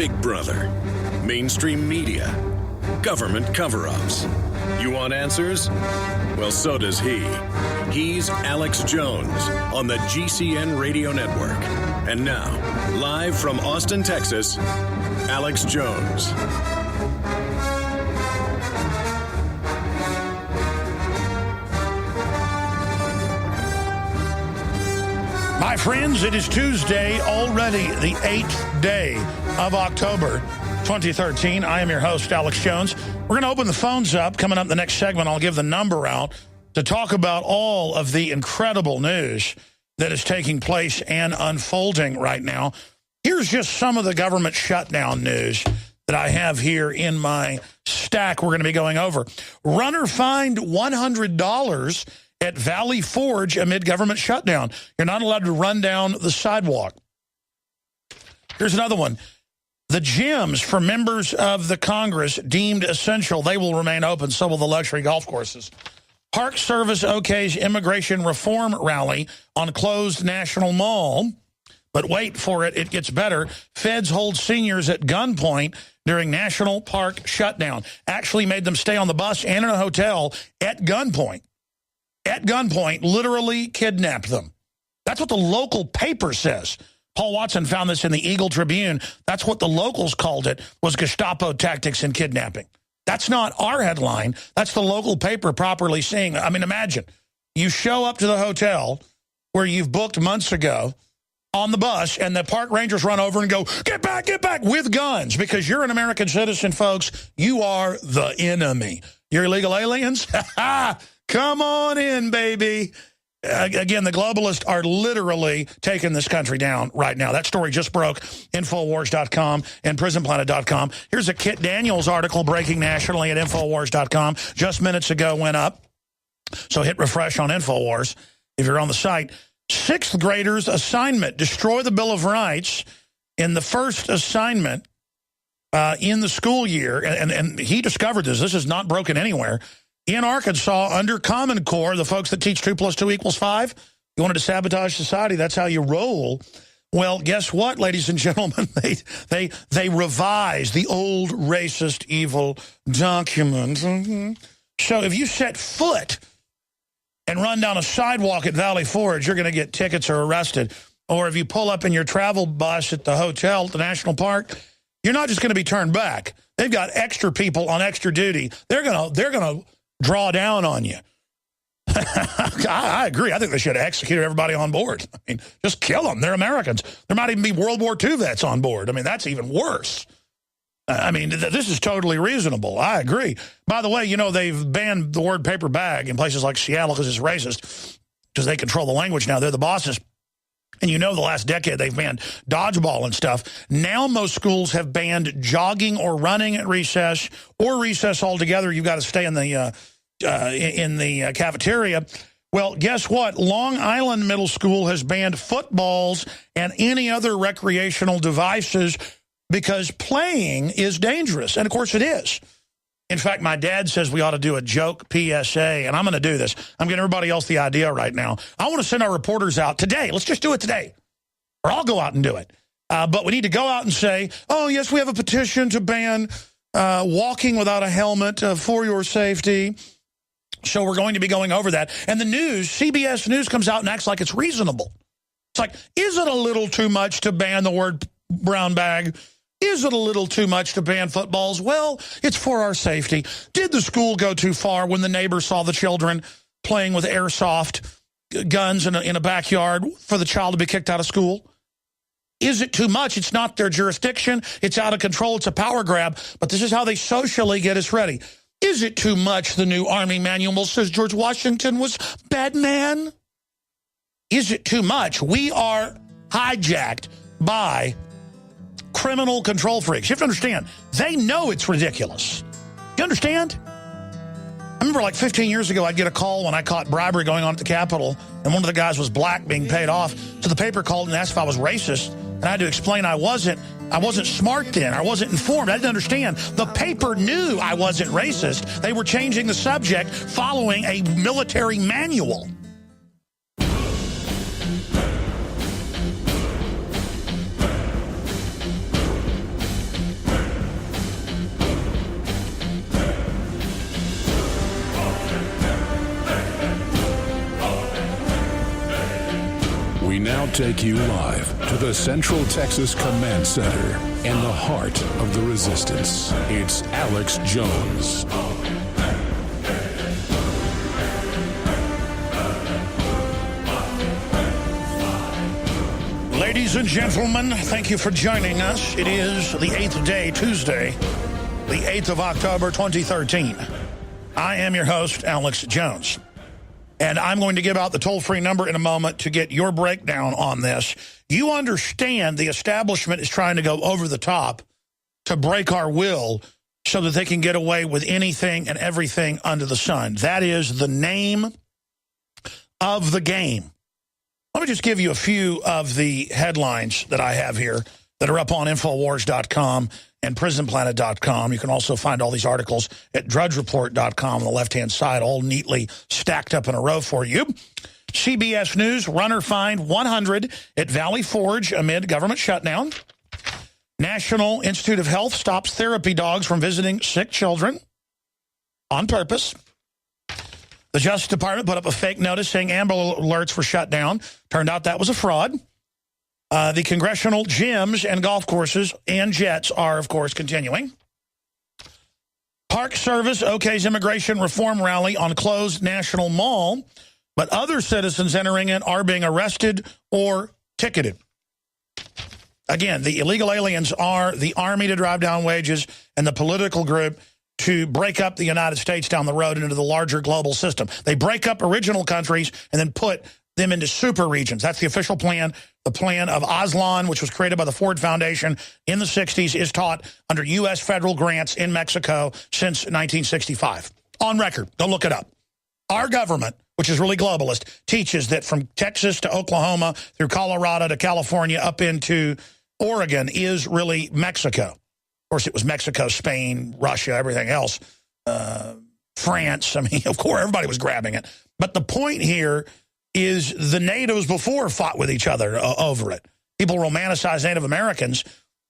Big Brother, mainstream media, government cover-ups. You want answers? Well, so does he. He's Alex Jones on the GCN Radio Network. And now, live from Austin, Texas, Alex Jones. My friends, it is Tuesday, already the 8th day of October 2013. I am your host, Alex Jones. We're going to open the phones up. Coming up in the next segment, I'll give the number out to talk about all of the incredible news that is taking place and unfolding right now. Here's just some of the government shutdown news that I have here in my stack we're going to be going over. Runner fined $100 at Valley Forge amid government shutdown. You're not allowed to run down the sidewalk. Here's another one. The gyms for members of the Congress deemed essential. They will remain open. So will the luxury golf courses. Park Service OK's immigration reform rally on closed National Mall. But wait for it. It gets better. Feds hold seniors at gunpoint during National Park shutdown. Actually made them stay on the bus and in a hotel at gunpoint. At gunpoint, literally kidnapped them. That's what the local paper says. Paul Watson found this in the Eagle Tribune. That's what the locals called it, was Gestapo tactics and kidnapping. That's not our headline. That's the local paper properly saying. I mean, imagine. You show up to the hotel where you've booked months ago on the bus, and the park rangers run over and go, get back, with guns, because you're an American citizen, folks. You are the enemy. You're illegal aliens? Come on in, baby. Again, the globalists are literally taking this country down right now. That story just broke, Infowars.com and PrisonPlanet.com. Here's a Kit Daniels article breaking nationally at Infowars.com. Just minutes ago went up. So hit refresh on Infowars if you're on the site. Sixth graders' assignment, destroy the Bill of Rights in the first assignment in the school year. And he discovered this. This is not broken anywhere. In Arkansas, under Common Core, the folks that teach 2 + 2 = 5, you wanted to sabotage society, that's how you roll. Well, guess what, ladies and gentlemen? They revised the old racist, evil document. So if you set foot and run down a sidewalk at Valley Forge, you're going to get tickets or arrested. Or if you pull up in your travel bus at the hotel at the National Park, you're not just going to be turned back. They've got extra people on extra duty. They're gonna draw down on you. I agree. I think they should have executed everybody on board. I mean, just kill them. They're Americans. There might even be World War II vets on board. I mean, that's even worse. I mean, this is totally reasonable. I agree. By the way, you know, they've banned the word paper bag in places like Seattle because it's racist, because they control the language now. They're the bosses. And you know the last decade they've banned dodgeball and stuff. Now most schools have banned jogging or running at recess, or recess altogether. You've got to stay in the cafeteria. Well, guess what? Long Island Middle School has banned footballs and any other recreational devices because playing is dangerous. And, of course, it is. In fact, my dad says we ought to do a joke PSA, and I'm going to do this. I'm giving everybody else the idea right now. I want to send our reporters out today. Let's just do it today. Or I'll go out and do it. But we need to go out and say, oh, yes, we have a petition to ban walking without a helmet for your safety. So we're going to be going over that. And the news, CBS News comes out and acts like it's reasonable. It's like, is it a little too much to ban the word brown bag? Is it a little too much to ban footballs? Well, it's for our safety. Did the school go too far when the neighbors saw the children playing with airsoft guns in a backyard for the child to be kicked out of school? Is it too much? It's not their jurisdiction. It's out of control. It's a power grab. But this is how they socially get us ready. Is it too much? The new Army manual says George Washington was bad man. Is it too much? We are hijacked by criminal control freaks. You have to understand, they know it's ridiculous. You understand? I remember like 15 years ago, I'd get a call when I caught bribery going on at the Capitol, and one of the guys was black being paid off. So the paper called and asked if I was racist, and I had to explain I wasn't smart then. I wasn't informed. I didn't understand. The paper knew I wasn't racist. They were changing the subject following a military manual. We now take you live to the Central Texas Command Center in the heart of the resistance. It's Alex Jones. Ladies and gentlemen, thank you for joining us. It is the 8th day, Tuesday, the 8th of October, 2013. I am your host, Alex Jones. And I'm going to give out the toll-free number in a moment to get your breakdown on this. You understand the establishment is trying to go over the top to break our will so that they can get away with anything and everything under the sun. That is the name of the game. Let me just give you a few of the headlines that I have here that are up on Infowars.com and PrisonPlanet.com. You can also find all these articles at DrudgeReport.com on the left-hand side, all neatly stacked up in a row for you. CBS News, runner fined 100 at Valley Forge amid government shutdown. National Institute of Health stops therapy dogs from visiting sick children on purpose. The Justice Department put up a fake notice saying Amber Alerts were shut down. Turned out that was a fraud. The congressional gyms and golf courses and jets are, of course, continuing. Park Service okays immigration reform rally on closed National Mall, but other citizens entering it are being arrested or ticketed. Again, the illegal aliens are the army to drive down wages and the political group to break up the United States down the road into the larger global system. They break up original countries and then put them into super regions. That's the official plan. The plan of Aslan, which was created by the Ford Foundation in the 60s, is taught under U.S. federal grants in Mexico since 1965. On record. Go look it up. Our government, which is really globalist, teaches that from Texas to Oklahoma, through Colorado to California, up into Oregon is really Mexico. Of course, it was Mexico, Spain, Russia, everything else. France, I mean, of course, everybody was grabbing it. But the point here is the natives before fought with each other over it. People romanticize Native Americans.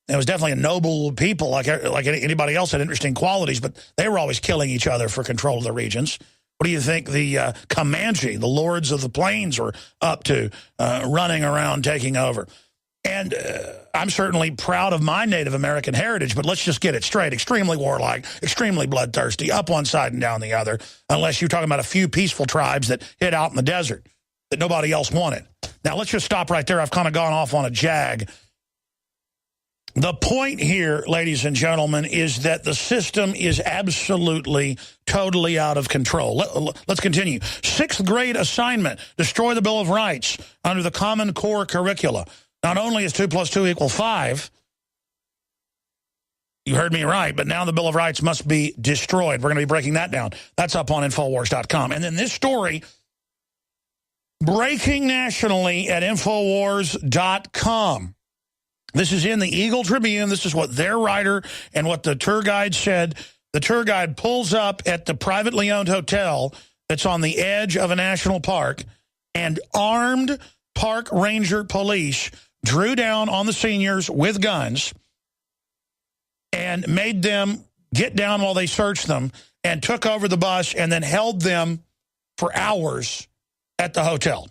It was definitely a noble people, like anybody else had interesting qualities, but they were always killing each other for control of the regions. What do you think the Comanche, the lords of the plains, were up to, running around taking over? And I'm certainly proud of my Native American heritage, but let's just get it straight. Extremely warlike, extremely bloodthirsty, up one side and down the other, unless you're talking about a few peaceful tribes that hid out in the desert that nobody else wanted. Now, let's just stop right there. I've kind of gone off on a jag. The point here, ladies and gentlemen, is that the system is absolutely, totally out of control. Let's continue. 6th grade assignment, destroy the Bill of Rights under the Common Core curricula. Not only is 2 + 2 = 5, you heard me right, but now the Bill of Rights must be destroyed. We're going to be breaking that down. That's up on Infowars.com. And then this story, breaking nationally at Infowars.com. This is in the Eagle Tribune. This is what their writer and what the tour guide said. The tour guide pulls up at the privately owned hotel that's on the edge of a national park, and armed park ranger police drew down on the seniors with guns and made them get down while they searched them and took over the bus and then held them for hours at the hotel,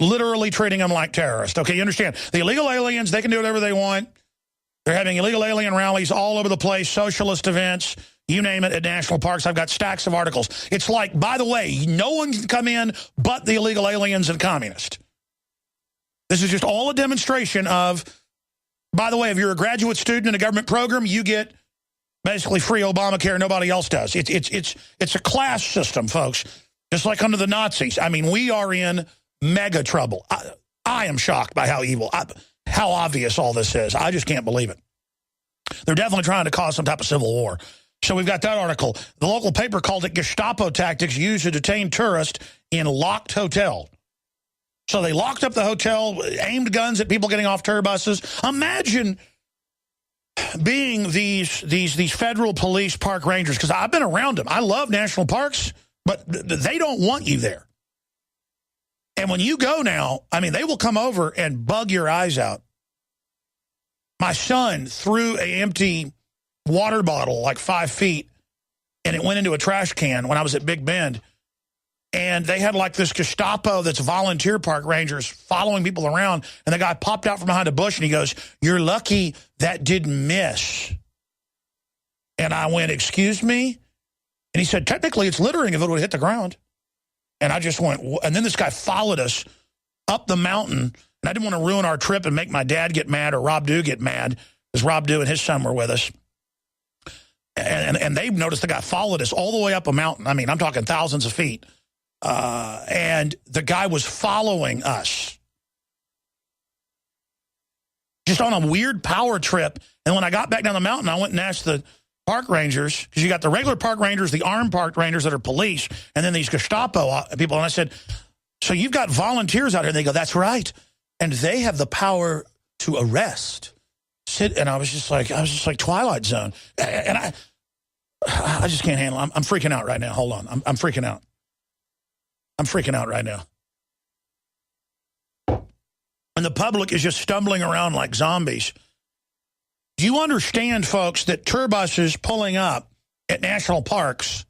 literally treating them like terrorists. Okay, you understand? The illegal aliens, they can do whatever they want. They're having illegal alien rallies all over the place, socialist events, you name it, at national parks. I've got stacks of articles. It's like, by the way, no one can come in but the illegal aliens and communists. This is just all a demonstration of, by the way, if you're a graduate student in a government program, you get basically free Obamacare. Nobody else does. It's a class system, folks. Just like under the Nazis. I mean, we are in mega trouble. I am shocked by how evil, how obvious all this is. I just can't believe it. They're definitely trying to cause some type of civil war. So we've got that article. The local paper called it Gestapo tactics used to detain tourists in locked hotel. So they locked up the hotel, aimed guns at people getting off tour buses. Imagine being these federal police park rangers, because I've been around them. I love national parks, but they don't want you there. And when you go now, I mean, they will come over and bug your eyes out. My son threw an empty water bottle like 5 feet, and it went into a trash can when I was at Big Bend. And they had like this Gestapo that's volunteer park rangers following people around. And the guy popped out from behind a bush and he goes, "You're lucky that didn't miss." And I went, "Excuse me?" And he said, "Technically it's littering if it would hit the ground." And I just went, and then this guy followed us up the mountain. And I didn't want to ruin our trip and make my dad get mad or Rob Dew get mad, because Rob Dew and his son were with us. And they noticed the guy followed us all the way up a mountain. I mean, I'm talking thousands of feet. And the guy was following us just on a weird power trip. And when I got back down the mountain, I went and asked the park rangers, because you got the regular park rangers, the armed park rangers that are police, and then these Gestapo people. And I said, "So you've got volunteers out here?" And they go, "That's right. And they have the power to arrest." And I was just like Twilight Zone. And I just can't handle it. I'm freaking out right now. Hold on. I'm freaking out. I'm freaking out right now. And the public is just stumbling around like zombies. Do you understand, folks, that tour buses pulling up at national parks,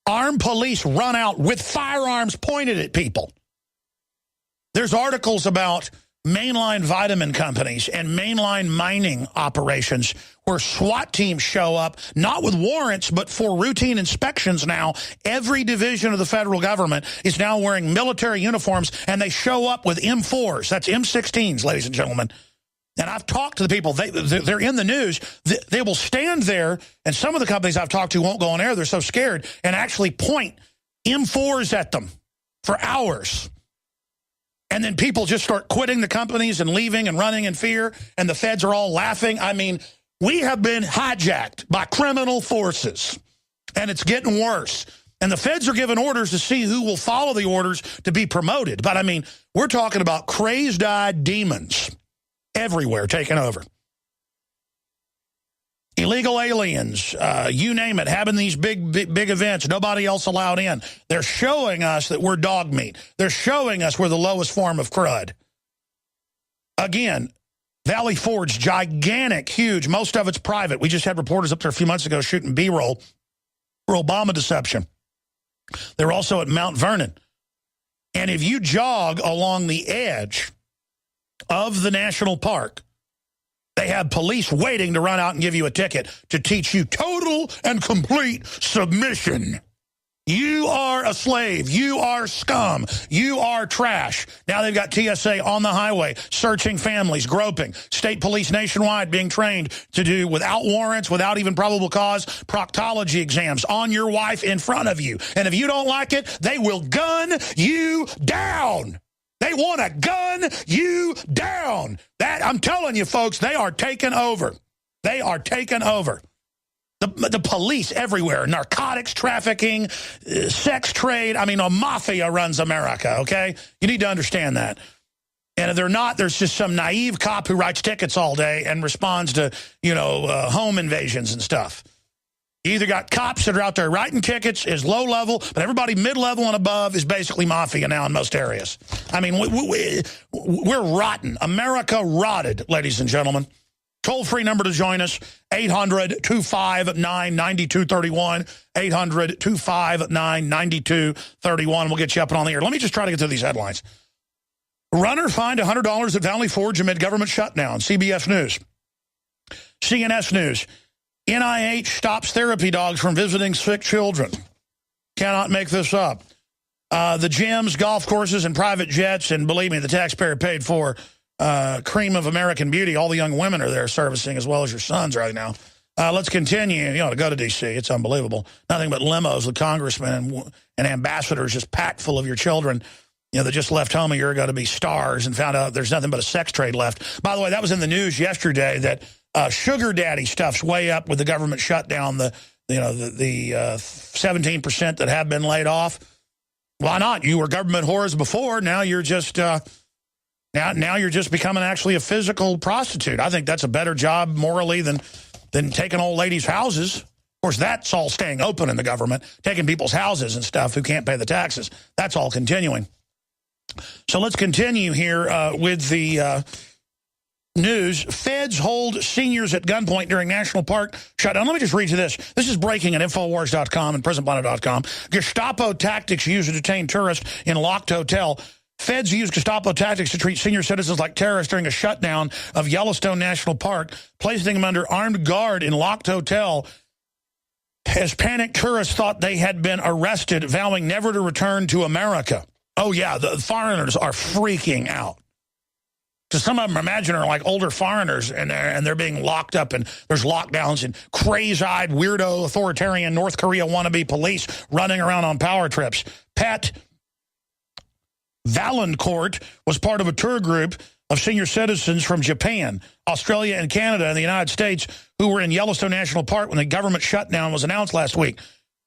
armed police run out with firearms pointed at people? There's articles about mainline vitamin companies and mainline mining operations where SWAT teams show up, not with warrants, but for routine inspections now. Every division of the federal government is now wearing military uniforms, and they show up with M4s. That's M16s, ladies and gentlemen. And I've talked to the people. They're in the news. They will stand there, and some of the companies I've talked to won't go on air. They're so scared, and actually point M4s at them for hours. And then people just start quitting the companies and leaving and running in fear, and the feds are all laughing. I mean, we have been hijacked by criminal forces, and it's getting worse. And the feds are giving orders to see who will follow the orders to be promoted. But, I mean, we're talking about crazed-eyed demons everywhere taking over. Illegal aliens, you name it, having these big events, nobody else allowed in. They're showing us that we're dog meat. They're showing us we're the lowest form of crud. Again, Valley Forge, gigantic, huge. Most of it's private. We just had reporters up there a few months ago shooting B-roll for Obama deception. They're also at Mount Vernon. And if you jog along the edge of the national park, they have police waiting to run out and give you a ticket to teach you total and complete submission. You are a slave. You are scum. You are trash. Now they've got TSA on the highway, searching families, groping. State police nationwide being trained to do, without warrants, without even probable cause, proctology exams on your wife in front of you. And if you don't like it, they will gun you down. They want to gun you down. That, I'm telling you, folks, they are taking over. They are taking over. The police everywhere, narcotics trafficking, sex trade. I mean, a mafia runs America, okay? You need to understand that. And if they're not, there's just some naive cop who writes tickets all day and responds to, home invasions and stuff. You either got cops that are out there writing tickets, is low level, but everybody mid-level and above is basically mafia now in most areas. I mean, we're rotten. America rotted, ladies and gentlemen. Toll-free number to join us, 800-259-9231, 800-259-9231. We'll get you up and on the air. Let me just try to get through these headlines. Runner fined $100 at Valley Forge amid government shutdown, CBS News. CNS News. NIH stops therapy dogs from visiting sick children. Cannot make this up. The gyms, golf courses, and private jets, and believe me, the taxpayer paid for cream of American beauty. All the young women are there servicing, as well as your sons right now. Let's continue, to go to D.C. It's unbelievable. Nothing but limos with congressmen and ambassadors just packed full of your children, that just left home a year ago to be stars and found out there's nothing but a sex trade left. By the way, that was in the news yesterday that sugar daddy stuff's way up with the government shutdown, the 17% that have been laid off. Why not? You were government whores before. Now you're just now you're just becoming actually a physical prostitute. I think that's a better job morally than taking old ladies' houses. Of course, that's all staying open in the government, taking people's houses and stuff who can't pay the taxes. That's all continuing. So let's continue here with the news. Feds hold seniors at gunpoint during National Park shutdown. Let me just read you this. This is breaking at Infowars.com and PrisonPlanet.com. Gestapo tactics used to detain tourists in locked hotel. Feds use Gestapo tactics to treat senior citizens like terrorists during a shutdown of Yellowstone National Park, placing them under armed guard in locked hotel as panicked tourists thought they had been arrested, vowing never to return to America. Oh, yeah, the foreigners are freaking out. Because some of them, imagine, are like older foreigners, and they're being locked up, and there's lockdowns, and crazy-eyed, weirdo, authoritarian North Korea wannabe police running around on power trips. Pat Valancourt was part of a tour group of senior citizens from Japan, Australia, and Canada, and the United States who were in Yellowstone National Park when the government shutdown was announced last week.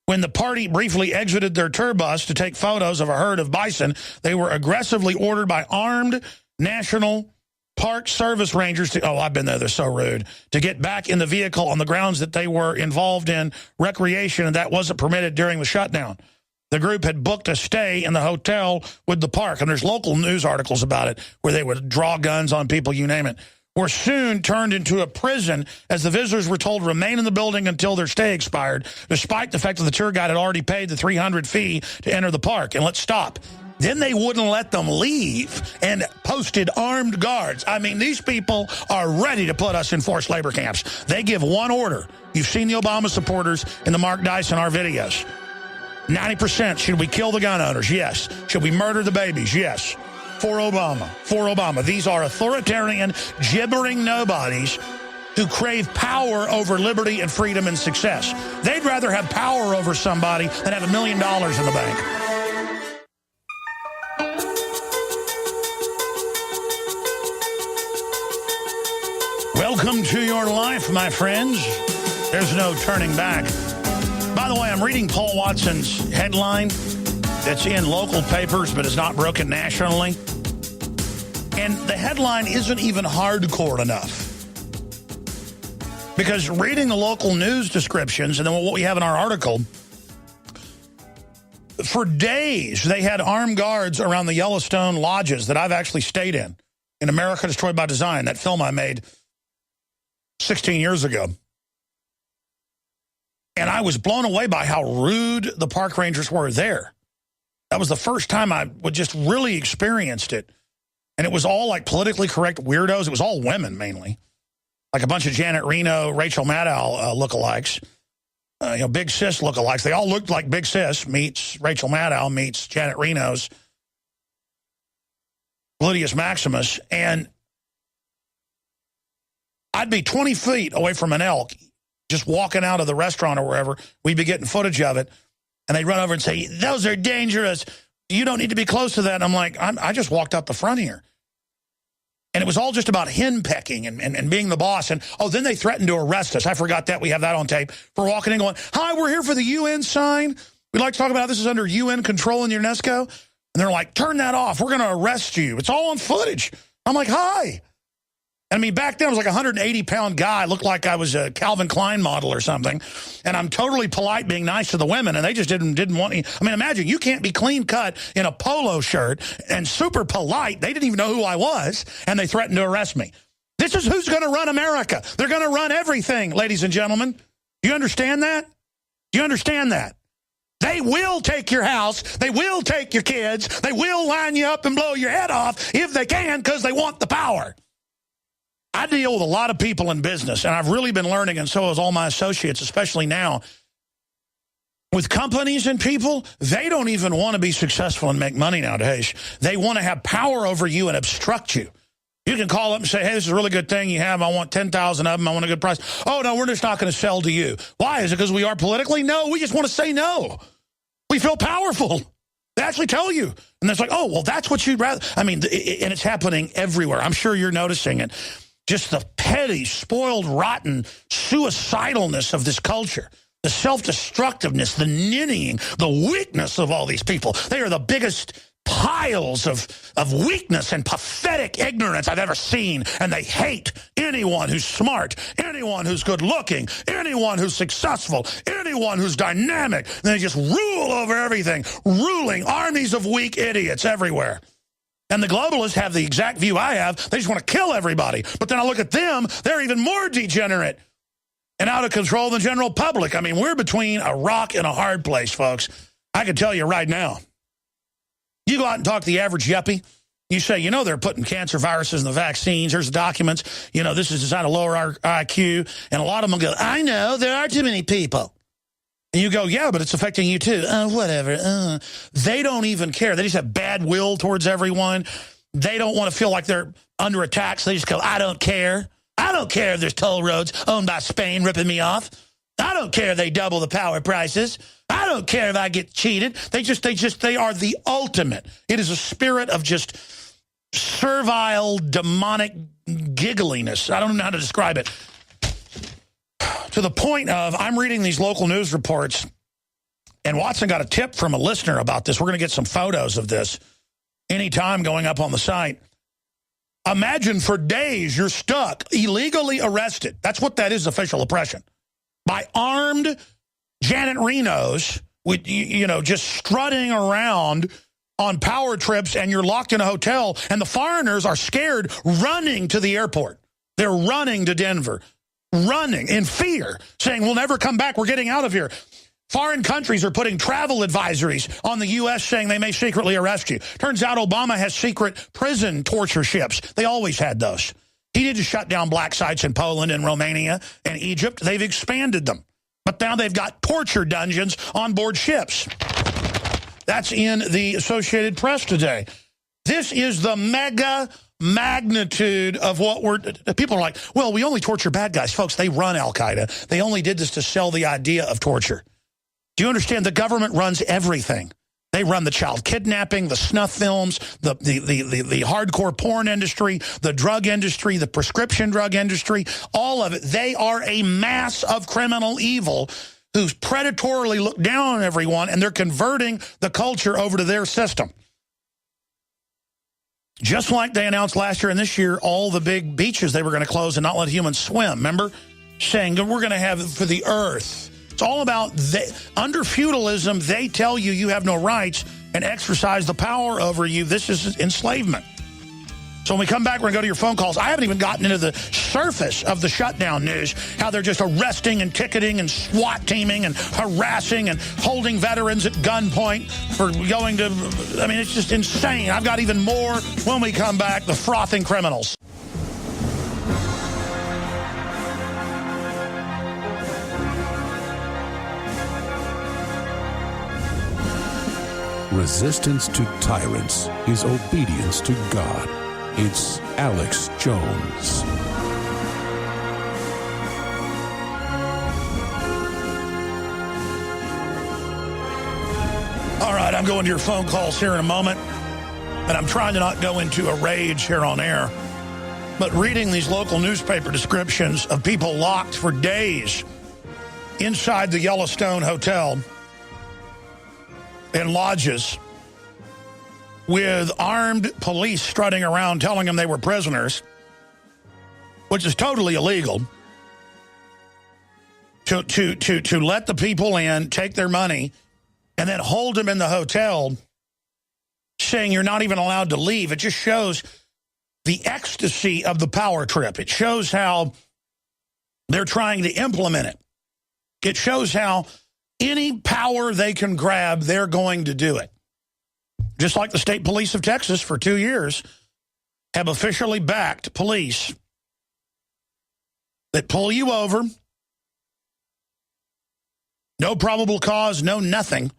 When the party briefly exited their tour bus to take photos of a herd of bison, they were aggressively ordered by armed National Park Service Rangers to, oh, I've been there, they're so rude, to get back in the vehicle on the grounds that they were involved in recreation, and that wasn't permitted during the shutdown. The group had booked a stay in the hotel with the park, and there's local news articles about it where they would draw guns on people, you name it, were soon turned into a prison as the visitors were told to remain in the building until their stay expired, despite the fact that the tour guide had already paid the $300 fee to enter the park. And let's stop. Then they wouldn't let them leave and posted armed guards. I mean, these people are ready to put us in forced labor camps. They give one order. You've seen the Obama supporters in the Mark Dyson our videos. 90%, should we kill the gun owners? Yes. Should we murder the babies? Yes. For Obama. For Obama. These are authoritarian, gibbering nobodies who crave power over liberty and freedom and success. They'd rather have power over somebody than have $1 million in the bank. Welcome to your life, my friends. There's no turning back. By the way, I'm reading Paul Watson's headline that's in local papers but is not broken nationally. And the headline isn't even hardcore enough. Because reading the local news descriptions and then what we have in our article, for days they had armed guards around the Yellowstone lodges that I've actually stayed in America Destroyed by Design, that film I made 16 years ago. And I was blown away by how rude the park rangers were there. That was the first time I would just really experienced it. And it was all like politically correct weirdos. It was all women mainly. Like a bunch of Janet Reno, Rachel Maddow lookalikes. Big Sis lookalikes. They all looked like Big Sis meets Rachel Maddow meets Janet Reno's Gluteus Maximus. And I'd be 20 feet away from an elk, just walking out of the restaurant or wherever. We'd be getting footage of it. And they'd run over and say, those are dangerous. You don't need to be close to that. And I'm like, I just walked up the front here. And it was all just about henpecking and being the boss. And, oh, then they threatened to arrest us. I forgot that. We have that on tape. For walking in going, hi, we're here for the UN sign. We'd like to talk about how this is under UN control in UNESCO. And they're like, turn that off. We're going to arrest you. It's all on footage. I'm like, hi. I mean, back then I was like a 180-pound guy. Looked like I was a Calvin Klein model or something. And I'm totally polite being nice to the women, and they just didn't want me. I mean, imagine, you can't be clean cut in a polo shirt and super polite. They didn't even know who I was, and they threatened to arrest me. This is who's going to run America. They're going to run everything, ladies and gentlemen. Do you understand that? Do you understand that? They will take your house. They will take your kids. They will line you up and blow your head off if they can because they want the power. I deal with a lot of people in business, and I've really been learning, and so has all my associates, especially now. With companies and people, they don't even want to be successful and make money nowadays. They want to have power over you and obstruct you. You can call up and say, hey, this is a really good thing you have. I want 10,000 of them. I want a good price. Oh, no, we're just not going to sell to you. Why? Is it because we are politically? No, we just want to say no. We feel powerful. They actually tell you. And it's like, oh, well, that's what you'd rather. I mean, and it's happening everywhere. I'm sure you're noticing it. Just the petty, spoiled, rotten suicidalness of this culture, the self-destructiveness, the ninnying, the weakness of all these people. They are the biggest piles of weakness and pathetic ignorance I've ever seen, and they hate anyone who's smart, anyone who's good-looking, anyone who's successful, anyone who's dynamic. And they just rule over everything, ruling armies of weak idiots everywhere. And the globalists have the exact view I have. They just want to kill everybody. But then I look at them, they're even more degenerate and out of control than the general public. I mean, we're between a rock and a hard place, folks. I can tell you right now. You go out and talk to the average yuppie. You say, you know, they're putting cancer viruses in the vaccines. There's the documents. You know, this is designed to lower our IQ. And a lot of them go, I know, there are too many people. And you go, yeah, but it's affecting you too. Whatever. They don't even care. They just have bad will towards everyone. They don't want to feel like they're under attack, so they just go, I don't care. I don't care if there's toll roads owned by Spain ripping me off. I don't care if they double the power prices. I don't care if I get cheated. They are the ultimate. It is a spirit of just servile, demonic giggliness. I don't know how to describe it. To the point of, I'm reading these local news reports, and Watson got a tip from a listener about this. We're going to get some photos of this anytime going up on the site. Imagine for days you're stuck, illegally arrested. That's what that is, official oppression. By armed Janet Renos, with, you know, just strutting around on power trips, and you're locked in a hotel, and the foreigners are scared, running to the airport. They're running to Denver. Running in fear, saying, we'll never come back, we're getting out of here. Foreign countries are putting travel advisories on the U.S. saying they may secretly arrest you. Turns out Obama has secret prison torture ships. They always had those. He didn't shut down black sites in Poland and Romania and Egypt. They've expanded them. But now they've got torture dungeons on board ships. That's in the Associated Press today. This is the mega magnitude of what people are like, well, we only torture bad guys. Folks, they run Al-Qaeda. They only did this to sell the idea of torture. Do you understand? The government runs everything. They run the child kidnapping, the snuff films, the hardcore porn industry, the drug industry, the prescription drug industry, all of it. They are a mass of criminal evil who's predatorily look down on everyone, and they're converting the culture over to their system. Just like they announced last year and this year, all the big beaches they were going to close and not let humans swim. Remember? Saying that we're going to have it for the earth. It's all about, under feudalism, they tell you you have no rights and exercise the power over you. This is enslavement. So when we come back, we're going to go to your phone calls. I haven't even gotten into the surface of the shutdown news, how they're just arresting and ticketing and SWAT teaming and harassing and holding veterans at gunpoint for going to, I mean, it's just insane. I've got even more when we come back, the frothing criminals. Resistance to tyrants is obedience to God. It's Alex Jones. All right, I'm going to your phone calls here in a moment, and I'm trying to not go into a rage here on air. But reading these local newspaper descriptions of people locked for days inside the Yellowstone Hotel in lodges with armed police strutting around telling them they were prisoners, which is totally illegal, to let the people in, take their money, and then hold them in the hotel, saying you're not even allowed to leave. It just shows the ecstasy of the power trip. It shows how they're trying to implement it. It shows how any power they can grab, they're going to do it. Just like the state police of Texas for 2 years have officially backed police that pull you over, no probable cause, no nothing,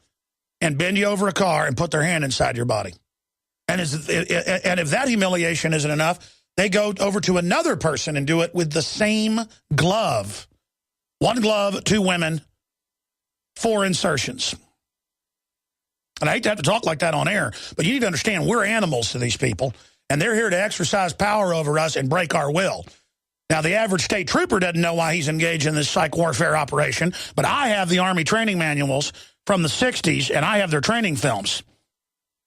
and bend you over a car and put their hand inside your body. And if that humiliation isn't enough, they go over to another person and do it with the same glove. One glove, 2 women, 4 insertions. And I hate to have to talk like that on air, but you need to understand we're animals to these people, and they're here to exercise power over us and break our will. Now, the average state trooper doesn't know why he's engaged in this psych warfare operation, but I have the Army training manuals from the 60s, and I have their training films.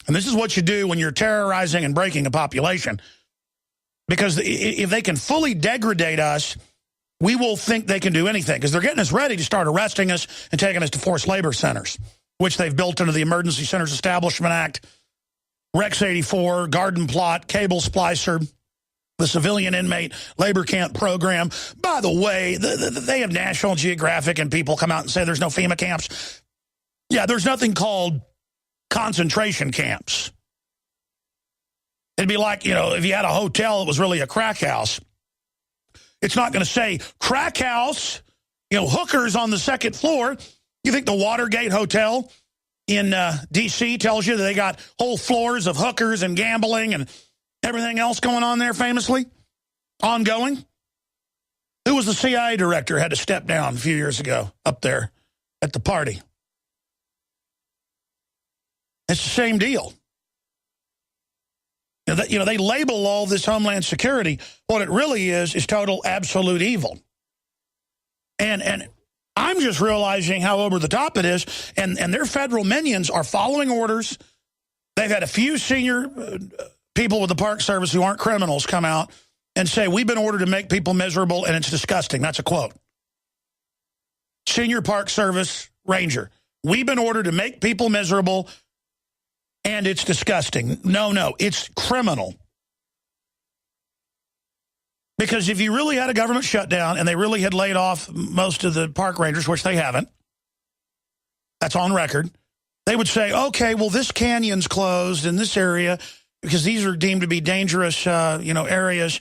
And this is what you do when you're terrorizing and breaking a population. Because if they can fully degrade us, we will think they can do anything, because they're getting us ready to start arresting us and taking us to forced labor centers, which they've built into the Emergency Centers Establishment Act. Rex 84, Garden Plot, Cable Splicer, the Civilian Inmate Labor Camp Program. By the way, they have National Geographic and people come out and say there's no FEMA camps. Yeah, there's nothing called concentration camps. It'd be like, if you had a hotel, it was really a crack house. It's not going to say crack house, hookers on the second floor. You think the Watergate Hotel in D.C. tells you that they got whole floors of hookers and gambling and everything else going on there famously? Ongoing? Who was the CIA director had to step down a few years ago up there at the party? It's the same deal. They label all this Homeland Security. What it really is total absolute evil. And I'm just realizing how over the top it is. And their federal minions are following orders. They've had a few senior people with the Park Service who aren't criminals come out and say, we've been ordered to make people miserable, and it's disgusting. That's a quote. Senior Park Service Ranger. We've been ordered to make people miserable, and it's disgusting. No, it's criminal. Because if you really had a government shutdown and they really had laid off most of the park rangers, which they haven't, that's on record, they would say, okay, well, this canyon's closed in this area because these are deemed to be dangerous, areas,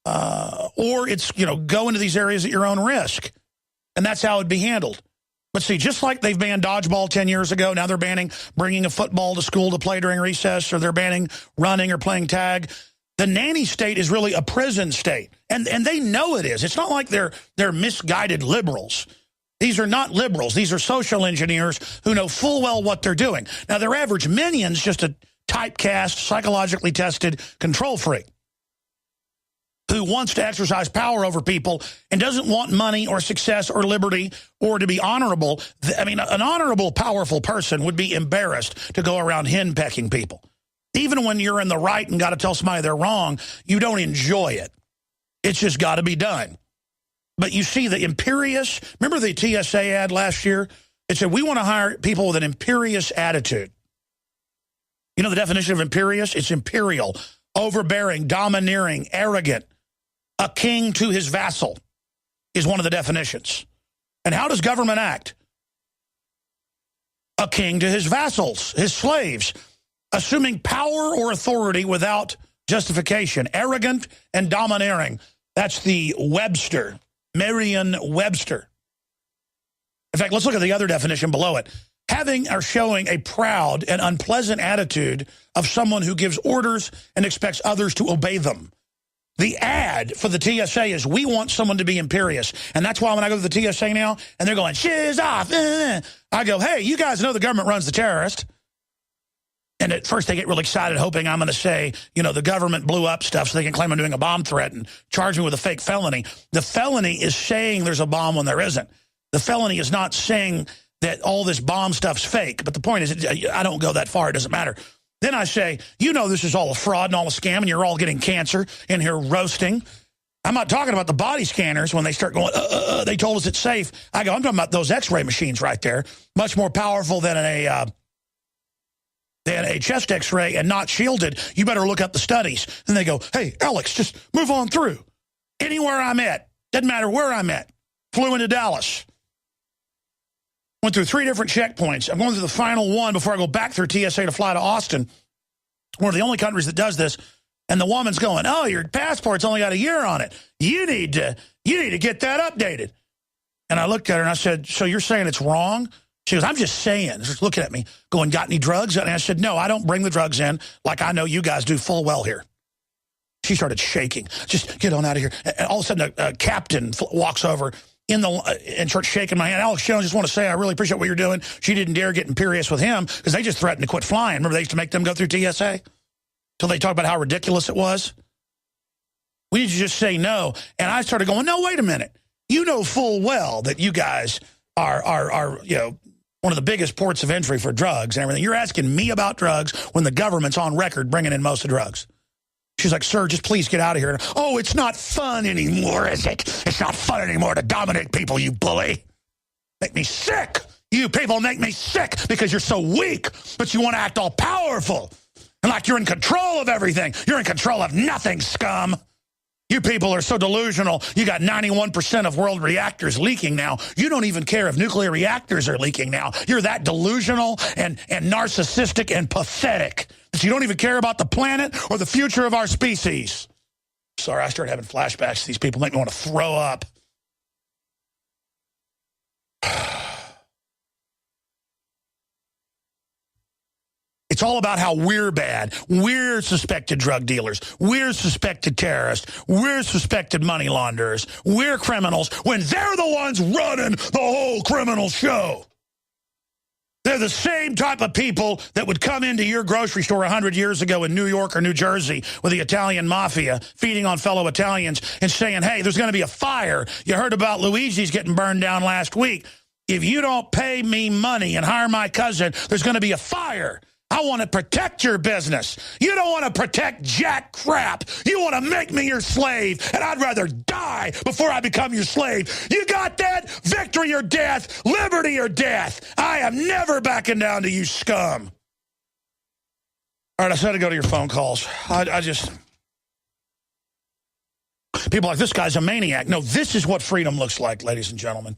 or it's, go into these areas at your own risk. And that's how it'd be handled. But see, just like they've banned dodgeball 10 years ago, now they're banning bringing a football to school to play during recess, or they're banning running or playing tag. The nanny state is really a prison state, and they know it is. It's not like they're misguided liberals. These are not liberals. These are social engineers who know full well what they're doing. Now, their average minion's just a typecast, psychologically tested control freak who wants to exercise power over people and doesn't want money or success or liberty or to be honorable. I mean, an honorable, powerful person would be embarrassed to go around henpecking people. Even when you're in the right and got to tell somebody they're wrong, you don't enjoy it. It's just got to be done. But you see the imperious, remember the TSA ad last year? It said, we want to hire people with an imperious attitude. You know the definition of imperious? It's imperial, overbearing, domineering, arrogant. A king to his vassal is one of the definitions. And how does government act? A king to his vassals, his slaves, assuming power or authority without justification, arrogant and domineering. That's the Webster, Merriam-Webster. In fact, let's look at the other definition below it. Having or showing a proud and unpleasant attitude of someone who gives orders and expects others to obey them. The ad for the TSA is, we want someone to be imperious. And that's why when I go to the TSA now, and they're going, shiz off, I go, hey, you guys know the government runs the terrorist. And at first they get really excited, hoping I'm going to say, the government blew up stuff so they can claim I'm doing a bomb threat and charge me with a fake felony. The felony is saying there's a bomb when there isn't. The felony is not saying that all this bomb stuff's fake. But the point is, I don't go that far. It doesn't matter. Then I say, this is all a fraud and all a scam, and you're all getting cancer in here roasting. I'm not talking about the body scanners when they start going, they told us it's safe. I go, I'm talking about those X-ray machines right there, much more powerful than a chest X-ray and not shielded. You better look up the studies. And they go, hey, Alex, just move on through. Anywhere I'm at, doesn't matter where I'm at. Flew into Dallas. Went through 3 different checkpoints. I'm going through the final one before I go back through TSA to fly to Austin. One of the only countries that does this. And the woman's going, oh, your passport's only got a year on it. You need to get that updated. And I looked at her and I said, so you're saying it's wrong? She goes, I'm just saying. She's looking at me, going, got any drugs? And I said, no, I don't bring the drugs in like I know you guys do full well here. She started shaking. Just get on out of here. And all of a sudden, a captain walks over and starts shaking my hand. Alex Jones, just want to say I really appreciate what you're doing. She didn't dare get imperious with him because they just threatened to quit flying. Remember, they used to make them go through TSA until they talked about how ridiculous it was? We need to just say no. And I started going, no, wait a minute. You know full well that you guys are one of the biggest ports of entry for drugs and everything. You're asking me about drugs when the government's on record bringing in most of the drugs. She's like, sir, just please get out of here. Oh, it's not fun anymore, is it? It's not fun anymore to dominate people, you bully. Make me sick. You people make me sick because you're so weak, but you want to act all powerful. And like you're in control of everything. You're in control of nothing, scum. You people are so delusional. You got 91% of world reactors leaking now. You don't even care if nuclear reactors are leaking now. You're that delusional and narcissistic and pathetic that you don't even care about the planet or the future of our species. Sorry, I started having flashbacks. These people make me want to throw up. It's all about how we're bad. We're suspected drug dealers. We're suspected terrorists. We're suspected money launderers. We're criminals when they're the ones running the whole criminal show. They're the same type of people that would come into your grocery store 100 years ago in New York or New Jersey with the Italian mafia, feeding on fellow Italians and saying, hey, there's going to be a fire. You heard about Luigi's getting burned down last week. If you don't pay me money and hire my cousin, there's going to be a fire. I want to protect your business. You don't want to protect jack crap. You want to make me your slave, and I'd rather die before I become your slave. You got that? Victory or death, liberty or death. I am never backing down to you scum. All right, I said to go to your phone calls. I just... People are like, this guy's a maniac. No, this is what freedom looks like, ladies and gentlemen.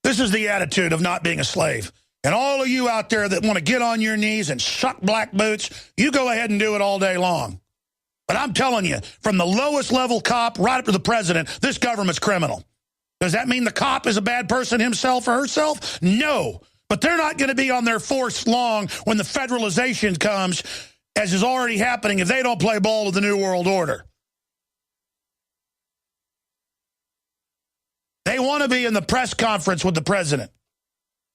This is the attitude of not being a slave. And all of you out there that want to get on your knees and suck black boots, you go ahead and do it all day long. But I'm telling you, from the lowest level cop right up to the president, this government's criminal. Does that mean the cop is a bad person himself or herself? No. But they're not going to be on their force long when the federalization comes, as is already happening, if they don't play ball with the New World Order. They want to be in the press conference with the president.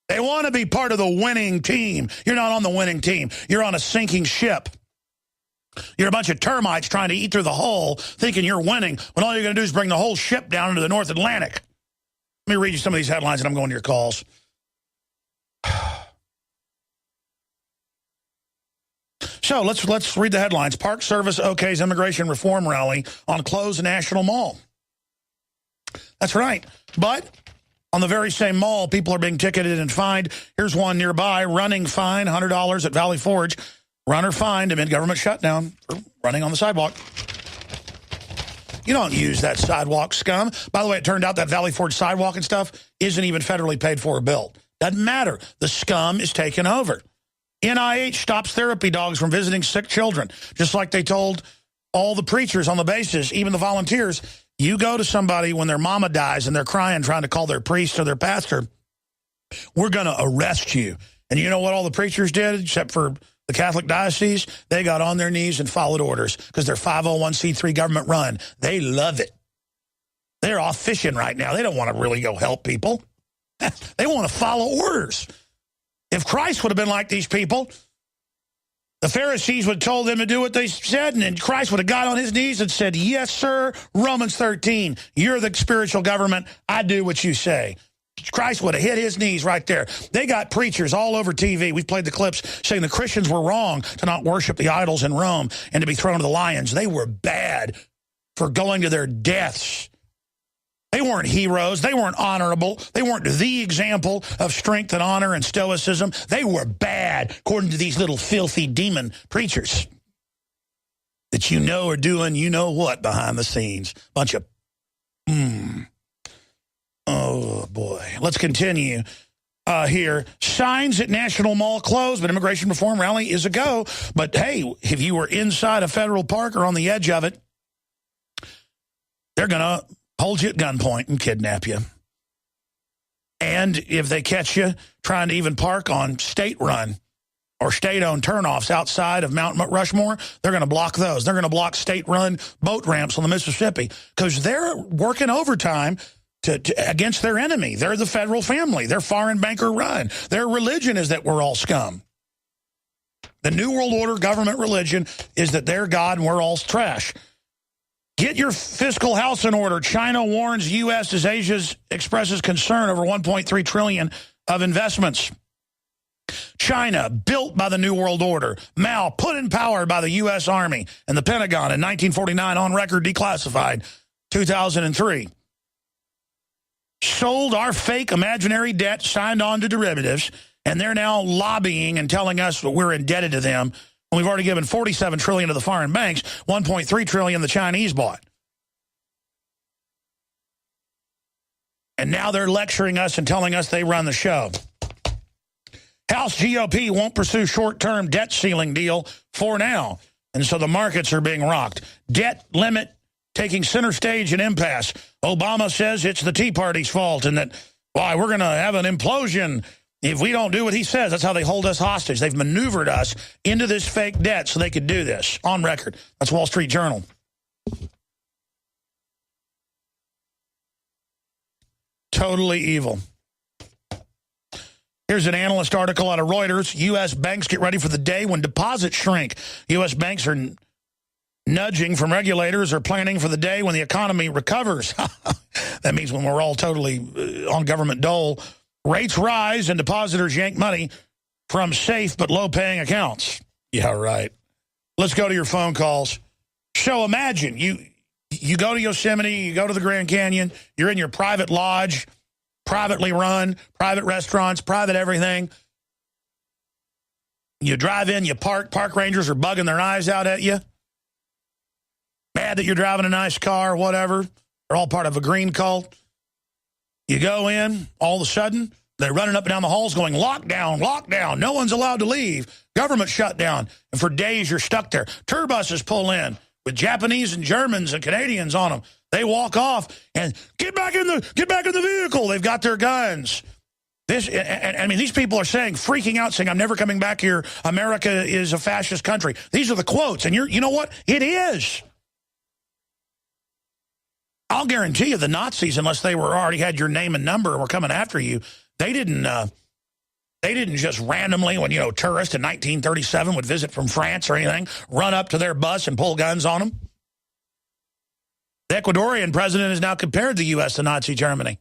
They want to be part of the winning team. You're not on the winning team. You're on a sinking ship. You're a bunch of termites trying to eat through the hull, thinking you're winning, when all you're going to do is bring the whole ship down into the North Atlantic. Let me read you some of these headlines, and I'm going to your calls. So let's read the headlines. Park Service OK's immigration reform rally on closed National Mall. That's right. But on the very same mall, people are being ticketed and fined. Here's one nearby. Running fine, $100 at Valley Forge. Runner fined amid government shutdown for running on the sidewalk. You don't use that sidewalk, scum. By the way, it turned out that Valley Forge sidewalk and stuff isn't even federally paid for or built. Doesn't matter. The scum is taken over. NIH stops therapy dogs from visiting sick children, just like they told all the preachers on the bases, even the volunteers. You go to somebody when their mama dies and they're crying, trying to call their priest or their pastor, we're going to arrest you. And you know what all the preachers did, except for the Catholic diocese? They got on their knees and followed orders because they're 501c3 government run. They love it. They're off fishing right now. They don't want to really go help people. They want to follow orders. If Christ would have been like these people, the Pharisees would have told them to do what they said, and then Christ would have got on his knees and said, yes, sir, Romans 13, you're the spiritual government. I do what you say. Christ would have hit his knees right there. They got preachers all over TV. We've played the clips saying the Christians were wrong to not worship the idols in Rome and to be thrown to the lions. They were bad for going to their deaths. They weren't heroes. They weren't honorable. They weren't the example of strength and honor and stoicism. They were bad, according to these little filthy demon preachers that you know are doing you know what behind the scenes. Bunch of, Oh, boy. Let's continue here. Signs at National Mall closed, but immigration reform rally is a go. But, hey, if you were inside a federal park or on the edge of it, they're going to hold you at gunpoint and kidnap you. And if they catch you trying to even park on state-run or state-owned turnoffs outside of Mount Rushmore, they're going to block those. They're going to block state-run boat ramps on the Mississippi because they're working overtime against their enemy. They're the federal family. They're foreign banker run. Their religion is that we're all scum. The New World Order government religion is that they're God and we're all trash. Get your fiscal house in order. China warns U.S. as Asia expresses concern over $1.3 trillion of investments. China, built by the New World Order. Mao, put in power by the U.S. Army and the Pentagon in 1949, on record declassified, 2003. Sold our fake imaginary debt, signed on to derivatives, and they're now lobbying and telling us that we're indebted to them. And we've already given $47 trillion to the foreign banks, $1.3 trillion the Chinese bought. And now they're lecturing us and telling us they run the show. House GOP won't pursue short-term debt ceiling deal for now. And so the markets are being rocked. Debt limit taking center stage in impasse. Obama says it's the Tea Party's fault and that, why, we're going to have an implosion if we don't do what he says. That's how they hold us hostage. They've maneuvered us into this fake debt so they could do this. On record. That's Wall Street Journal. Totally evil. Here's an analyst article out of Reuters. U.S. banks get ready for the day when deposits shrink. U.S. banks are nudging from regulators or planning for the day when the economy recovers. That means when we're all totally on government dole. Rates rise and depositors yank money from safe but low-paying accounts. Yeah, right. Let's go to your phone calls. So imagine you go to Yosemite, you go to the Grand Canyon, you're in your private lodge, privately run, private restaurants, private everything. You drive in, you park rangers are bugging their eyes out at you. Mad that you're driving a nice car, whatever. They're all part of a green cult. You go in, all of a sudden, they're running up and down the halls going, lockdown, lockdown. No one's allowed to leave. Government shutdown. And for days, you're stuck there. Tour buses pull in with Japanese and Germans and Canadians on them. They walk off and get back in the vehicle. They've got their guns. I mean, these people are freaking out, saying, I'm never coming back here. America is a fascist country. These are the quotes. And you know what? It is. I'll guarantee you the Nazis, unless they already had your name and number and were coming after you, they didn't just randomly, when, tourists in 1937 would visit from France or anything, run up to their bus and pull guns on them. The Ecuadorian president has now compared the U.S. to Nazi Germany.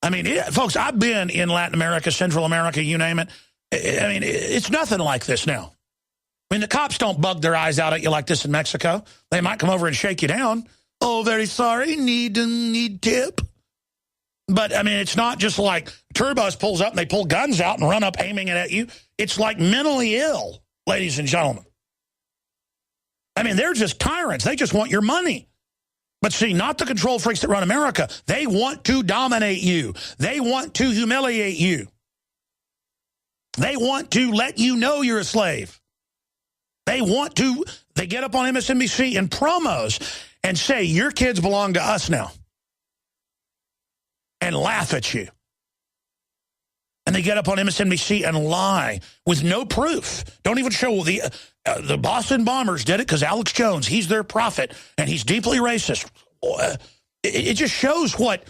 I mean, folks, I've been in Latin America, Central America, you name it. I mean, it's nothing like this now. I mean, the cops don't bug their eyes out at you like this in Mexico. They might come over and shake you down. Oh, very sorry, need tip. But, I mean, it's not just like tour bus pulls up and they pull guns out and run up aiming it at you. It's like mentally ill, ladies and gentlemen. I mean, they're just tyrants. They just want your money. But see, not the control freaks that run America. They want to dominate you. They want to humiliate you. They want to let you know you're a slave. They get up on MSNBC in promos and say, your kids belong to us now. And laugh at you. And they get up on MSNBC and lie with no proof. Don't even show the Boston Bombers did it because Alex Jones, he's their prophet, and he's deeply racist. It just shows what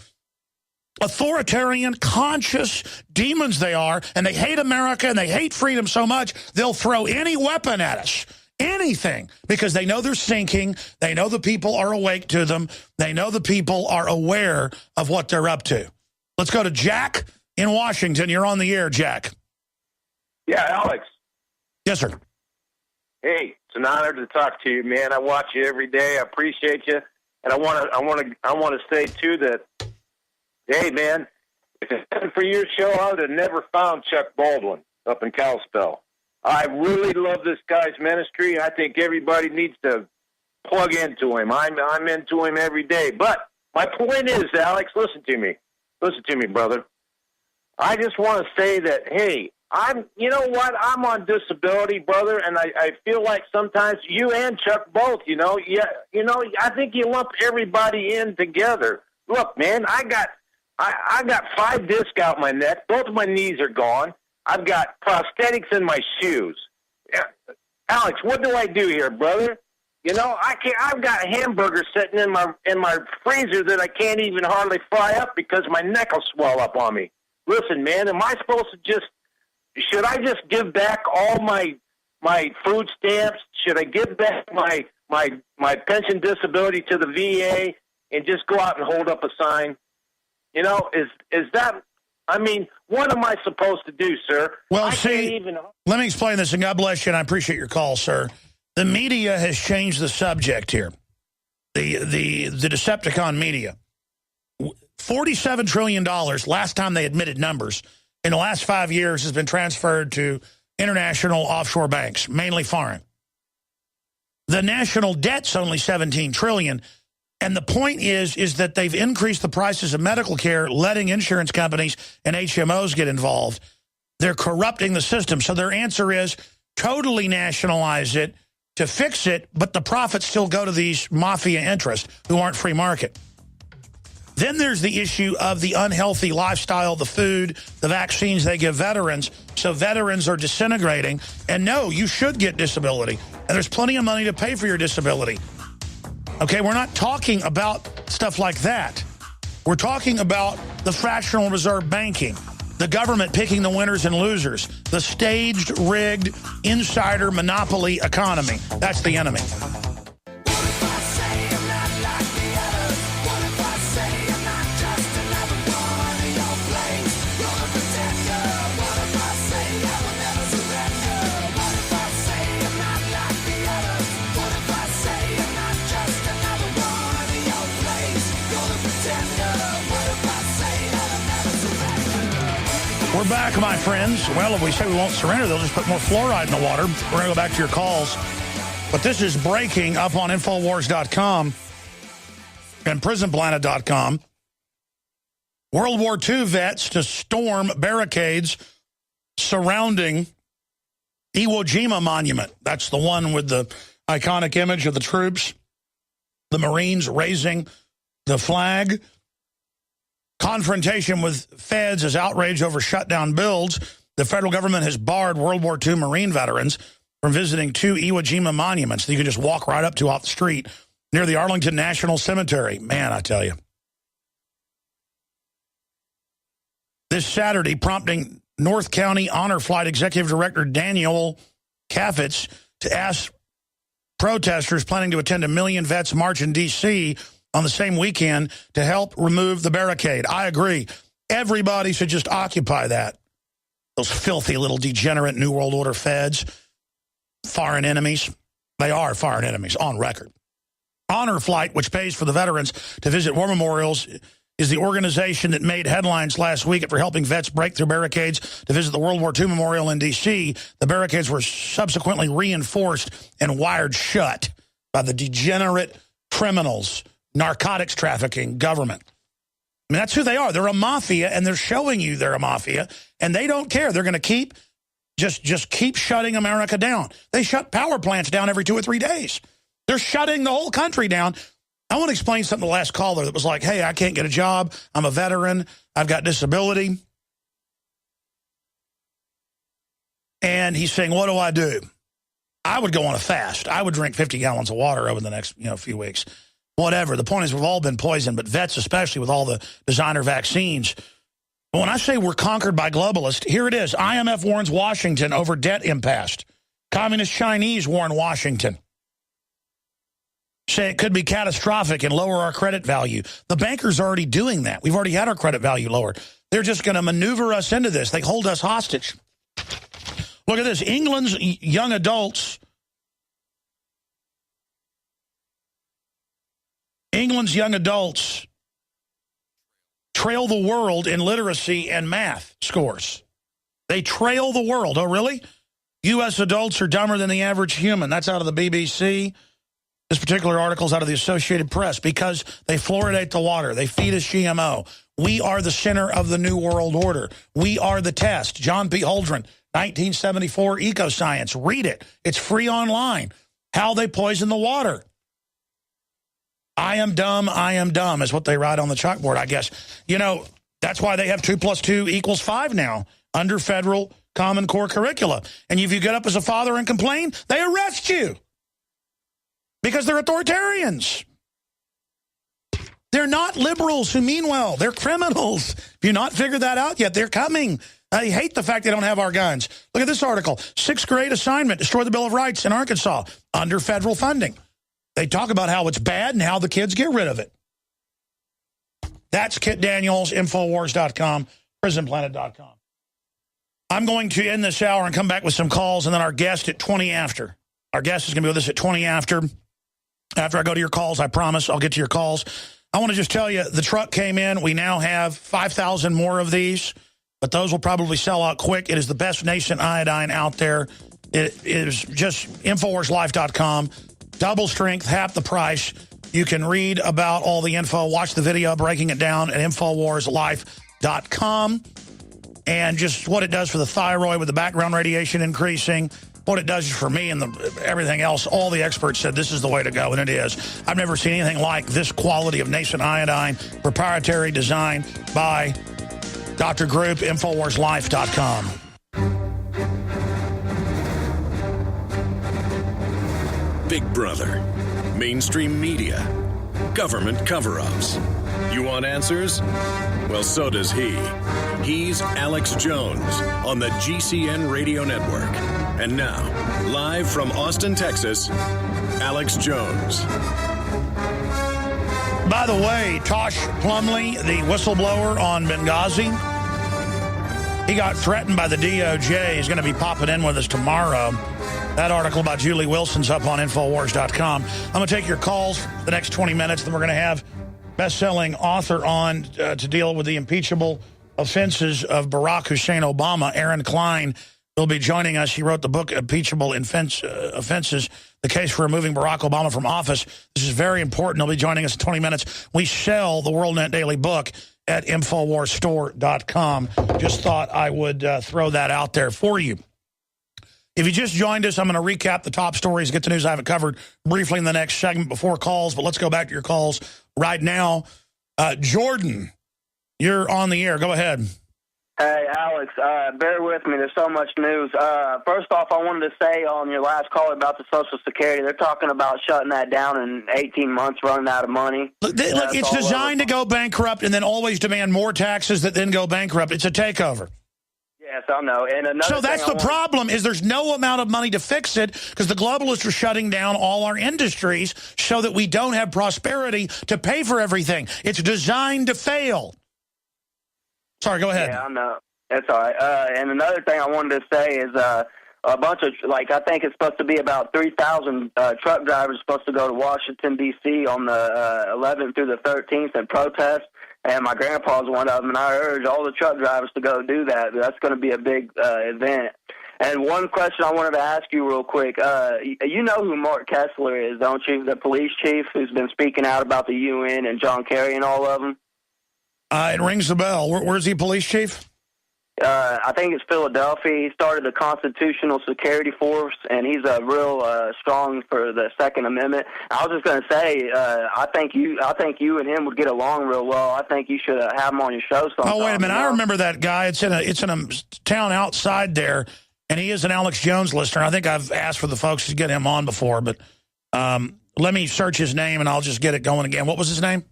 authoritarian, conscious demons they are, and they hate America and they hate freedom so much, they'll throw any weapon at us, anything, because they know they're sinking, they know the people are awake to them, they know the people are aware of what they're up to. Let's go to Jack in Washington. You're on the air, Jack. Yeah, Alex. Yes, sir. Hey, it's an honor to talk to you, man. I watch you every day. I appreciate you, and I want to say too that, hey, man, if it wasn't for your show, I would have never found Chuck Baldwin up in Kalispell. I really love this guy's ministry. I think everybody needs to plug into him. I'm into him every day. But my point is, Alex, listen to me, brother. I just want to say that, hey, you know what? I'm on disability, brother, and I feel like sometimes you and Chuck both, I think you lump everybody in together. Look, man, I got 5 discs out my neck. Both of my knees are gone. I've got prosthetics in my shoes. Alex, what do I do here, brother? I've got hamburgers sitting in my freezer that I can't even hardly fry up because my neck will swell up on me. Listen, man, am I supposed to should I just give back all my food stamps? Should I give back my pension disability to the VA and just go out and hold up a sign? Is that, what am I supposed to do, sir? Well, let me explain this, and God bless you, and I appreciate your call, sir. The media has changed the subject here. The Decepticon media. $47 trillion, last time they admitted numbers, in the last 5 years has been transferred to international offshore banks, mainly foreign. The national debt's only $17 trillion. And the point is that they've increased the prices of medical care, letting insurance companies and HMOs get involved. They're corrupting the system. So their answer is totally nationalize it to fix it, but the profits still go to these mafia interests who aren't free market. Then there's the issue of the unhealthy lifestyle, the food, the vaccines they give veterans. So veterans are disintegrating. And no, you should get disability. And there's plenty of money to pay for your disability. Okay, we're not talking about stuff like that. We're talking about the fractional reserve banking, the government picking the winners and losers, the staged, rigged, insider monopoly economy. That's the enemy. We're back, my friends. Well, if we say we won't surrender, they'll just put more fluoride in the water. We're going to go back to your calls. But this is breaking up on Infowars.com and PrisonPlanet.com. World War II vets to storm barricades surrounding Iwo Jima Monument. That's the one with the iconic image of the troops, the Marines raising the flag. Confrontation with feds as outrage over shutdown builds. The federal government has barred World War II Marine veterans from visiting 2 Iwo Jima monuments that you can just walk right up to off the street near the Arlington National Cemetery. Man, I tell you. This Saturday, prompting North County Honor Flight Executive Director Daniel Kafitz to ask protesters planning to attend a Million Vets March in D.C. on the same weekend to help remove the barricade. I agree. Everybody should just occupy that. Those filthy little degenerate New World Order feds, foreign enemies. They are foreign enemies, on record. Honor Flight, which pays for the veterans to visit war memorials, is the organization that made headlines last week after helping vets break through barricades to visit the World War II Memorial in D.C. The barricades were subsequently reinforced and wired shut by the degenerate criminals, narcotics trafficking government. I mean, that's who they are. They're a mafia, and they're showing you they're a mafia, and they don't care. They're going to keep just keep shutting America down. They shut power plants down every 2 or 3 days. They're shutting the whole country down. I want to explain something to the last caller that was like, hey, I can't get a job. I'm a veteran. I've got disability. And he's saying, what do I do? I would go on a fast. I would drink 50 gallons of water over the next few weeks. Whatever. The point is we've all been poisoned, but vets especially with all the designer vaccines. But when I say we're conquered by globalists, here it is. IMF warns Washington over debt impasse. Communist Chinese warn Washington. Say it could be catastrophic and lower our credit value. The bankers are already doing that. We've already had our credit value lowered. They're just going to maneuver us into this. They hold us hostage. Look at this. England's young adults trail the world in literacy and math scores. They trail the world. Oh, really? U.S. adults are dumber than the average human. That's out of the BBC. This particular article is out of the Associated Press because they fluoridate the water. They feed us GMO. We are the center of the New World Order. We are the test. John P. Holdren, 1974, Ecoscience. Read it. It's free online. How they poison the water. I am dumb is what they write on the chalkboard, I guess. That's why they have 2 + 2 = 5 now under federal Common Core curricula. And if you get up as a father and complain, they arrest you. Because they're authoritarians. They're not liberals who mean well. They're criminals. If you've not figured that out yet, they're coming. I hate the fact they don't have our guns. Look at this article. 6th grade assignment, destroy the Bill of Rights in Arkansas under federal funding. They talk about how it's bad and how the kids get rid of it. That's Kit Daniels, Infowars.com, PrisonPlanet.com. I'm going to end this hour and come back with some calls, and then our guest at 20 after. Our guest is going to be with us at 20 after. After I go to your calls, I promise I'll get to your calls. I want to just tell you, the truck came in. We now have 5,000 more of these. but those will probably sell out quick. It is the best nascent iodine out there. It is just InfoWarsLife.com. Double strength, half the price. You can read about all the info, watch the video breaking it down at InfoWarsLife.com. And just what it does for the thyroid with the background radiation increasing, what it does for me and everything else. All the experts said this is the way to go, and it is. I've never seen anything like this quality of nascent iodine, proprietary design by Dr. Group, InfoWarsLife.com. Big Brother, mainstream media, government cover-ups. You want answers? Well, so does he. He's Alex Jones on the GCN Radio Network. And now, live from Austin, Texas, Alex Jones. By the way, Tosh Plumlee, the whistleblower on Benghazi, he got threatened by the DOJ. He's going to be popping in with us tomorrow. That article about Julie Wilson's up on Infowars.com. I'm going to take your calls for the next 20 minutes, then we're going to have best-selling author on to deal with the impeachable offenses of Barack Hussein Obama. Aaron Klein will be joining us. He wrote the book, Impeachable Offenses, the case for removing Barack Obama from office. This is very important. He'll be joining us in 20 minutes. We sell the WorldNetDaily book at InfoWarsStore.com. Just thought I would throw that out there for you. If you just joined us, I'm going to recap the top stories, get the news I haven't covered briefly in the next segment before calls, but let's go back to your calls right now. Jordan, you're on the air. Go ahead. Hey, Alex, bear with me. There's so much news. First off, I wanted to say on your last call about the Social Security, they're talking about shutting that down in 18 months, running out of money. Look, it's designed to go bankrupt and then always demand more taxes that then go bankrupt. It's a takeover. Yes, I know. And so that's the problem, is there's no amount of money to fix it because the globalists are shutting down all our industries so that we don't have prosperity to pay for everything. It's designed to fail. Sorry, go ahead. Yeah, I know. That's all right. And another thing I wanted to say is a bunch of, I think it's supposed to be about 3,000 truck drivers supposed to go to Washington, D.C. on the 11th through the 13th and protest. And my grandpa's one of them, and I urge all the truck drivers to go do that. That's going to be a big event. And one question I wanted to ask you real quick. You know who Mark Kessler is, don't you? The police chief who's been speaking out about the UN and John Kerry and all of them? It rings the bell. Where's he police chief? I think it's Philadelphia. He started the Constitutional Security Force, and he's real strong for the Second Amendment. I was just going to say, I think you and him would get along real well. I think you should have him on your show sometime. Oh, wait a minute. I remember that guy. It's in a town outside there, and he is an Alex Jones listener. I think I've asked for the folks to get him on before, but let me search his name, and I'll just get it going again. What was his name?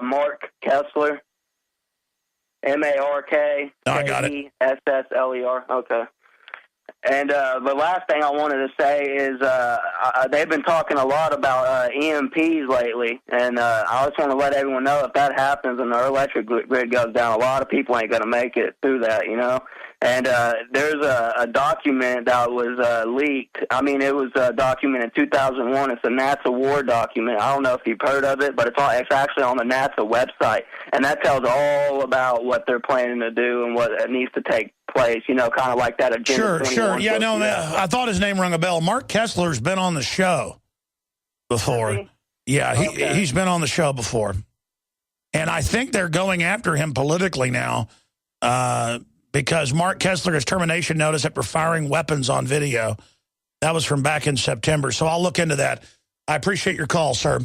Mark Kessler. MarkKessler. Okay. And the last thing I wanted to say is they've been talking a lot about EMPs lately, and I just want to let everyone know if that happens and our electric grid goes down, a lot of people ain't going to make it through that, you know. And there's a document that was leaked. I mean, it was a document in 2001. It's a NASA war document. I don't know if you've heard of it, but it's actually on the NASA website. And that tells all about what they're planning to do and what needs to take place, you know, kind of like that Agenda 21. Sure. Yeah, no, I thought his name rung a bell. Mark Kessler's been on the show before. Really? Yeah, he's been on the show before. And I think they're going after him politically now because Mark Kessler has termination notice after firing weapons on video. That was from back in September. So I'll look into that. I appreciate your call, sir.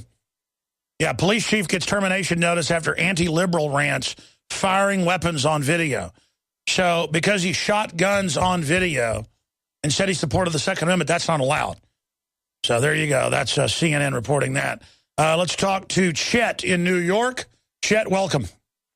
Yeah, police chief gets termination notice after anti-liberal rants firing weapons on video. So because he shot guns on video and said he supported the Second Amendment, that's not allowed. So there you go. That's CNN reporting that. Let's talk to Chet in New York. Chet, welcome.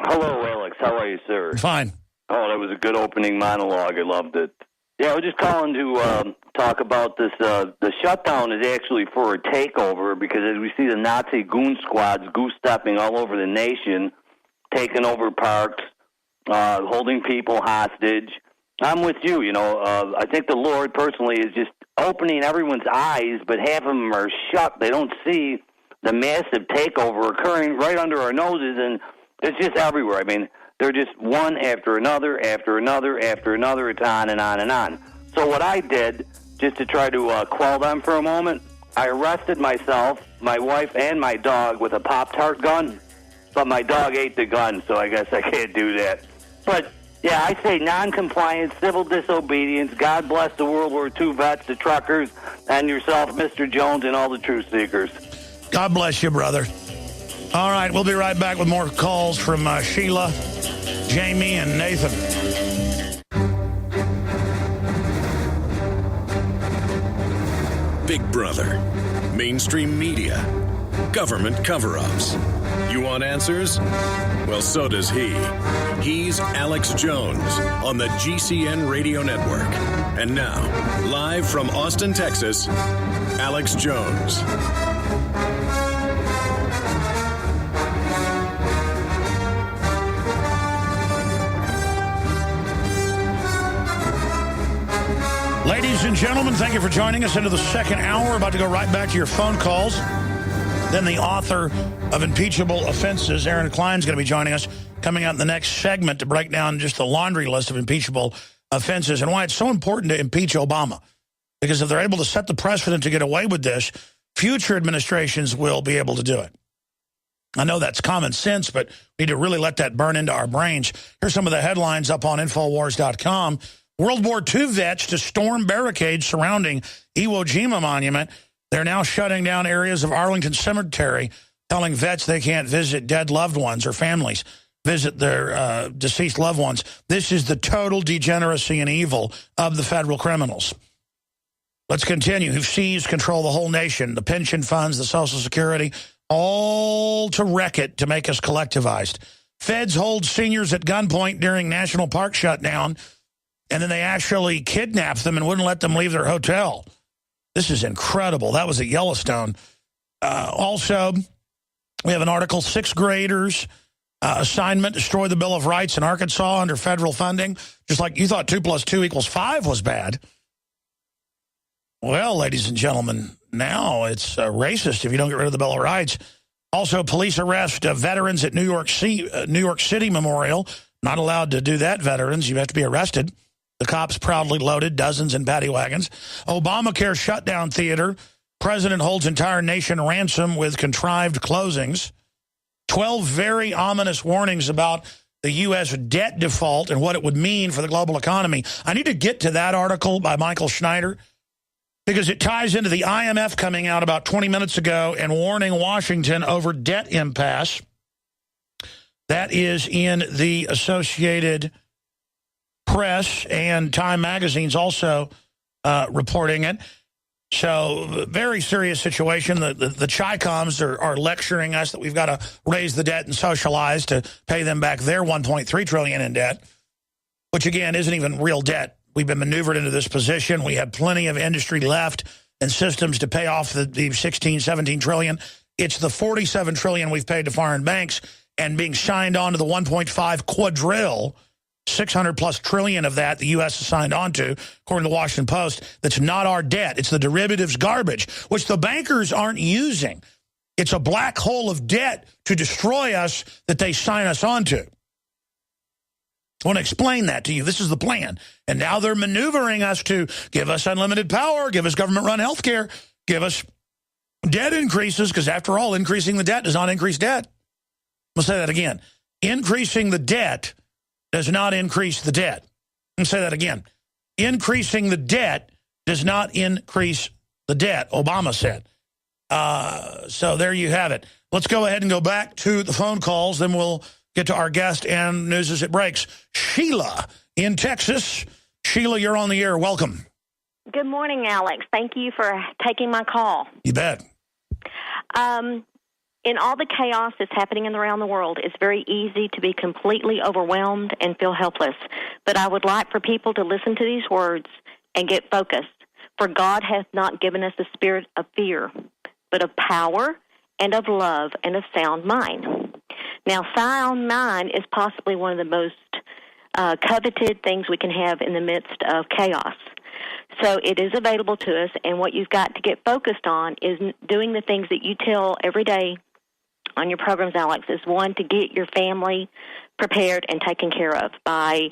Hello, Alex. How are you, sir? Fine. Oh, that was a good opening monologue. I loved it. Yeah, I was just calling to talk about this. The shutdown is actually for a takeover because as we see the Nazi goon squads goose-stepping all over the nation, taking over parks, holding people hostage. I'm with you, you know. I think the Lord personally is just opening everyone's eyes, but half of them are shut. They don't see the massive takeover occurring right under our noses, and it's just everywhere. I mean, They're just one after another, after another, after another. It's on and on and on. So what I did, just to try to quell them for a moment, I arrested myself, my wife, and my dog with a Pop-Tart gun. But my dog ate the gun, so I guess I can't do that. But, yeah, I say non-compliance, civil disobedience. God bless the World War II vets, the truckers, and yourself, Mr. Jones, and all the truth seekers. God bless you, brother. All right, we'll be right back with more calls from Sheila, Jamie, and Nathan. Big Brother, mainstream media, government cover-ups. You want answers? Well, so does he. He's Alex Jones on the GCN Radio Network. And now, live from Austin, Texas, Alex Jones. Ladies and gentlemen, thank you for joining us into the second hour. We're about to go right back to your phone calls. Then the author of Impeachable Offenses, Aaron Klein, is going to be joining us coming out in the next segment to break down just the laundry list of impeachable offenses and why it's so important to impeach Obama. Because if they're able to set the precedent to get away with this, future administrations will be able to do it. I know that's common sense, but we need to really let that burn into our brains. Here's some of the headlines up on Infowars.com. World War II vets to storm barricades surrounding Iwo Jima Monument. They're now shutting down areas of Arlington Cemetery, telling vets they can't visit dead loved ones or families, visit their deceased loved ones. This is the total degeneracy and evil of the federal criminals. Let's continue. Who've seized control of the whole nation, the pension funds, the Social Security, all to wreck it, to make us collectivized. Feds hold seniors at gunpoint during National Park shutdown, and then they actually kidnapped them and wouldn't let them leave their hotel. This is incredible. That was at Yellowstone. Also, we have an article, 6th graders assignment, destroy the Bill of Rights in Arkansas under federal funding. Just like you thought 2 + 2 = 5 was bad. Well, ladies and gentlemen, now it's racist if you don't get rid of the Bill of Rights. Also, police arrest veterans at New York City Memorial. Not allowed to do that, veterans. You have to be arrested. The cops proudly loaded dozens in paddy wagons. Obamacare shutdown theater. President holds entire nation ransom with contrived closings. 12 very ominous warnings about the U.S. debt default and what it would mean for the global economy. I need to get to that article by Michael Schneider because it ties into the IMF coming out about 20 minutes ago and warning Washington over debt impasse. That is in the Associated Press, and Time Magazine's also reporting it. So, very serious situation. The Chi-Coms are lecturing us that we've got to raise the debt and socialize to pay them back their $1.3 trillion in debt, which, again, isn't even real debt. We've been maneuvered into this position. We have plenty of industry left and systems to pay off the 16, 17 trillion. It's the 47 trillion we've paid to foreign banks and being signed on to the 1.5 quadrille, 600+ trillion of that the U.S. has signed on to, according to the Washington Post. That's not our debt. It's the derivatives garbage, which the bankers aren't using. It's a black hole of debt to destroy us that they sign us onto. I want to explain that to you. This is the plan. And now they're maneuvering us to give us unlimited power, give us government-run health care, give us debt increases, because after all, increasing the debt does not increase debt. I'll say that again. Increasing the debt does not increase the debt. I'll say that again. Increasing the debt does not increase the debt, Obama said. So there you have it. Let's go ahead and go back to the phone calls. Then we'll get to our guest and news as it breaks. Sheila in Texas. Sheila, you're on the air. Welcome. Good morning, Alex. Thank you for taking my call. You bet. In all the chaos that's happening around the world, it's very easy to be completely overwhelmed and feel helpless. But I would like for people to listen to these words and get focused. For God hath not given us a spirit of fear, but of power and of love and of sound mind. Now, sound mind is possibly one of the most coveted things we can have in the midst of chaos. So it is available to us, and what you've got to get focused on is doing the things that you tell every day on your programs, Alex, is one, to get your family prepared and taken care of by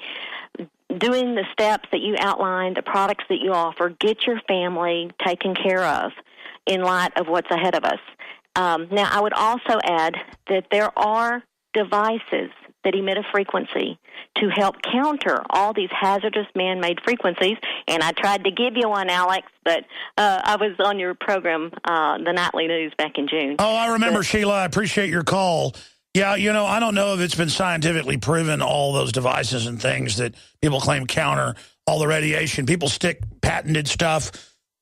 doing the steps that you outlined, the products that you offer. Get your family taken care of in light of what's ahead of us. Now, I would also add that there are devices that emit a frequency to help counter all these hazardous man-made frequencies. And I tried to give you one, Alex, but I was on your program, the Nightly News, back in June. Oh, I remember, Sheila. I appreciate your call. Yeah, you know, I don't know if it's been scientifically proven, all those devices and things that people claim counter all the radiation. People stick patented stuff.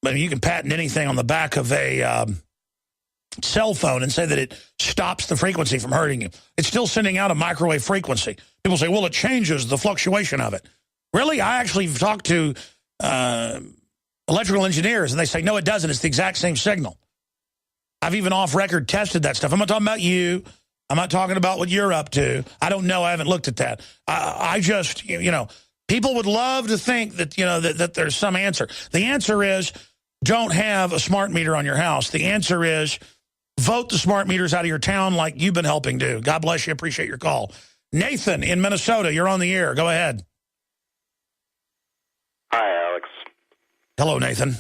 I mean, you can patent anything on the back of a cell phone and say that it stops the frequency from hurting you. It's still sending out a microwave frequency. People say, well, it changes the fluctuation of it. Really? I actually talked to electrical engineers, and they say, no, it doesn't. It's the exact same signal. I've even off-record tested that stuff. I'm not talking about you. I'm not talking about what you're up to. I don't know. I haven't looked at that. I just, you know, people would love to think that, you know, that there's some answer. The answer is don't have a smart meter on your house. The answer is vote the smart meters out of your town like you've been helping do. God bless you. Appreciate your call. Nathan in Minnesota, you're on the air. Go ahead. Hi, Alex. Hello, Nathan.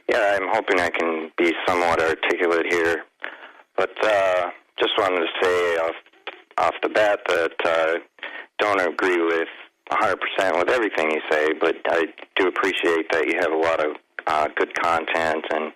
Yeah, I'm hoping I can be somewhat articulate here. But just wanted to say off the bat that don't agree with 100% with everything you say, but I do appreciate that you have a lot of good content, and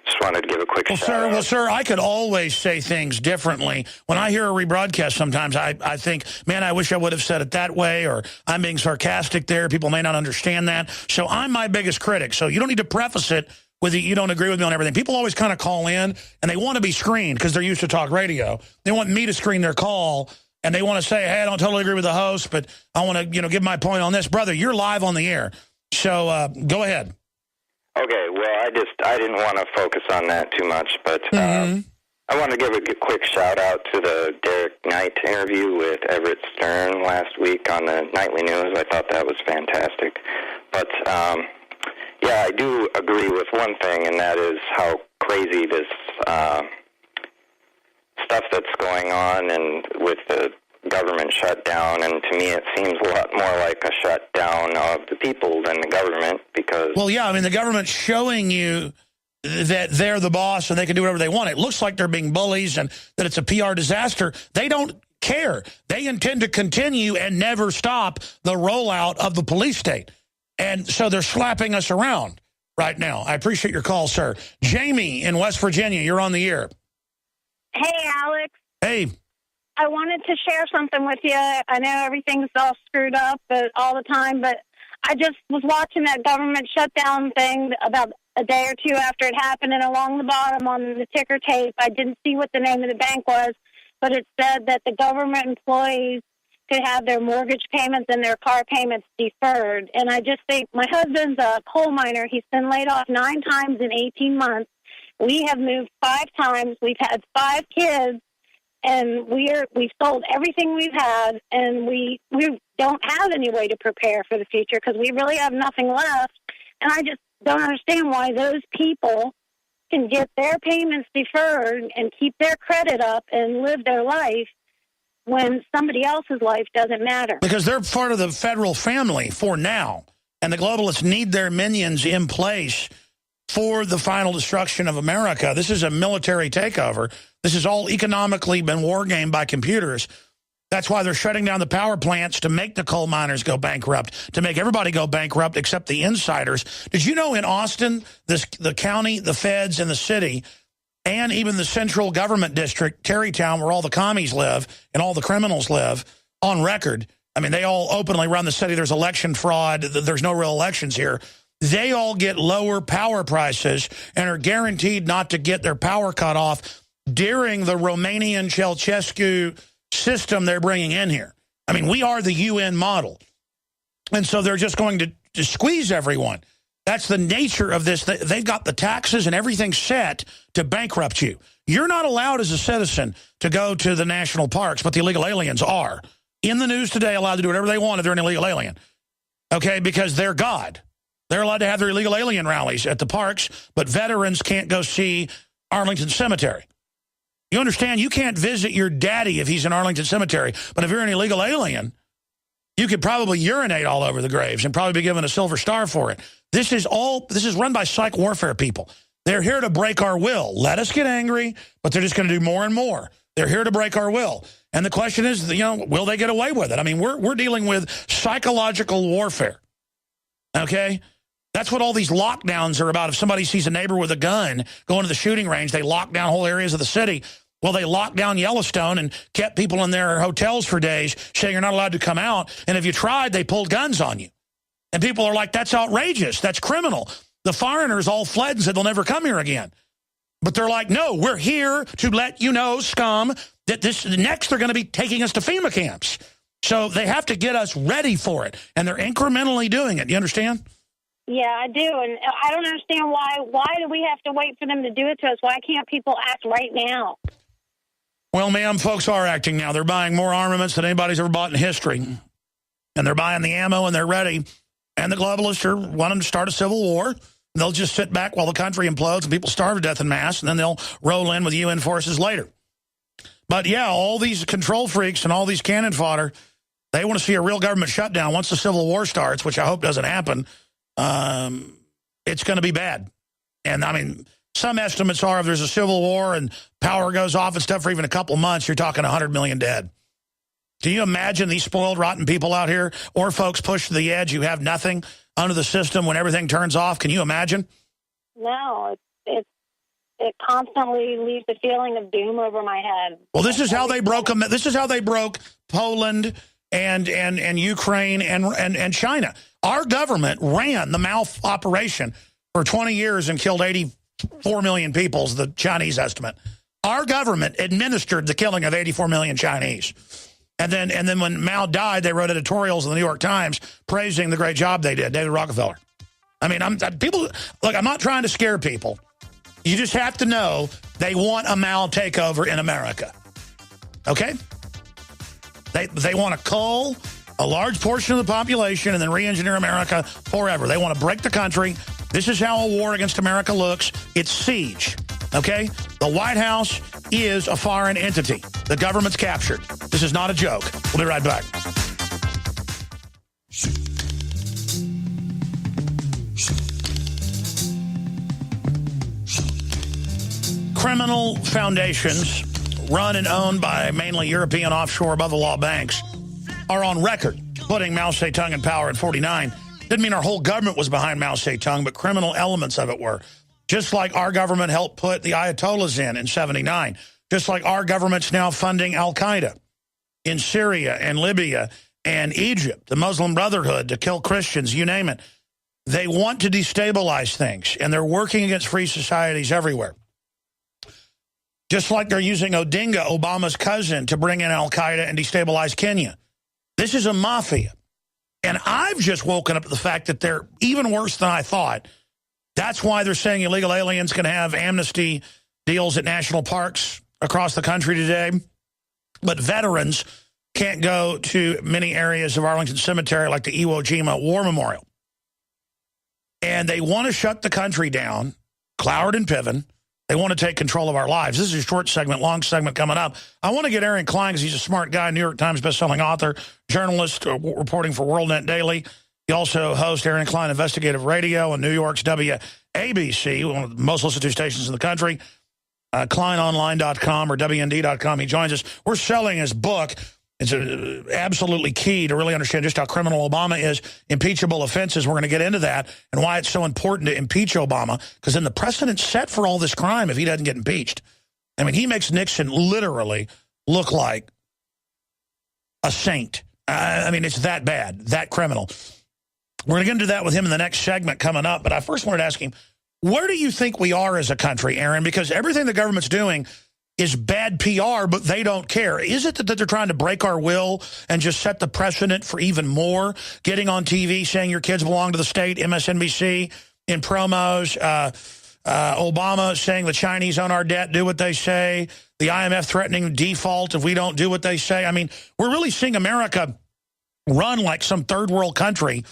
just wanted to give a quick shout out. Well, sir, I could always say things differently. When I hear a rebroadcast sometimes, I think, man, I wish I would have said it that way, or I'm being sarcastic there. People may not understand that. So I'm my biggest critic. So you don't need to preface it with you don't agree with me on everything. People always kind of call in, and they want to be screened because they're used to talk radio. They want me to screen their call, and they want to say, hey, I don't totally agree with the host, but I want to, you know, give my point on this. Brother, you're live on the air. So go ahead. Okay, well, I didn't want to focus on that too much, but I want to give a quick shout-out to the Derek Knight interview with Everett Stern last week on the Nightly News. I thought that was fantastic. But, yeah, I do agree with one thing, and that is how crazy this stuff that's going on and with the government shutdown, and to me it seems a lot more like a shutdown of the people than the government, because... Well, yeah, I mean, the government's showing you that they're the boss and they can do whatever they want. It looks like they're being bullies and that it's a PR disaster. They don't care. They intend to continue and never stop the rollout of the police state. And so they're slapping us around right now. I appreciate your call, sir. Jamie in West Virginia, you're on the air. Hey, Alex. Hey. I wanted to share something with you. I know everything's all screwed up all the time, but I just was watching that government shutdown thing about a day or two after it happened, and along the bottom on the ticker tape, I didn't see what the name of the bank was, but it said that the government employees could have their mortgage payments and their car payments deferred. And I just think, my husband's a coal miner. He's been laid off 9 times in 18 months. We have moved 5 times. We've had 5 kids. And we've sold everything we've had, and we don't have any way to prepare for the future because we really have nothing left. And I just don't understand why those people can get their payments deferred and keep their credit up and live their life when somebody else's life doesn't matter. Because they're part of the federal family for now, and the globalists need their minions in place for the final destruction of America. This is a military takeover. This has all economically been wargamed by computers. That's why they're shutting down the power plants to make the coal miners go bankrupt, to make everybody go bankrupt except the insiders. Did you know in Austin, the county, the feds, and the city, and even the central government district, Tarrytown, where all the commies live and all the criminals live, on record, I mean, they all openly run the city. There's election fraud. There's no real elections here. They all get lower power prices and are guaranteed not to get their power cut off during the Romanian Ceausescu system they're bringing in here. I mean, we are the UN model. And so they're just going to squeeze everyone. That's the nature of this. They've got the taxes and everything set to bankrupt you. You're not allowed as a citizen to go to the national parks, but the illegal aliens are. In the news today, allowed to do whatever they want if they're an illegal alien. Okay, because they're God. They're allowed to have their illegal alien rallies at the parks, but veterans can't go see Arlington Cemetery. You understand? You can't visit your daddy if he's in Arlington Cemetery, but if you're an illegal alien, you could probably urinate all over the graves and probably be given a silver star for it. This is run by psych warfare people. They're here to break our will. Let us get angry, but they're just going to do more and more. They're here to break our will. And the question is, will they get away with it? I mean, we're dealing with psychological warfare, okay? That's what all these lockdowns are about. If somebody sees a neighbor with a gun going to the shooting range, they lock down whole areas of the city. Well, they locked down Yellowstone and kept people in their hotels for days, saying you're not allowed to come out. And if you tried, they pulled guns on you. And people are like, that's outrageous. That's criminal. The foreigners all fled and said they'll never come here again. But they're like, no, we're here to let you know, scum, that next they're going to be taking us to FEMA camps. So they have to get us ready for it. And they're incrementally doing it. You understand? Yeah, I do. And I don't understand why do we have to wait for them to do it to us? Why can't people act right now? Well, ma'am, folks are acting now. They're buying more armaments than anybody's ever bought in history. And they're buying the ammo and they're ready. And the globalists are wanting to start a civil war. They'll just sit back while the country implodes and people starve to death en masse, and then they'll roll in with UN forces later. But, yeah, all these control freaks and all these cannon fodder, they want to see a real government shutdown. Once the Civil War starts, which I hope doesn't happen, it's going to be bad. And, I mean, some estimates are if there's a civil war and power goes off and stuff for even a couple of months, you're talking 100 million dead. Can you imagine these spoiled, rotten people out here, or folks pushed to the edge who have nothing under the system when everything turns off? Can you imagine? No, it constantly leaves a feeling of doom over my head. Well, this is how they broke them. This is how they broke Poland and Ukraine and China. Our government ran the mouth operation for 20 years and killed 84 million people, is the Chinese estimate. Our government administered the killing of 84 million Chinese. And then when Mao died, they wrote editorials in the New York Times praising the great job they did, David Rockefeller. I mean, I'm not trying to scare people. You just have to know they want a Mao takeover in America. Okay? They want to cull a large portion of the population and then re-engineer America forever. They want to break the country. This is how a war against America looks. It's siege. Okay? The White House is a foreign entity. The government's captured. This is not a joke. We'll be right back. Criminal foundations run and owned by mainly European offshore above-the-law banks are on record putting Mao Zedong in power in 49. Didn't mean our whole government was behind Mao Zedong, but criminal elements of it were. Just like our government helped put the Ayatollahs in 79. Just like our government's now funding Al-Qaeda in Syria and Libya and Egypt, the Muslim Brotherhood, to kill Christians, you name it. They want to destabilize things, and they're working against free societies everywhere. Just like they're using Odinga, Obama's cousin, to bring in Al-Qaeda and destabilize Kenya. This is a mafia. And I've just woken up to the fact that they're even worse than I thought. That's why they're saying illegal aliens can have amnesty deals at national parks across the country today. But veterans can't go to many areas of Arlington Cemetery like the Iwo Jima War Memorial. And they want to shut the country down, Cloward and Piven. They want to take control of our lives. This is a short segment, long segment coming up. I want to get Aaron Klein because he's a smart guy, New York Times bestselling author, journalist, reporting for WorldNetDaily. He also hosts Aaron Klein Investigative Radio on New York's WABC, one of the most listened to stations in the country, KleinOnline.com or WND.com. He joins us. We're selling his book. It's absolutely key to really understand just how criminal Obama is. Impeachable Offenses. We're going to get into that and why it's so important to impeach Obama, because then the precedent's set for all this crime if he doesn't get impeached. I mean, he makes Nixon literally look like a saint. I mean, it's that bad, that criminal. We're going to get into that with him in the next segment coming up, but I first wanted to ask him, where do you think we are as a country, Aaron? Because everything the government's doing is bad PR, but they don't care. Is it that they're trying to break our will and just set the precedent for even more? Getting on TV saying your kids belong to the state, MSNBC in promos, Obama saying the Chinese own our debt, do what they say, the IMF threatening default if we don't do what they say. I mean, we're really seeing America run like some third world country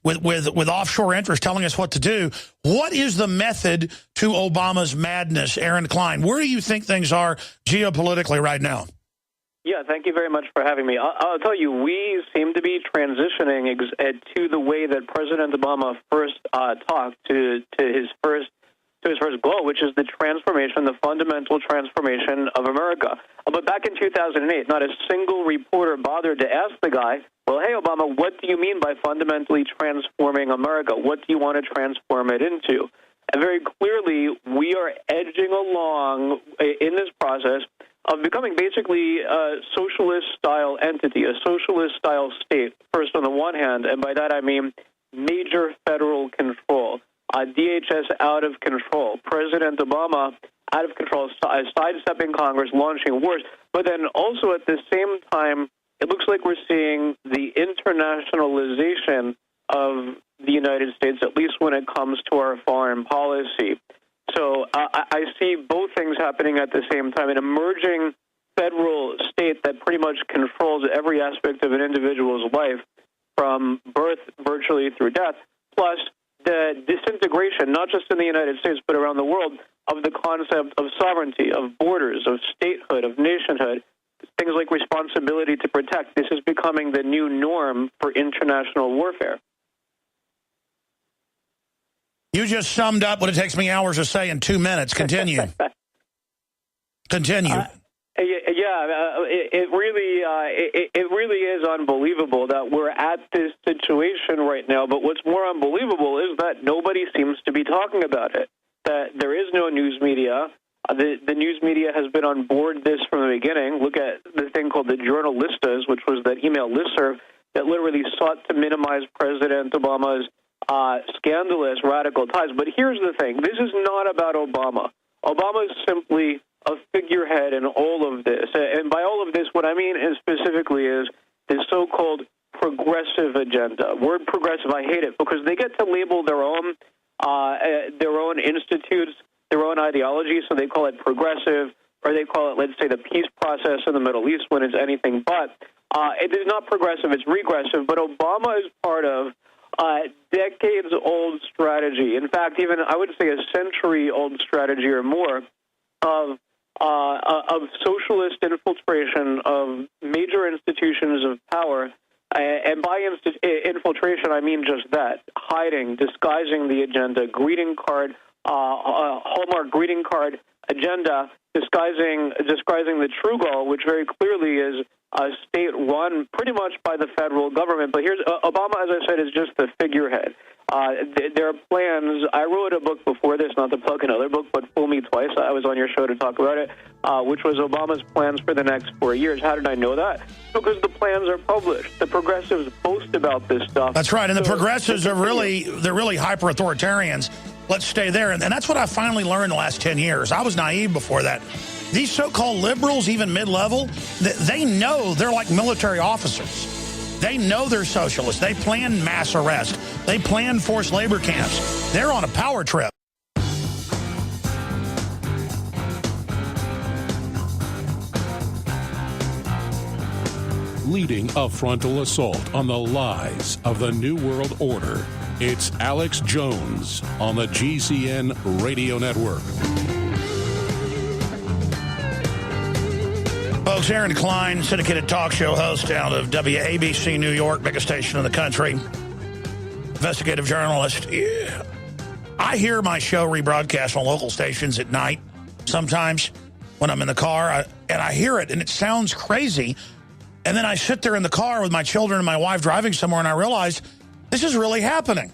with offshore interests telling us what to do. What is the method to Obama's madness, Aaron Klein? Where do you think things are geopolitically right now? Yeah, thank you very much for having me. I'll tell you, we seem to be transitioning to the way that President Obama first talked to his first goal, which is the transformation, the fundamental transformation of America. But back in 2008, not a single reporter bothered to ask the guy, well, hey, Obama, what do you mean by fundamentally transforming America? What do you want to transform it into? And very clearly, we are edging along in this process of becoming basically a socialist-style entity, a socialist-style state, first on the one hand, and by that I mean major federal control. DHS out of control. President Obama out of control, sidestepping Congress, launching wars. But then also at the same time, it looks like we're seeing the internationalization of the United States, at least when it comes to our foreign policy. So I see both things happening at the same time. An emerging federal state that pretty much controls every aspect of an individual's life from birth virtually through death, plus the disintegration, not just in the United States, but around the world, of the concept of sovereignty, of borders, of statehood, of nationhood, things like responsibility to protect. This is becoming the new norm for international warfare. You just summed up what it takes me hours to say in 2 minutes. Continue. Continue. It really is unbelievable that we're at this situation right now. But what's more unbelievable is that nobody seems to be talking about it. That there is no news media. The news media has been on board this from the beginning. Look at the thing called the Journalistas, which was that email listserv that literally sought to minimize President Obama's scandalous radical ties. But here's the thing. This is not about Obama. Obama is simply a figurehead in all of this. And by all of this, what I mean is specifically is the so-called progressive agenda. Word progressive, I hate it because they get to label their own institutes, their own ideology, so they call it progressive, or they call it, let's say, the peace process in the Middle East when it's anything but. It is not progressive, it's regressive, but Obama is part of decades-old strategy. In fact, even I would say a century-old strategy or more of socialist infiltration of major institutions of power. And by infiltration, I mean just that, hiding, disguising the agenda, greeting card, Hallmark greeting card agenda, disguising the true goal, which very clearly is a state run pretty much by the federal government. But here's Obama, as I said, is just the figurehead. There are plans. I wrote a book before this, not to plug another book, but Fool Me Twice. I was on your show to talk about it, which was Obama's plans for the next 4 years. How did I know that? Because the plans are published. The progressives boast about this stuff. That's right, and the progressives are really hyper-authoritarians. Let's stay there. And that's what I finally learned in the last 10 years. I was naive before that. These so-called liberals, even mid-level, they know they're like military officers. They know they're socialists. They plan mass arrest. They plan forced labor camps. They're on a power trip. Leading a frontal assault on the lies of the New World Order. It's Alex Jones on the GCN Radio Network. Folks, Aaron Klein, syndicated talk show host out of WABC New York, biggest station in the country, investigative journalist. Yeah. I hear my show rebroadcast on local stations at night sometimes when I'm in the car, and I hear it, and it sounds crazy. And then I sit there in the car with my children and my wife driving somewhere, and I realize this is really happening.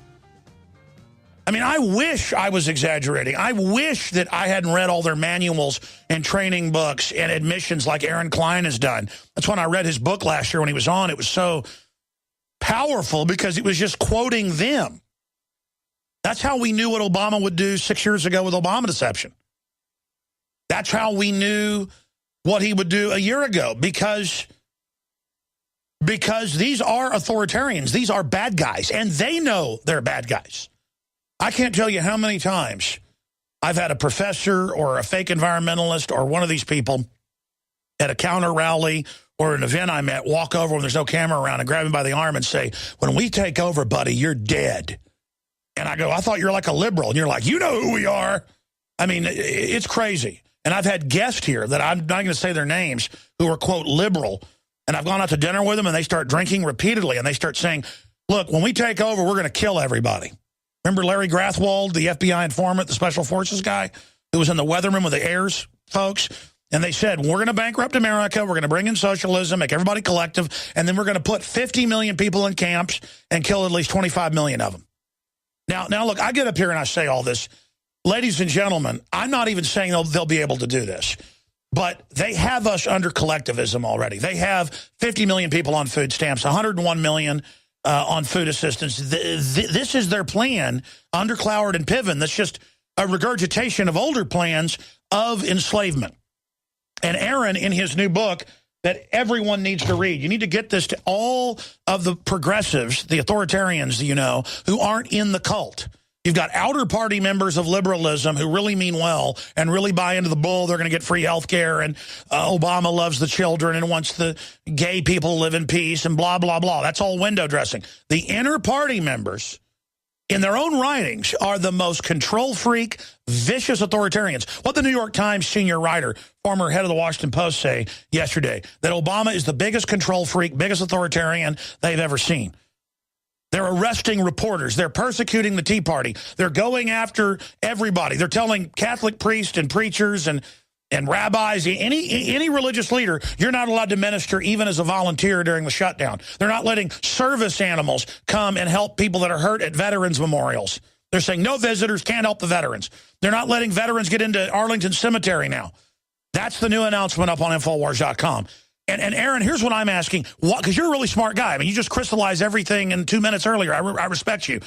I mean, I wish I was exaggerating. I wish that I hadn't read all their manuals and training books and admissions like Aaron Klein has done. That's when I read his book last year when he was on. It was so powerful because it was just quoting them. That's how we knew what Obama would do 6 years ago with Obama deception. That's how we knew what he would do a year ago because these are authoritarians. These are bad guys, and they know they're bad guys. I can't tell you how many times I've had a professor or a fake environmentalist or one of these people at a counter rally or an event I'm at walk over when there's no camera around and grab him by the arm and say, when we take over, buddy, you're dead. And I go, I thought you're like a liberal. And you're like, you know who we are. I mean, it's crazy. And I've had guests here that I'm not going to say their names who are, quote, liberal. And I've gone out to dinner with them and they start drinking repeatedly. And they start saying, look, when we take over, we're going to kill everybody. Remember Larry Grathwold, the FBI informant, the Special Forces guy who was in the weather room with the Ayers folks? And they said, we're going to bankrupt America. We're going to bring in socialism, make everybody collective. And then we're going to put 50 million people in camps and kill at least 25 million of them. Now, look, I get up here and I say all this. Ladies and gentlemen, I'm not even saying they'll be able to do this. But they have us under collectivism already. They have 50 million people on food stamps, 101 million on food assistance. This is their plan under Cloward and Piven. That's just a regurgitation of older plans of enslavement. And Aaron, in his new book that everyone needs to read, you need to get this to all of the progressives, the authoritarians, you know, who aren't in the cult. You've got outer party members of liberalism who really mean well and really buy into the bull. They're going to get free health care, and Obama loves the children and wants the gay people to live in peace and blah, blah, blah. That's all window dressing. The inner party members, in their own writings, are the most control freak, vicious authoritarians. What the New York Times senior writer, former head of the Washington Post, say yesterday, that Obama is the biggest control freak, biggest authoritarian they've ever seen. They're arresting reporters. They're persecuting the Tea Party. They're going after everybody. They're telling Catholic priests and preachers and rabbis, any religious leader, you're not allowed to minister even as a volunteer during the shutdown. They're not letting service animals come and help people that are hurt at veterans memorials. They're saying no visitors, can't help the veterans. They're not letting veterans get into Arlington Cemetery now. That's the new announcement up on Infowars.com. And Aaron, here's what I'm asking. Because you're a really smart guy. I mean, you just crystallized everything in 2 minutes earlier. I respect you.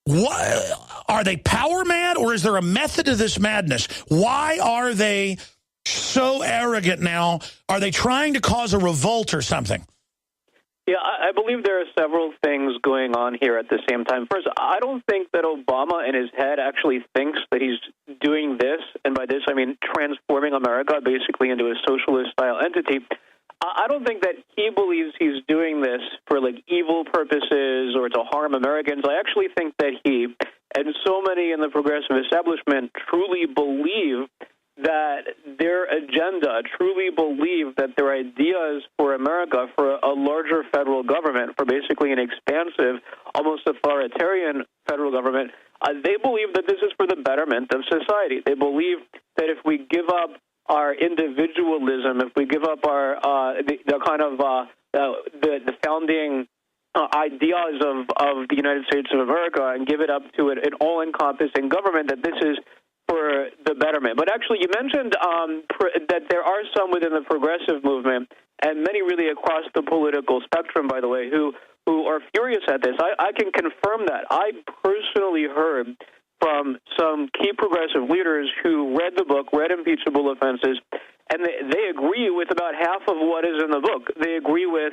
What, are they power mad, or is there a method to this madness? Why are they so arrogant now? Are they trying to cause a revolt or something? Yeah, I believe there are several things going on here at the same time. First, I don't think that Obama in his head actually thinks that he's doing this, and by this I mean transforming America basically into a socialist-style entity. I don't think that he believes he's doing this for, like, evil purposes or to harm Americans. I actually think that he and so many in the progressive establishment truly believe that their agenda, truly believe that their ideas for America, for a larger federal government, for basically an expansive, almost authoritarian federal government, they believe that this is for the betterment of society. They believe that if we give up our individualism, if we give up our the founding ideas of the United States of America and give it up to an all-encompassing government, that this is for the betterment. But actually, you mentioned that there are some within the progressive movement, and many really across the political spectrum, by the way, who are furious at this. I can confirm that. I personally heard from some key progressive leaders who read the book, read Impeachable Offenses, and they agree with about half of what is in the book. They agree with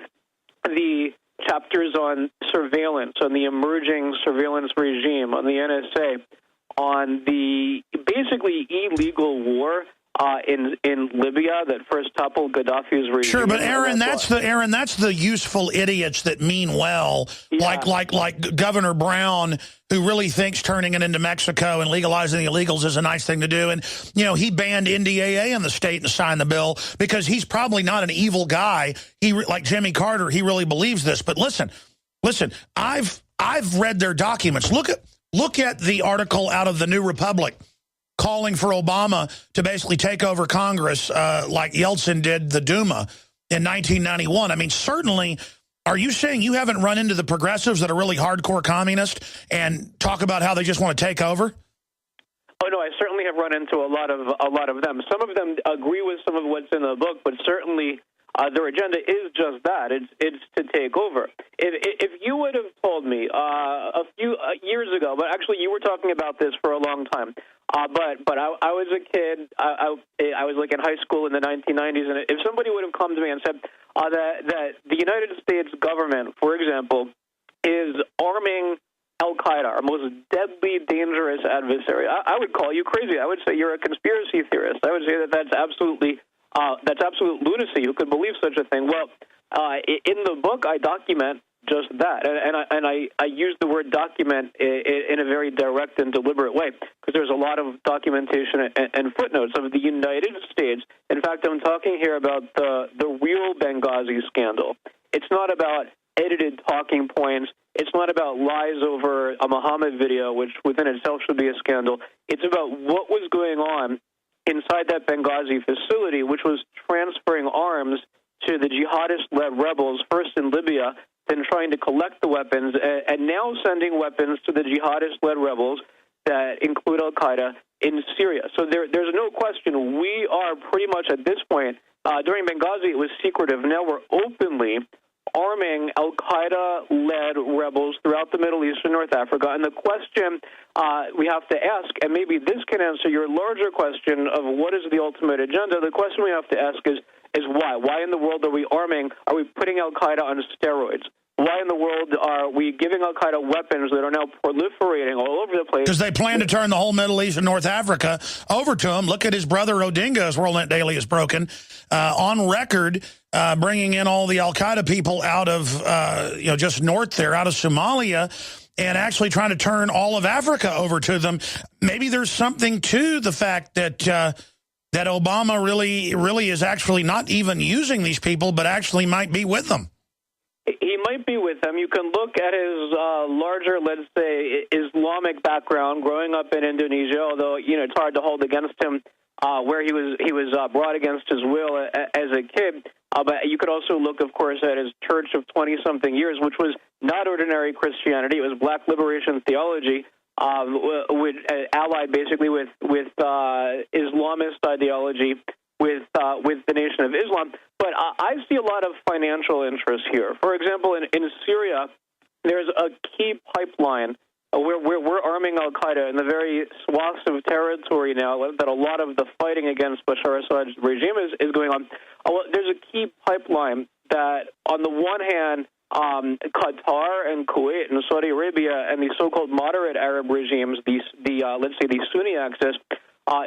the chapters on surveillance, on the emerging surveillance regime, on the NSA, on the basically illegal war in Libya that first toppled Gaddafi's regime. Sure, but Aaron, that's the useful idiots that mean well, yeah. like Governor Brown, who really thinks turning it into Mexico and legalizing the illegals is a nice thing to do. And, you know, he banned NDAA in the state and signed the bill because he's probably not an evil guy. He, like Jimmy Carter, he really believes this. But listen, I've read their documents. Look at the article out of the New Republic calling for Obama to basically take over Congress like Yeltsin did the Duma in 1991. I mean, certainly, are you saying you haven't run into the progressives that are really hardcore communist and talk about how they just want to take over? Oh, no, I certainly have run into a lot of them. Some of them agree with some of what's in the book, but certainly their agenda is just that. It's to take over. If you would have told me a few years ago, but actually you were talking about this for a long time, but I was a kid. I was like in high school in the 1990s, and if somebody would have come to me and said that the United States government, for example, is arming Al-Qaeda, our most deadly, dangerous adversary, I would call you crazy. I would say you're a conspiracy theorist. I would say that that's absolutely That's absolute lunacy. Who could believe such a thing? Well, in the book, I document just that, and I use the word document in a very direct and deliberate way, because there's a lot of documentation and footnotes of the United States. In fact, I'm talking here about the real Benghazi scandal. It's not about edited talking points. It's not about lies over a Muhammad video, which within itself should be a scandal. It's about what was going on inside that Benghazi facility, which was transferring arms to the jihadist-led rebels, first in Libya, then trying to collect the weapons, and now sending weapons to the jihadist-led rebels that include al-Qaeda in Syria. So there's no question we are pretty much at this point, during Benghazi it was secretive, now we're openly arming al-Qaeda-led rebels throughout the Middle East and North Africa. And the question we have to ask, and maybe this can answer your larger question of what is the ultimate agenda, the question we have to ask is why? Why in the world are we putting al-Qaeda on steroids? Why in the world are we giving al-Qaeda weapons that are now proliferating all over the place? Because they plan to turn the whole Middle East and North Africa over to him. Look at his brother Odinga, as WorldNetDaily has broken, on record, bringing in all the al-Qaeda people out of, just north there, out of Somalia, and actually trying to turn all of Africa over to them. Maybe there's something to the fact that that Obama really is actually not even using these people, but actually might be with them. He might be with them. You can look at his larger, let's say, Islamic background, growing up in Indonesia, although, it's hard to hold against him where he was brought against his will as a kid. But you could also look, of course, at his church of 20-something years, which was not ordinary Christianity. It was black liberation theology, allied basically with Islamist ideology, with the Nation of Islam. But I see a lot of financial interest here. For example, in Syria, there's a key pipeline where we're arming al-Qaeda in the very swaths of territory now that a lot of the fighting against Bashar Assad's regime is going on. There's a key pipeline that, on the one hand, Qatar and Kuwait and Saudi Arabia and the so-called moderate Arab regimes, let's say the Sunni axis,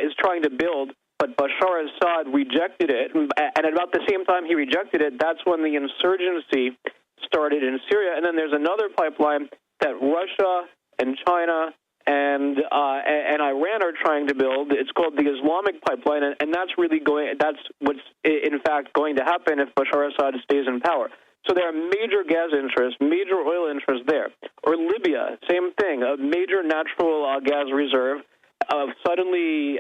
is trying to build. But Bashar Assad rejected it, and at about the same time he rejected it, that's when the insurgency started in Syria. And then there's another pipeline that Russia and China and Iran are trying to build. It's called the Islamic Pipeline, and that's what's in fact going to happen if Bashar Assad stays in power. So there are major gas interests, major oil interests there. Or Libya, same thing, a major natural gas reserve. Suddenly,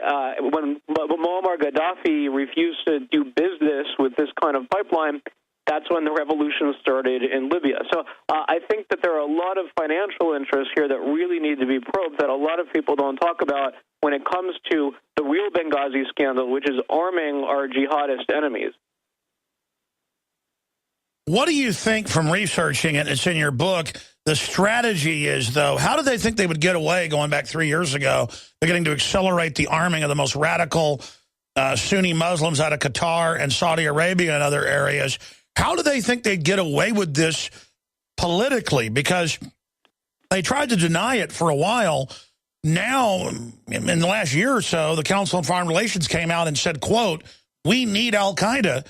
when Muammar Gaddafi refused to do business with this kind of pipeline, that's when the revolution started in Libya. So I think that there are a lot of financial interests here that really need to be probed that a lot of people don't talk about when it comes to the real Benghazi scandal, which is arming our jihadist enemies. What do you think, from researching it, it's in your book, the strategy is, though? How do they think they would get away, going back 3 years ago, beginning to accelerate the arming of the most radical Sunni Muslims out of Qatar and Saudi Arabia and other areas? How do they think they'd get away with this politically? Because they tried to deny it for a while. Now, in the last year or so, the Council on Foreign Relations came out and said, quote, "We need al-Qaeda."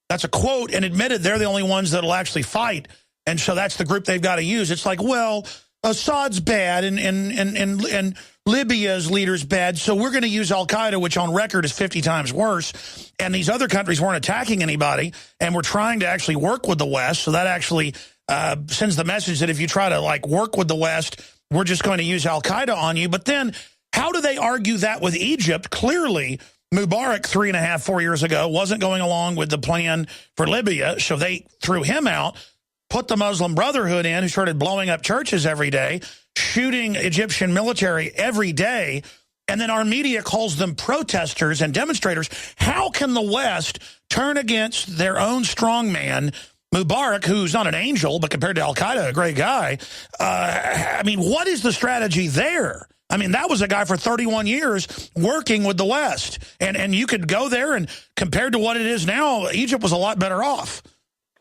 That's a quote, and admitted they're the only ones that will actually fight. And so that's the group they've got to use. It's like, well, Assad's bad and Libya's leader's bad, so we're going to use al-Qaeda, which on record is 50 times worse. And these other countries weren't attacking anybody, and we're trying to actually work with the West. So that actually sends the message that if you try to, work with the West, we're just going to use al-Qaeda on you. But then how do they argue that with Egypt? Clearly, Mubarak 3.5, 4 years ago wasn't going along with the plan for Libya, so they threw him out, put the Muslim Brotherhood in, who started blowing up churches every day, shooting Egyptian military every day, and then our media calls them protesters and demonstrators. How can the West turn against their own strongman, Mubarak, who's not an angel, but compared to al-Qaeda, a great guy? What is the strategy there? That was a guy for 31 years working with the West. And you could go there, and compared to what it is now, Egypt was a lot better off.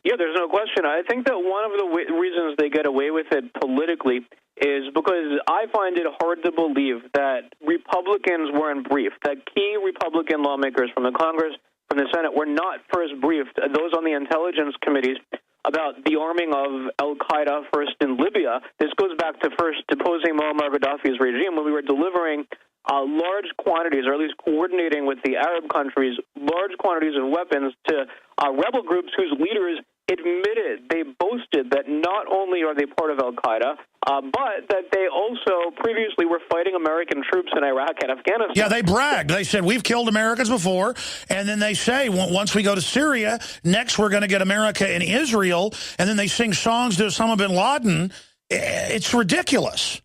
Yeah, there's no question. I think that one of the reasons they get away with it politically is because I find it hard to believe that Republicans weren't briefed, that key Republican lawmakers from the Congress, from from the Senate were not first briefed, those on the intelligence committees, about the arming of al-Qaeda first in Libya. This goes back to first deposing Muammar Gaddafi's regime, when we were delivering large quantities, or at least coordinating with the Arab countries, large quantities of weapons to rebel groups whose leaders admitted, they boasted that not only are they part of al-Qaeda, but that they also previously were fighting American troops in Iraq and Afghanistan. Yeah, they bragged. They said, we've killed Americans before. And then they say, once we go to Syria, next we're going to get America in Israel. And then they sing songs to Osama bin Laden. It's ridiculous.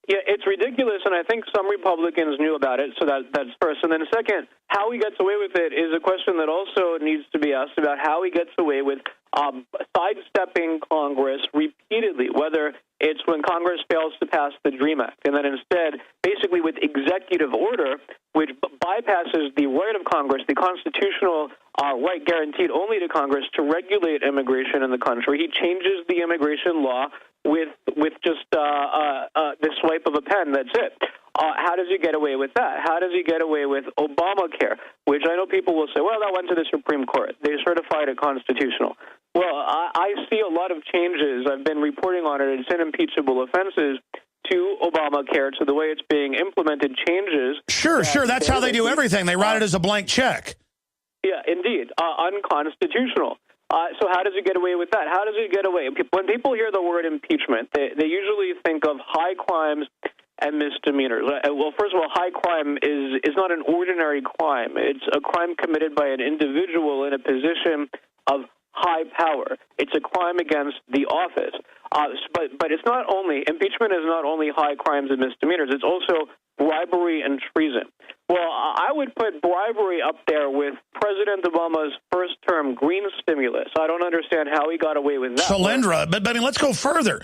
Yeah, it's ridiculous, and I think some Republicans knew about it, so that's first. And then second, how he gets away with it is a question that also needs to be asked about how he gets away with sidestepping Congress repeatedly, whether it's when Congress fails to pass the DREAM Act, and then instead, basically with executive order, which bypasses the right of Congress, the constitutional right guaranteed only to Congress to regulate immigration in the country. He changes the immigration law with just the swipe of a pen. That's it. How does he get away with that? How does he get away with Obamacare, which I know people will say, well, that went to the Supreme Court. They certified it constitutional. Well, I see a lot of changes. I've been reporting on it. It's in Impeachable Offenses to Obamacare, to the way it's being implemented, changes. Sure. That's how they do everything. They write it as a blank check. Yeah, indeed. Unconstitutional. So how does he get away with that? How does he get away? When people hear the word impeachment, they usually think of high crimes and misdemeanors. Well, first of all, high crime is not an ordinary crime. It's a crime committed by an individual in a position of high power. It's a crime against the office. But it's not only, impeachment is not only high crimes and misdemeanors, it's also bribery and treason. Well, I would put bribery up there with President Obama's first-term green stimulus. I don't understand how he got away with that. Solyndra, but I mean, let's go further.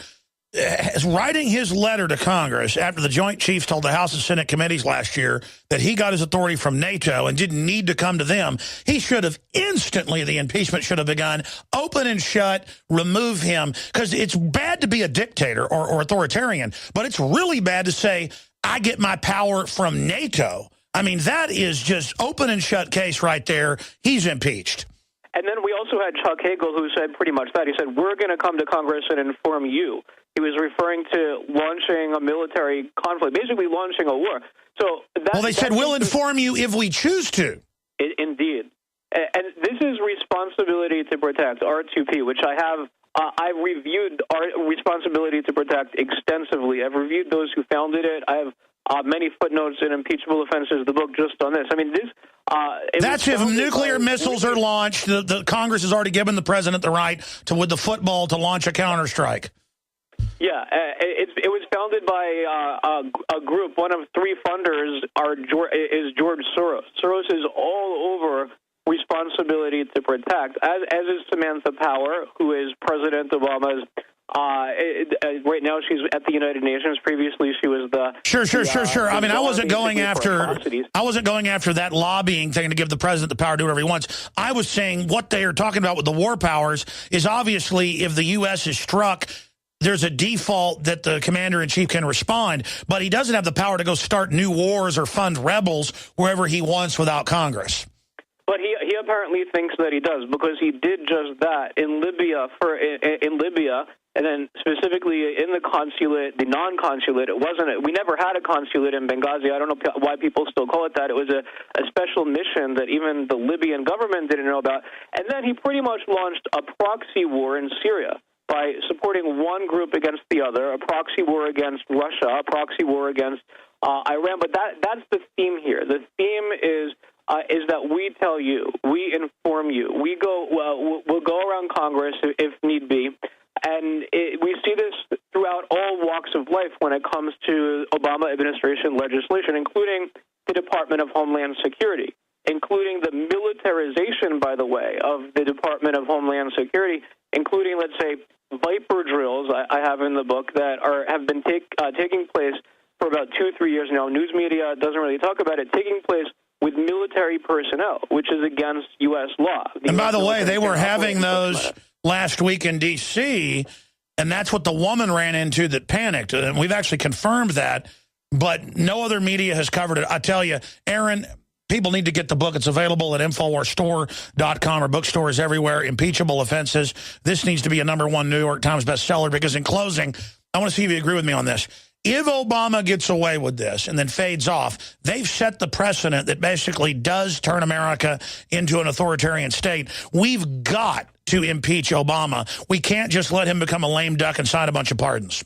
Writing his letter to Congress after the Joint Chiefs told the House and Senate committees last year that he got his authority from NATO and didn't need to come to them, he should have instantly, the impeachment should have begun, open and shut, remove him, because it's bad to be a dictator or authoritarian, but it's really bad to say, I get my power from NATO. I mean, that is just open and shut case right there. He's impeached. And then we also had Chuck Hagel, who said pretty much that. He said, we're going to come to Congress and inform you. He was referring to launching a military conflict, basically launching a war. So well, they said, we'll inform you if we choose to. Indeed. And this is responsibility to protect, R2P, which I have. I've reviewed our responsibility to protect extensively. I've reviewed those who founded it. I have many footnotes in Impeachable Offenses, the book just on this. I mean, this... That's if nuclear missiles are launched. The Congress has already given the president the right to, with the football, to launch a counterstrike. Yeah, it was founded by a group. One of three funders is George Soros. Soros is all over responsibility to protect, as is Samantha Power, who is President Obama's. Right now, she's at the United Nations. Previously, she was the Sure. I mean, I wasn't going after that lobbying thing to give the president the power to do whatever he wants. I was saying what they are talking about with the war powers is obviously if the U.S. is struck, there's a default that the commander-in-chief can respond, but he doesn't have the power to go start new wars or fund rebels wherever he wants without Congress. But he apparently thinks that he does, because he did just that in Libya. In Libya, and then specifically in the consulate, the non-consulate. We never had a consulate in Benghazi. I don't know why people still call it that. It was a special mission that even the Libyan government didn't know about. And then he pretty much launched a proxy war in Syria by supporting one group against the other, a proxy war against Russia, a proxy war against Iran. But that's the theme here. The theme is that we tell you, we inform you, we'll go around Congress if need be, and we see this throughout all walks of life when it comes to Obama administration legislation, including the Department of Homeland Security, including the militarization, by the way, of the Department of Homeland Security, including, let's say, Viper drills I have in the book that have been taking place for about 2-3 years now. News media doesn't really talk about it, taking place with military personnel, which is against U.S. law. And by the way, they were having those last week in D.C., and that's what the woman ran into that panicked. And we've actually confirmed that, but no other media has covered it. I tell you, Aaron, People need to get the book. It's available at InfoWarsStore.com or bookstores everywhere. Impeachable Offenses. This needs to be a #1 New York Times bestseller, because in closing, I want to see if you agree with me on this. If Obama gets away with this and then fades off, they've set the precedent that basically does turn America into an authoritarian state. We've got to impeach Obama. We can't just let him become a lame duck and sign a bunch of pardons.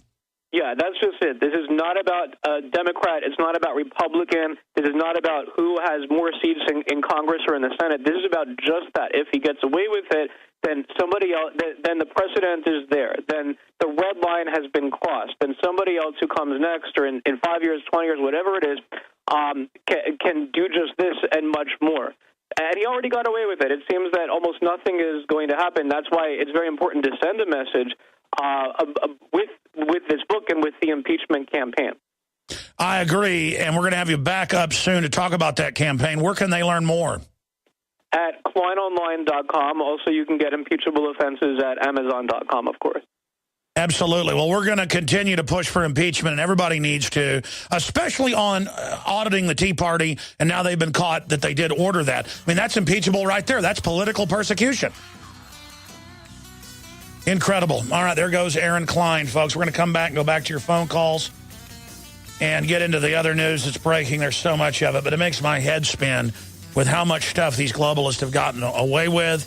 Yeah, that's just it. This is not about Democrat. It's not about Republican. This is not about who has more seats in Congress or in the Senate. This is about just that. If he gets away with it, then somebody else, then the precedent is there. Then the red line has been crossed. Then somebody else who comes next, or in 5 years, 20 years, whatever it is, can do just this and much more. And he already got away with it. It seems that almost nothing is going to happen. That's why it's very important to send a message with this book and with the impeachment campaign. I agree, and we're going to have you back up soon to talk about that campaign. Where can they learn more? At KleinOnline.com. Also, you can get Impeachable Offenses at Amazon.com, of course. Absolutely. Well, we're going to continue to push for impeachment, and everybody needs to, especially on auditing the Tea Party, and now they've been caught that they did order that. I mean, that's impeachable right there. That's political persecution. Incredible. All right, there goes Aaron Klein, folks. We're going to come back and go back to your phone calls and get into the other news that's breaking. There's so much of it, but it makes my head spin with how much stuff these globalists have gotten away with.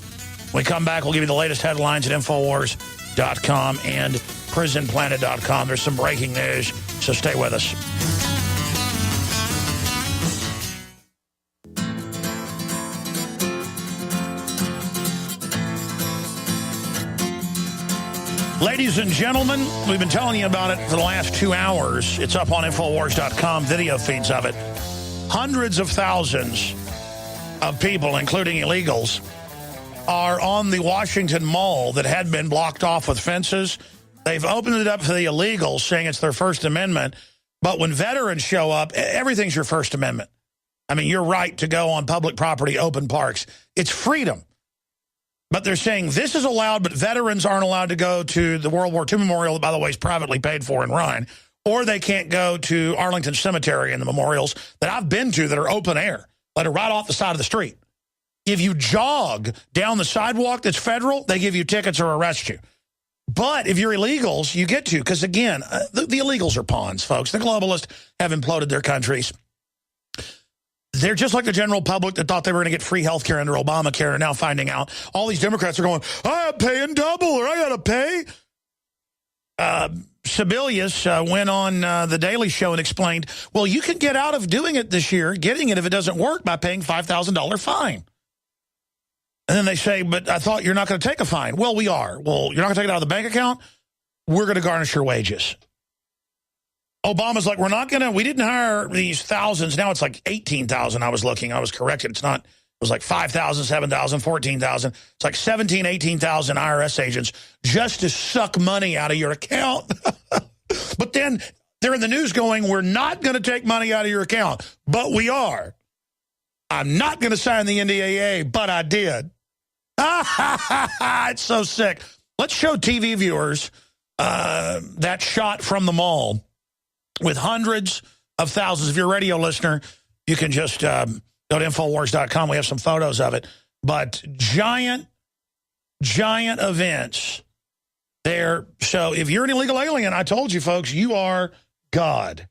When we come back, we'll give you the latest headlines at InfoWars.com and PrisonPlanet.com. There's some breaking news, so stay with us. Ladies and gentlemen, we've been telling you about it for the last 2 hours. It's up on InfoWars.com, video feeds of it. Hundreds of thousands of people, including illegals, are on the Washington Mall that had been blocked off with fences. They've opened it up for the illegals, saying it's their First Amendment. But when veterans show up, everything's your First Amendment. I mean, your right to go on public property, open parks. It's freedom. But they're saying this is allowed, but veterans aren't allowed to go to the World War II Memorial, that, by the way, is privately paid for and run, or they can't go to Arlington Cemetery and the memorials that I've been to that are open air, that are right off the side of the street. If you jog down the sidewalk that's federal, they give you tickets or arrest you. But if you're illegals, you get to, because, again, the illegals are pawns, folks. The globalists have imploded their countries. They're just like the general public that thought they were going to get free health care under Obamacare, and are now finding out all these Democrats are going, I'm paying double, or I got to pay. Sebelius went on the Daily Show and explained, well, you can get out of doing it this year, getting it if it doesn't work, by paying $5,000 fine. And then they say, but I thought you're not going to take a fine. Well, we are. Well, you're not going to take it out of the bank account? We're going to garnish your wages. Obama's like, we didn't hire these thousands. Now it's like 18,000. I was looking. I was corrected. It's not, it was like 5,000, 7,000, 14,000. It's like 17, 18,000 IRS agents just to suck money out of your account. But then they're in the news going, we're not going to take money out of your account, but we are. I'm not going to sign the NDAA, but I did. It's so sick. Let's show TV viewers that shot from the mall with hundreds of thousands. If you're a radio listener, you can just go to Infowars.com. We have some photos of it. But giant events there. So if you're an illegal alien, I told you, folks, you are God.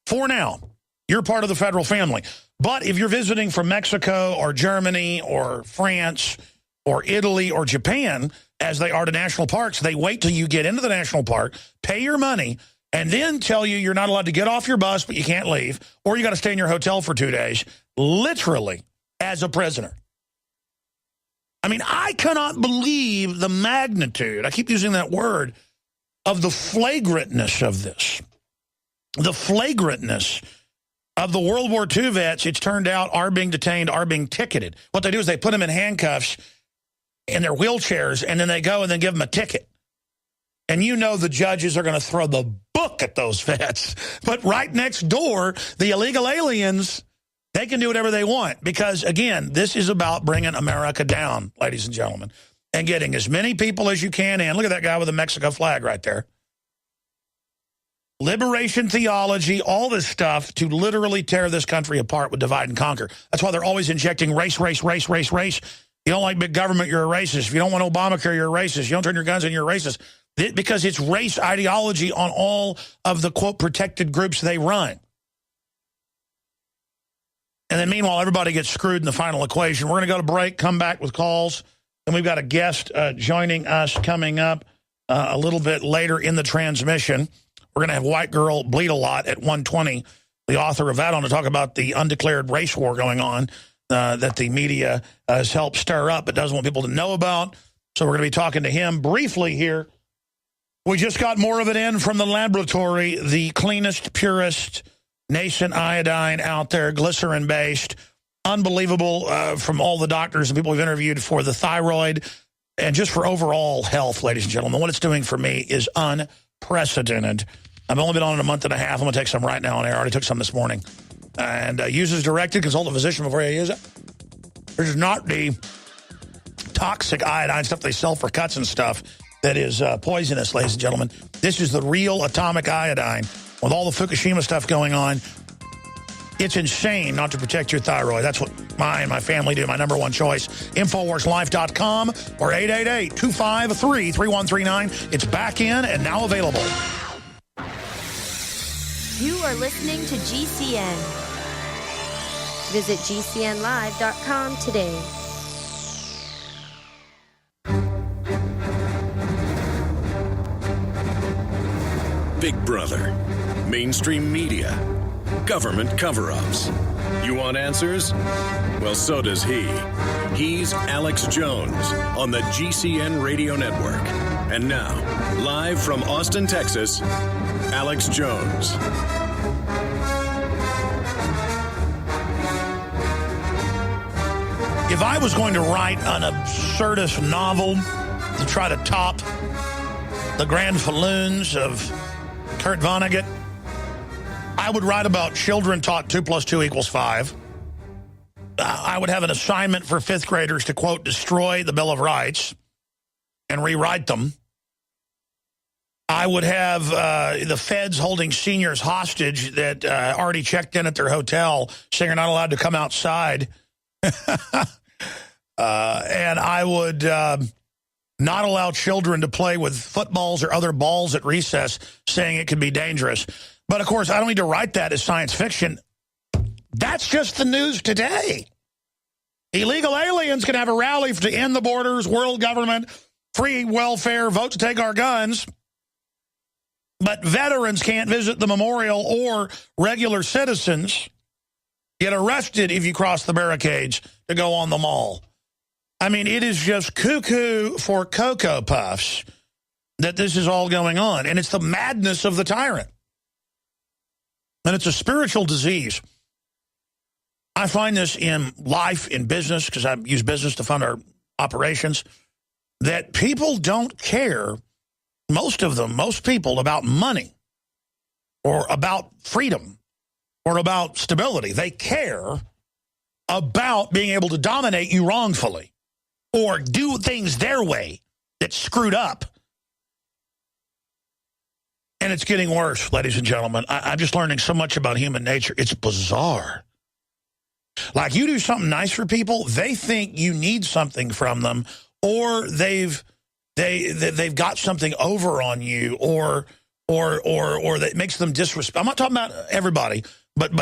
For now, you're part of the federal family. But if you're visiting from Mexico or Germany or France or Italy or Japan, as they are to national parks, they wait till you get into the national park, pay your money, and then tell you you're not allowed to get off your bus, but you can't leave, or you got to stay in your hotel for 2 days, literally as a prisoner. I mean, I cannot believe the magnitude, I keep using that word, of the flagrantness of this. The flagrantness of the World War II vets, it's turned out, are being detained, are being ticketed. What they do is they put them in handcuffs in their wheelchairs, and then they go and then give them a ticket. And you know the judges are going to throw the book at those vets. But right next door, the illegal aliens, they can do whatever they want. Because, again, this is about bringing America down, ladies and gentlemen, and getting as many people as you can in. Look at that guy with the Mexico flag right there. liberation theology, all this stuff to literally tear this country apart with divide and conquer. That's why they're always injecting race. You don't like big government, you're a racist. If you don't want Obamacare, you're a racist. You don't turn your guns in, you're a racist. Because it's race ideology on all of the, quote, protected groups they run. And then meanwhile, everybody gets screwed in the final equation. We're going to go to break, come back with calls. And we've got a guest joining us coming up a little bit later in the transmission. We're going to have White Girl Bleed a Lot at 1:20, the author of that, on to talk about the undeclared race war going on that the media has helped stir up but doesn't want people to know about. So we're going to be talking to him briefly here. We just got more of it in from the laboratory, the cleanest, purest nascent iodine out there, glycerin-based, unbelievable from all the doctors and people we've interviewed for the thyroid and just for overall health, ladies and gentlemen. What it's doing for me is unprecedented. I've only been on it a month and a half. I'm going to take some right now on air. I already took some this morning. And use as directed. Consult a physician before you use it. This is not the toxic iodine stuff they sell for cuts and stuff that is poisonous, ladies and gentlemen. This is the real atomic iodine with all the Fukushima stuff going on. It's insane not to protect your thyroid. That's what I and my family do, my number one choice. InfoWarsLife.com or 888-253-3139. It's back in and now available. You are listening to GCN. Visit GCNlive.com today. Big Brother, mainstream media, government cover-ups. You want answers? Well, so does he. He's Alex Jones on the GCN Radio Network. And now, live from Austin, Texas, Alex Jones. If I was going to write an absurdist novel to try to top the grand falloons of Kurt Vonnegut, I would write about children taught 2 + 2 = 5. I would have an assignment for 5th graders to, quote, destroy the Bill of Rights and rewrite them. I would have the feds holding seniors hostage that already checked in at their hotel, saying they're not allowed to come outside. And I would not allow children to play with footballs or other balls at recess, saying it could be dangerous. But, of course, I don't need to write that as science fiction. That's just the news today. Illegal aliens can have a rally to end the borders, world government, free welfare, vote to take our guns. But veterans can't visit the memorial, or regular citizens get arrested if you cross the barricades to go on the mall. I mean, it is just cuckoo for Cocoa Puffs that this is all going on. And it's the madness of the tyrant. And it's a spiritual disease. I find this in life, in business, because I use business to fund our operations, that people don't care, most of them, most people, about money or about freedom or about stability. They care about being able to dominate you wrongfully or do things their way that's screwed up. And it's getting worse, ladies and gentlemen. I'm just learning so much about human nature. It's bizarre. Like, you do something nice for people, they think you need something from them, or they've got something over on you, or that makes them disrespect. I'm not talking about everybody, but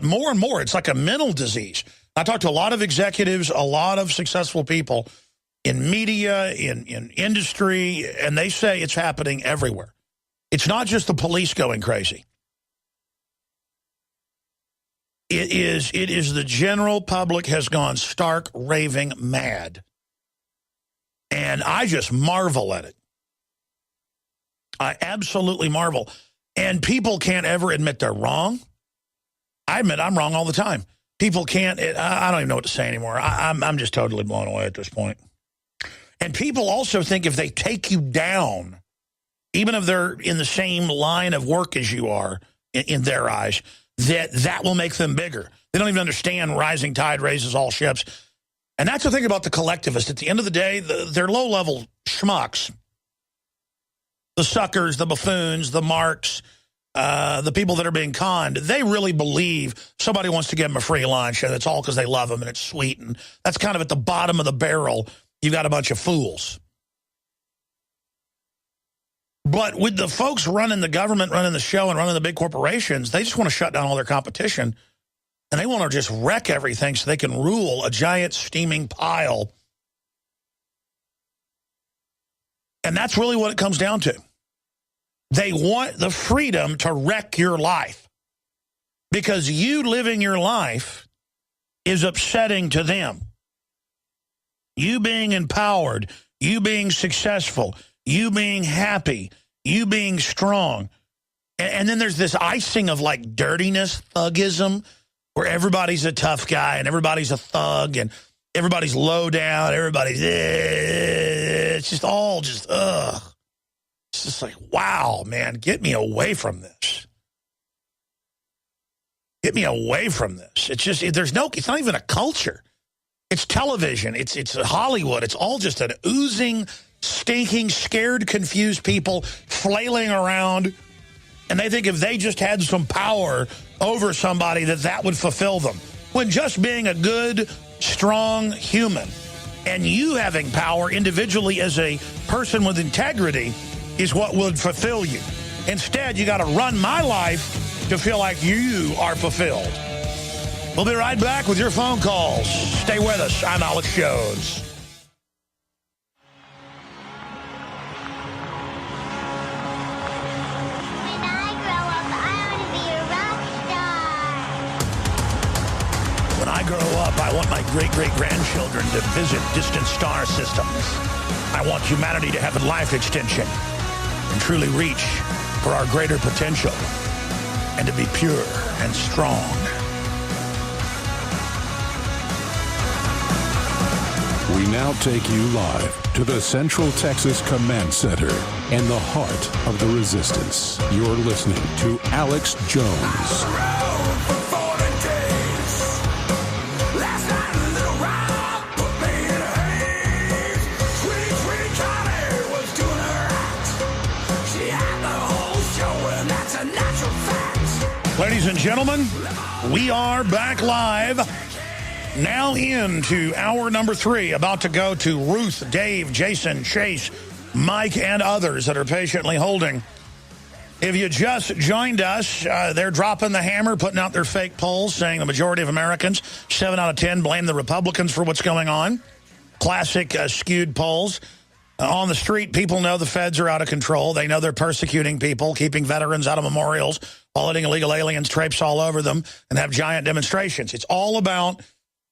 more and more, it's like a mental disease. I talk to a lot of executives, a lot of successful people in media, in industry, and they say it's happening everywhere. It's not just the police going crazy. It is the general public has gone stark raving mad. And I just marvel at it. I absolutely marvel. And people can't ever admit they're wrong. I admit I'm wrong all the time. People can't, I don't even know what to say anymore. I'm just totally blown away at this point. And people also think if they take you down, even if they're in the same line of work as you are, in their eyes, that will make them bigger. They don't even understand rising tide raises all ships. And that's the thing about the collectivists. At the end of the day, they're low-level schmucks. The suckers, the buffoons, the marks, the people that are being conned, they really believe somebody wants to give them a free lunch, and it's all because they love them and it's sweet. And that's kind of at the bottom of the barrel. You've got a bunch of fools. But with the folks running the government, running the show, and running the big corporations, they just want to shut down all their competition. And they want to just wreck everything so they can rule a giant steaming pile. And that's really what it comes down to. They want the freedom to wreck your life. Because you living your life is upsetting to them. You being empowered, you being successful, you being happy, you being strong. And then there's this icing of like dirtiness, thuggism, where everybody's a tough guy and everybody's a thug and everybody's low down, everybody's, it's just all just, ugh. It's just like, wow, man, get me away from this. Get me away from this. It's just, it's not even a culture. It's television. It's Hollywood. It's all just an oozing, stinking, scared, confused people flailing around. And they think if they just had some power over somebody that would fulfill them. When just being a good, strong human and you having power individually as a person with integrity is what would fulfill you. Instead, you got to run my life to feel like you are fulfilled. We'll be right back with your phone calls. Stay with us. I'm Alex Jones. When I grow up, I want my great-great-grandchildren to visit distant star systems. I want humanity to have a life extension and truly reach for our greater potential and to be pure and strong. We now take you live to the Central Texas Command Center and the heart of the resistance. You're listening to Alex Jones. Ladies and gentlemen, we are back live, now into hour number 3, about to go to Ruth, Dave, Jason, Chase, Mike, and others that are patiently holding. If you just joined us, they're dropping the hammer, putting out their fake polls, saying the majority of Americans, 7 out of 10, blame the Republicans for what's going on. Classic skewed polls. On the street, people know the feds are out of control. They know they're persecuting people, keeping veterans out of memorials, while letting illegal aliens traipse all over them and have giant demonstrations. It's all about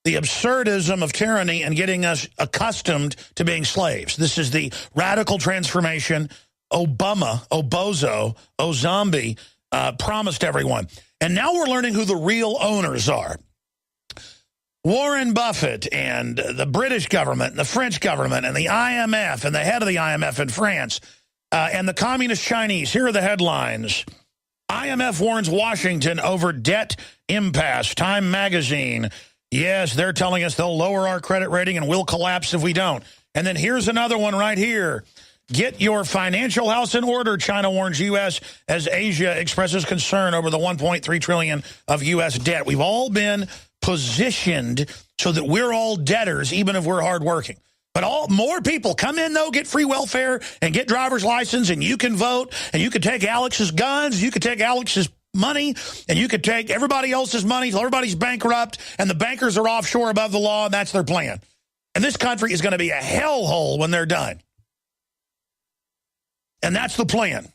the absurdism of tyranny and getting us accustomed to being slaves. This is the radical transformation Obama, Obozo, Ozombie promised everyone. And now we're learning who the real owners are. Warren Buffett and the British government and the French government and the IMF and the head of the IMF in France and the communist Chinese. Here are the headlines. IMF warns Washington over debt impasse. Time magazine. Yes, they're telling us they'll lower our credit rating and we'll collapse if we don't. And then here's another one right here. Get your financial house in order, China warns U.S. as Asia expresses concern over the $1.3 trillion of U.S. debt. We've all been positioned so that we're all debtors, even if we're hardworking. But more people come in, though, get free welfare and get driver's license, and you can vote, and you can take Alex's guns, you could take Alex's money, and you could take everybody else's money till everybody's bankrupt, and the bankers are offshore above the law, and that's their plan. And this country is going to be a hellhole when they're done. And that's the plan.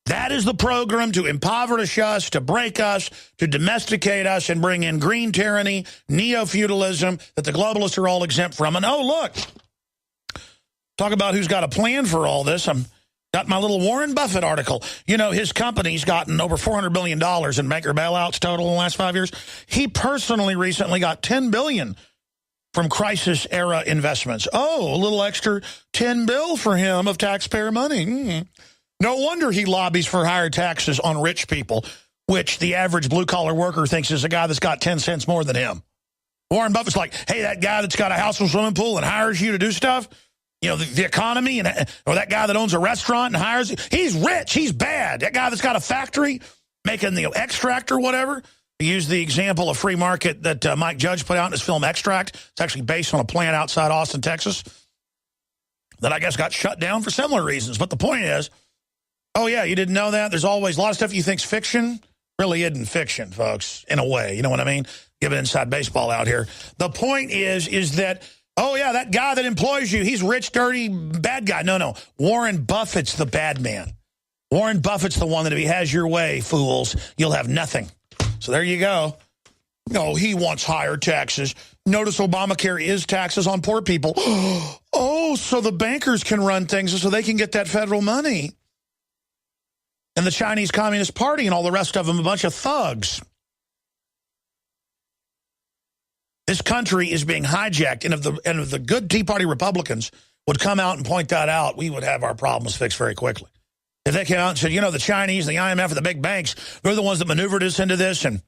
That is the program to impoverish us, to break us, to domesticate us, and bring in green tyranny, neo-feudalism that the globalists are all exempt from. And oh, look, talk about who's got a plan for all this. I'm got my little Warren Buffett article. You know, his company's gotten over $400 billion in banker bailouts total in the last 5 years. He personally recently got $10 billion from crisis-era investments. Oh, a little extra $10 billion for him of taxpayer money. No wonder he lobbies for higher taxes on rich people, which the average blue-collar worker thinks is a guy that's got 10 cents more than him. Warren Buffett's like, hey, that guy that's got a house and swimming pool and hires you to do stuff, You know, the economy, or that guy that owns a restaurant and hires, he's rich, he's bad. That guy that's got a factory making the extract or whatever. To use the example of free market that Mike Judge put out in his film Extract. It's actually based on a plant outside Austin, Texas, that I guess got shut down for similar reasons. But the point is, oh, yeah, you didn't know that? There's always a lot of stuff you think's fiction. Really isn't fiction, folks, in a way. You know what I mean? Give it inside baseball out here. The point is that, oh, yeah, that guy that employs you, he's rich, dirty, bad guy. No. Warren Buffett's the bad man. Warren Buffett's the one that if he has your way, fools, you'll have nothing. So there you go. No, he wants higher taxes. Notice Obamacare is taxes on poor people. Oh, so the bankers can run things so they can get that federal money. And the Chinese Communist Party and all the rest of them, a bunch of thugs. This country is being hijacked, and if the good Tea Party Republicans would come out and point that out, we would have our problems fixed very quickly. If they came out and said, you know, the Chinese, the IMF, and the big banks, they're the ones that maneuvered us into this, and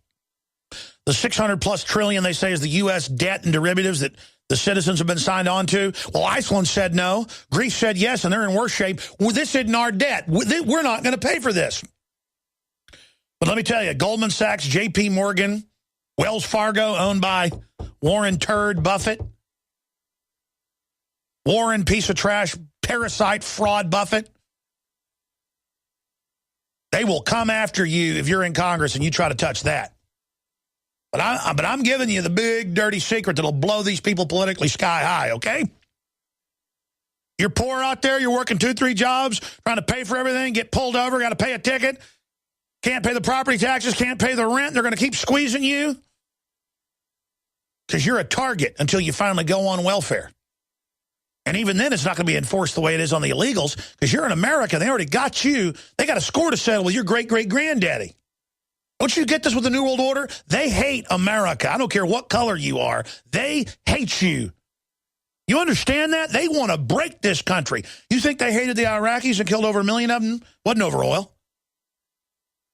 the $600+ trillion they say is the U.S. debt and derivatives that the citizens have been signed on to. Well, Iceland said no. Greece said yes, and they're in worse shape. Well, this isn't our debt. We're not going to pay for this. But let me tell you, Goldman Sachs, J.P. Morgan, Wells Fargo, owned by Warren Turd Buffett, Warren piece of trash, parasite, fraud Buffett, they will come after you if you're in Congress and you try to touch that. But I'm giving you the big, dirty secret that'll blow these people politically sky high, okay? You're poor out there, you're working 2-3 jobs, trying to pay for everything, get pulled over, got to pay a ticket, can't pay the property taxes, can't pay the rent, they're going to keep squeezing you because you're a target until you finally go on welfare. And even then, it's not going to be enforced the way it is on the illegals because you're in America. They already got you. They got a score to settle with your great-great-granddaddy. Don't you get this with the New World Order? They hate America. I don't care what color you are. They hate you. You understand that? They want to break this country. You think they hated the Iraqis and killed over 1 million of them? Wasn't over oil.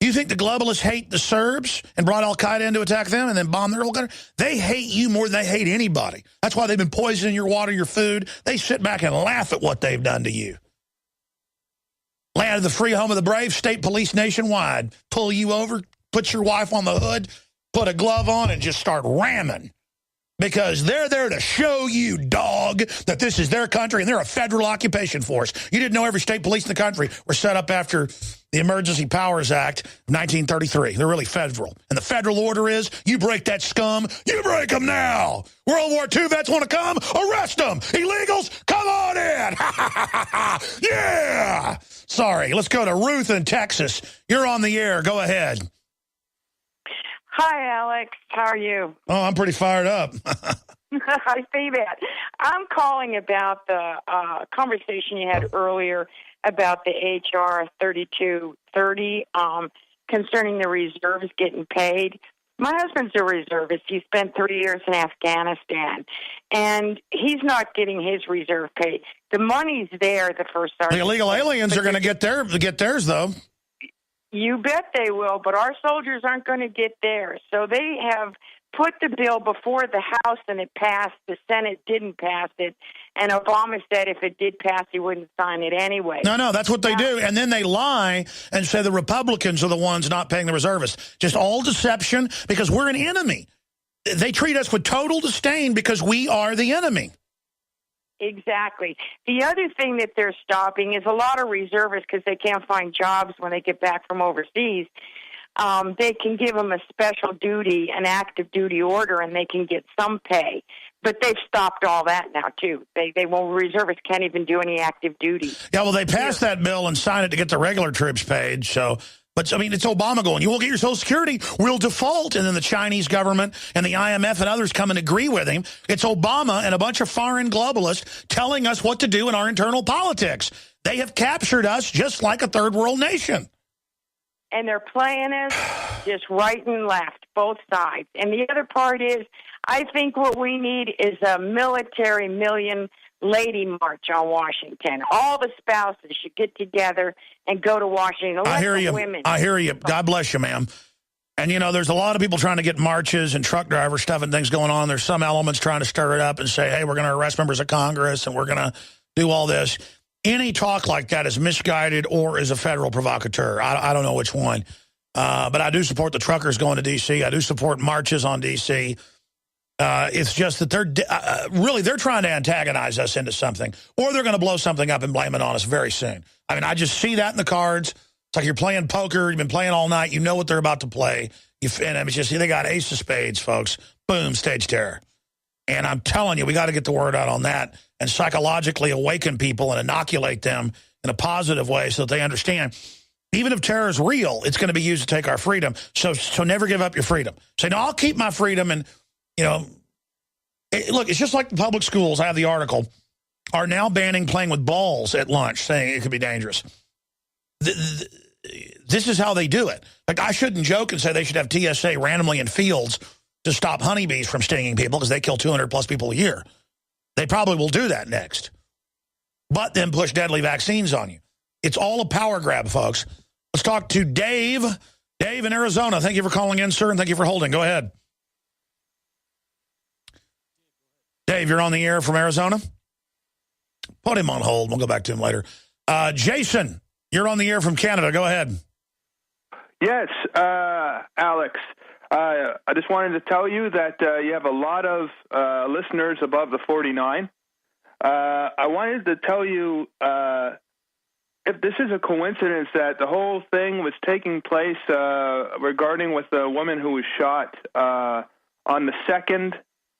You think the globalists hate the Serbs and brought al-Qaeda in to attack them and then bomb their whole country? They hate you more than they hate anybody. That's why they've been poisoning your water, your food. They sit back and laugh at what they've done to you. Land of the free, home of the brave, state police nationwide. Pull you over, put your wife on the hood, put a glove on, and just start ramming. Because they're there to show you, dog, that this is their country and they're a federal occupation force. You didn't know every state police in the country were set up after the Emergency Powers Act of 1933. They're really federal. And the federal order is, you break that scum, you break them now. World War II vets want to come, arrest them. Illegals, come on in. Yeah. Sorry, let's go to Ruth in Texas. You're on the air. Go ahead. Hi, Alex. How are you? Oh, I'm pretty fired up. I see that. I'm calling about the conversation you had earlier about the HR 3230 concerning the reserves getting paid. My husband's a reservist. He spent 3 years in Afghanistan, and he's not getting his reserve paid. The money's there, the first sergeant. The illegal aliens are going to get theirs, though. You bet they will, but our soldiers aren't going to get theirs. So they have put the bill before the House and it passed. The Senate didn't pass it. And Obama said if it did pass, he wouldn't sign it anyway. No, that's what they do. And then they lie and say the Republicans are the ones not paying the reservists. Just all deception because we're an enemy. They treat us with total disdain because we are the enemy. Exactly. The other thing that they're stopping is a lot of reservists, because they can't find jobs when they get back from overseas. They can give them a special duty, an active duty order, and they can get some pay. But they've stopped all that now, too. They won't, reservists can't even do any active duty. Yeah, well, they passed that bill and signed it to get the regular troops paid, so... But, I mean, it's Obama going, you won't get your Social Security, we'll default. And then the Chinese government and the IMF and others come and agree with him. It's Obama and a bunch of foreign globalists telling us what to do in our internal politics. They have captured us just like a third world nation. And they're playing us just right and left, both sides. And the other part is, I think what we need is a military million lady march on Washington. All the spouses should get together and go to Washington. I hear you. Women. I hear you. God bless you, ma'am. And, you know, there's a lot of people trying to get marches and truck driver stuff and things going on. There's some elements trying to stir it up and say, hey, we're going to arrest members of Congress and we're going to do all this. Any talk like that is misguided or is a federal provocateur. I don't know which one. But I do support the truckers going to D.C. I do support marches on D.C. It's just that they're trying to antagonize us into something, or they're going to blow something up and blame it on us very soon. I mean, I just see that in the cards. It's like you're playing poker. You've been playing all night. You know what they're about to play. And it's just, they got ace of spades, folks. Boom, stage terror. And I'm telling you, we got to get the word out on that and psychologically awaken people and inoculate them in a positive way so that they understand. Even if terror is real, it's going to be used to take our freedom. So never give up your freedom. Say, no, I'll keep my freedom. And, look, it's just like the public schools, I have the article, are now banning playing with balls at lunch, saying it could be dangerous. This is how they do it. Like, I shouldn't joke and say they should have TSA randomly in fields to stop honeybees from stinging people because they kill 200-plus people a year. They probably will do that next. But then push deadly vaccines on you. It's all a power grab, folks. Let's talk to Dave. Dave in Arizona. Thank you for calling in, sir, and thank you for holding. Go ahead. Dave, you're on the air from Arizona. Put him on hold. We'll go back to him later. Jason, you're on the air from Canada. Go ahead. Yes, Alex. I just wanted to tell you that you have a lot of listeners above the 49. I wanted to tell you if this is a coincidence that the whole thing was taking place regarding with the woman who was shot on the Second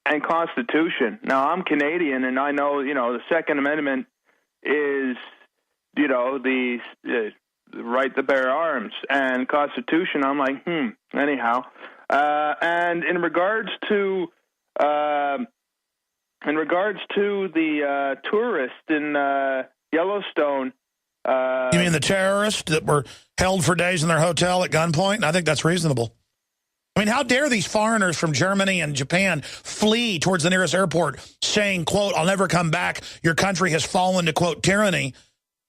and Constitution. Now, I'm Canadian, and I know, the Second Amendment is, the right to bear arms, and Constitution, I'm like, anyhow. And in regards to the tourist in Yellowstone. You mean the terrorists that were held for days in their hotel at gunpoint? I think that's reasonable. I mean, how dare these foreigners from Germany and Japan flee towards the nearest airport saying, quote, I'll never come back. Your country has fallen to, quote, tyranny.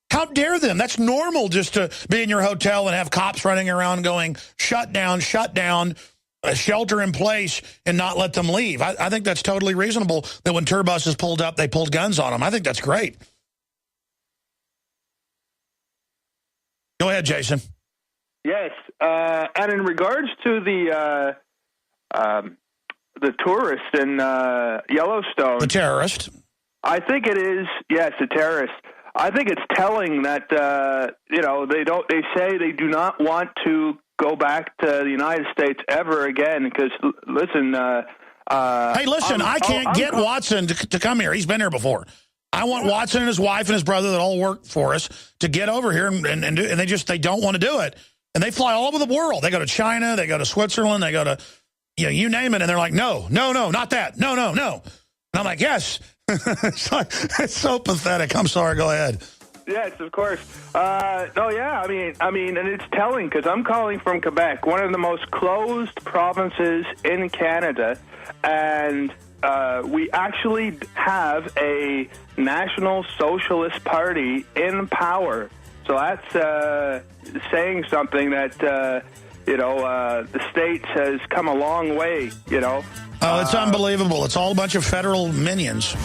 How dare them? That's normal just to be in your hotel and have cops running around going, shut down, shelter in place, and not let them leave. I think that's totally reasonable that when tour buses pulled up, they pulled guns on them. I think that's great. Go ahead, Jason. Yes, and in regards to the tourist in Yellowstone, the terrorist, I think it is. Yes, the terrorist. I think it's telling that they say they do not want to go back to the United States ever again. Because listen, hey, listen, I can't get Watson to come here. He's been here before. I want Watson and his wife and his brother that all work for us to get over here and they don't want to do it. And they fly all over the world. They go to China, they go to Switzerland, they go to, you name it. And they're like, no, not that. No. And I'm like, yes. It's so pathetic. I'm sorry. Go ahead. Yes, of course. No, yeah. I mean, and it's telling because I'm calling from Quebec, one of the most closed provinces in Canada. And we actually have a National Socialist Party in power. So that's saying something that, the States has come a long way, Oh, it's unbelievable. It's all a bunch of federal minions.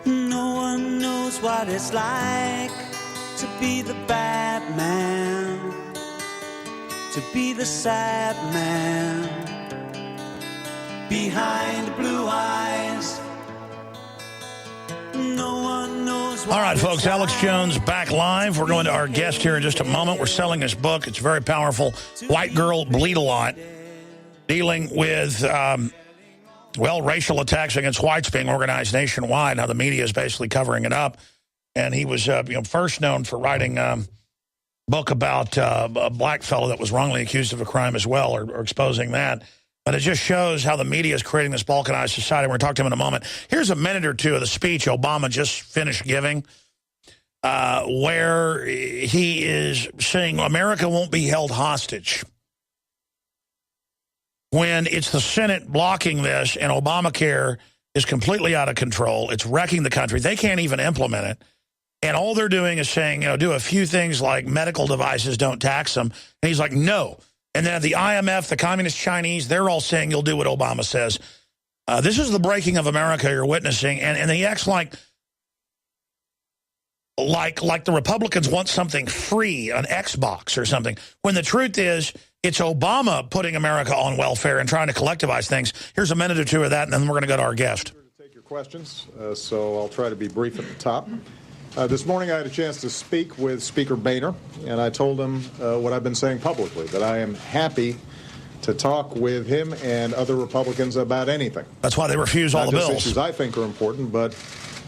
No one knows what it's like to be the bad man, to be the sad man behind blue eyes. No one knows what. All right, folks, Alex Jones back live. We're going to our guest here in just a moment. We're selling his book. It's very powerful. White Girl Bleed a Lot, dealing with, racial attacks against whites being organized nationwide. Now the media is basically covering it up. And he was, first known for writing a book about a black fellow that was wrongly accused of a crime as well, or exposing that. But it just shows how the media is creating this balkanized society. We're going to talk to him in a moment. Here's a minute or two of the speech Obama just finished giving, where he is saying America won't be held hostage. When it's the Senate blocking this and Obamacare is completely out of control, it's wrecking the country. They can't even implement it. And all they're doing is saying, do a few things like medical devices, don't tax them. And he's like, no. And then the IMF, the Communist Chinese, they're all saying you'll do what Obama says. This is the breaking of America you're witnessing, and he acts like the Republicans want something free, an Xbox or something, when the truth is it's Obama putting America on welfare and trying to collectivize things. Here's a minute or two of that, and then we're going to go to our guest. Take your questions, so I'll try to be brief at the top. This morning I had a chance to speak with Speaker Boehner, and I told him what I've been saying publicly, that I am happy to talk with him and other Republicans about anything. That's why they refuse all the bills. Not just issues I think are important, but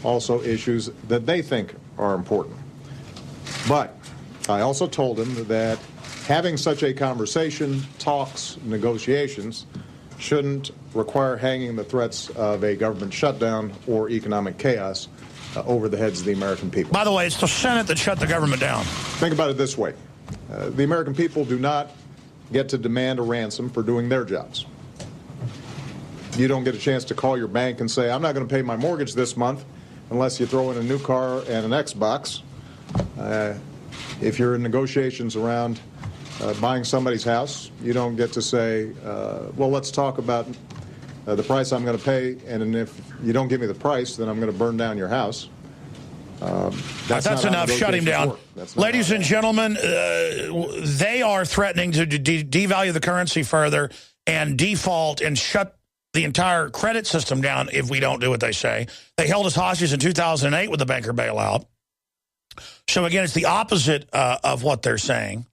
also issues that they think are important. But I also told him that having such a conversation, talks, negotiations, shouldn't require hanging the threats of a government shutdown or economic chaos over the heads of the American people. By the way, it's the Senate that shut the government down. Think about it this way. The American people do not get to demand a ransom for doing their jobs. You don't get a chance to call your bank and say, I'm not going to pay my mortgage this month unless you throw in a new car and an Xbox. If you're in negotiations around buying somebody's house, you don't get to say, well, let's talk about the price I'm going to pay, and if you don't give me the price, then I'm going to burn down your house. That's enough. Shut him down. Ladies and gentlemen, they are threatening to devalue the currency further and default and shut the entire credit system down if we don't do what they say. They held us hostage in 2008 with the banker bailout. So, again, it's the opposite of what they're saying.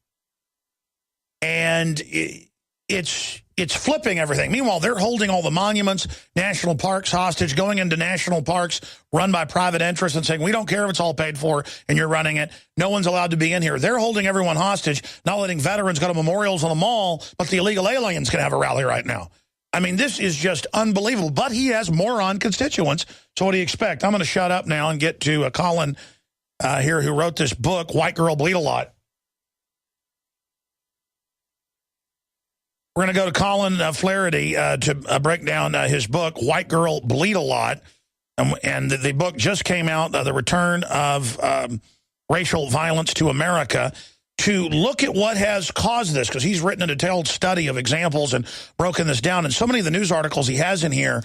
And it's flipping everything. Meanwhile, they're holding all the monuments, national parks hostage, going into national parks run by private interests and saying, we don't care if it's all paid for and you're running it. No one's allowed to be in here. They're holding everyone hostage, not letting veterans go to memorials on the mall, but the illegal aliens can have a rally right now. I mean, this is just unbelievable. But he has moron constituents, so what do you expect? I'm going to shut up now and get to Colin here, who wrote this book, White Girl Bleed a Lot. We're going to go to Colin Flaherty to break down his book, White Girl Bleed a Lot. And the book just came out, The Return of Racial Violence to America, to look at what has caused this, because he's written a detailed study of examples and broken this down. And so many of the news articles he has in here,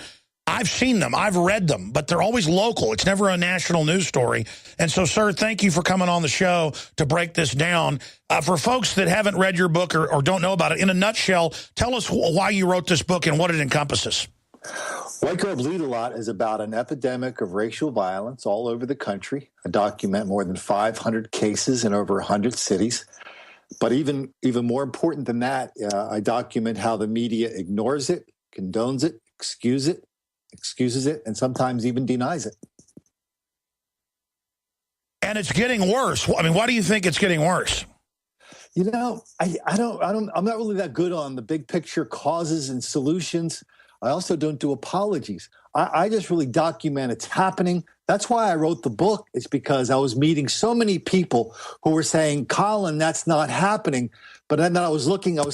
I've seen them, I've read them, but they're always local. It's never a national news story. And so, sir, thank you for coming on the show to break this down. For folks that haven't read your book or don't know about it, in a nutshell, tell us why you wrote this book and what it encompasses. White Girl Bleed a Lot is about an epidemic of racial violence all over the country. I document more than 500 cases in over 100 cities. But even more important than that, I document how the media ignores it, condones it, excuses it, and sometimes even denies it. And it's getting worse. I mean, why do you think it's getting worse? You know, I'm not really that good on the big picture causes and solutions. I also don't do apologies. I just really document it's happening. That's why I wrote the book. It's because I was meeting so many people who were saying, Colin, that's not happening. But then I was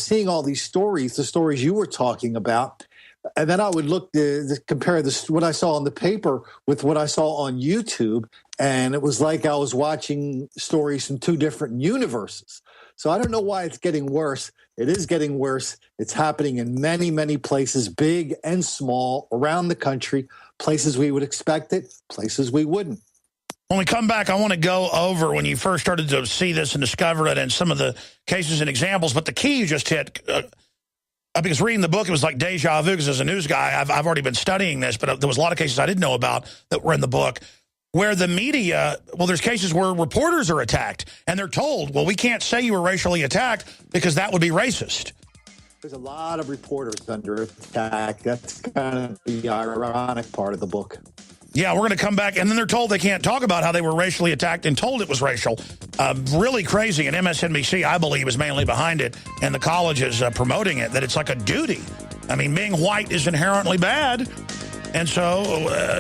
seeing all these stories, the stories you were talking about. And then I would look to compare what I saw on the paper with what I saw on YouTube. And it was like I was watching stories from two different universes. So I don't know why it's getting worse. It is getting worse. It's happening in many, many places, big and small, around the country, places we would expect it, places we wouldn't. When we come back, I want to go over when you first started to see this and discover it and some of the cases and examples. But the key you just hit, because reading the book, it was like deja vu, because as a news guy, I've already been studying this, but there was a lot of cases I didn't know about that were in the book, where the media, well, there's cases where reporters are attacked, and they're told, well, we can't say you were racially attacked because that would be racist. There's a lot of reporters under attack. That's kind of the ironic part of the book. Yeah, we're going to come back, and then they're told they can't talk about how they were racially attacked and told it was racial. Really crazy, and MSNBC, I believe, is mainly behind it, and the college is promoting it, that it's like a duty. I mean, being white is inherently bad, and so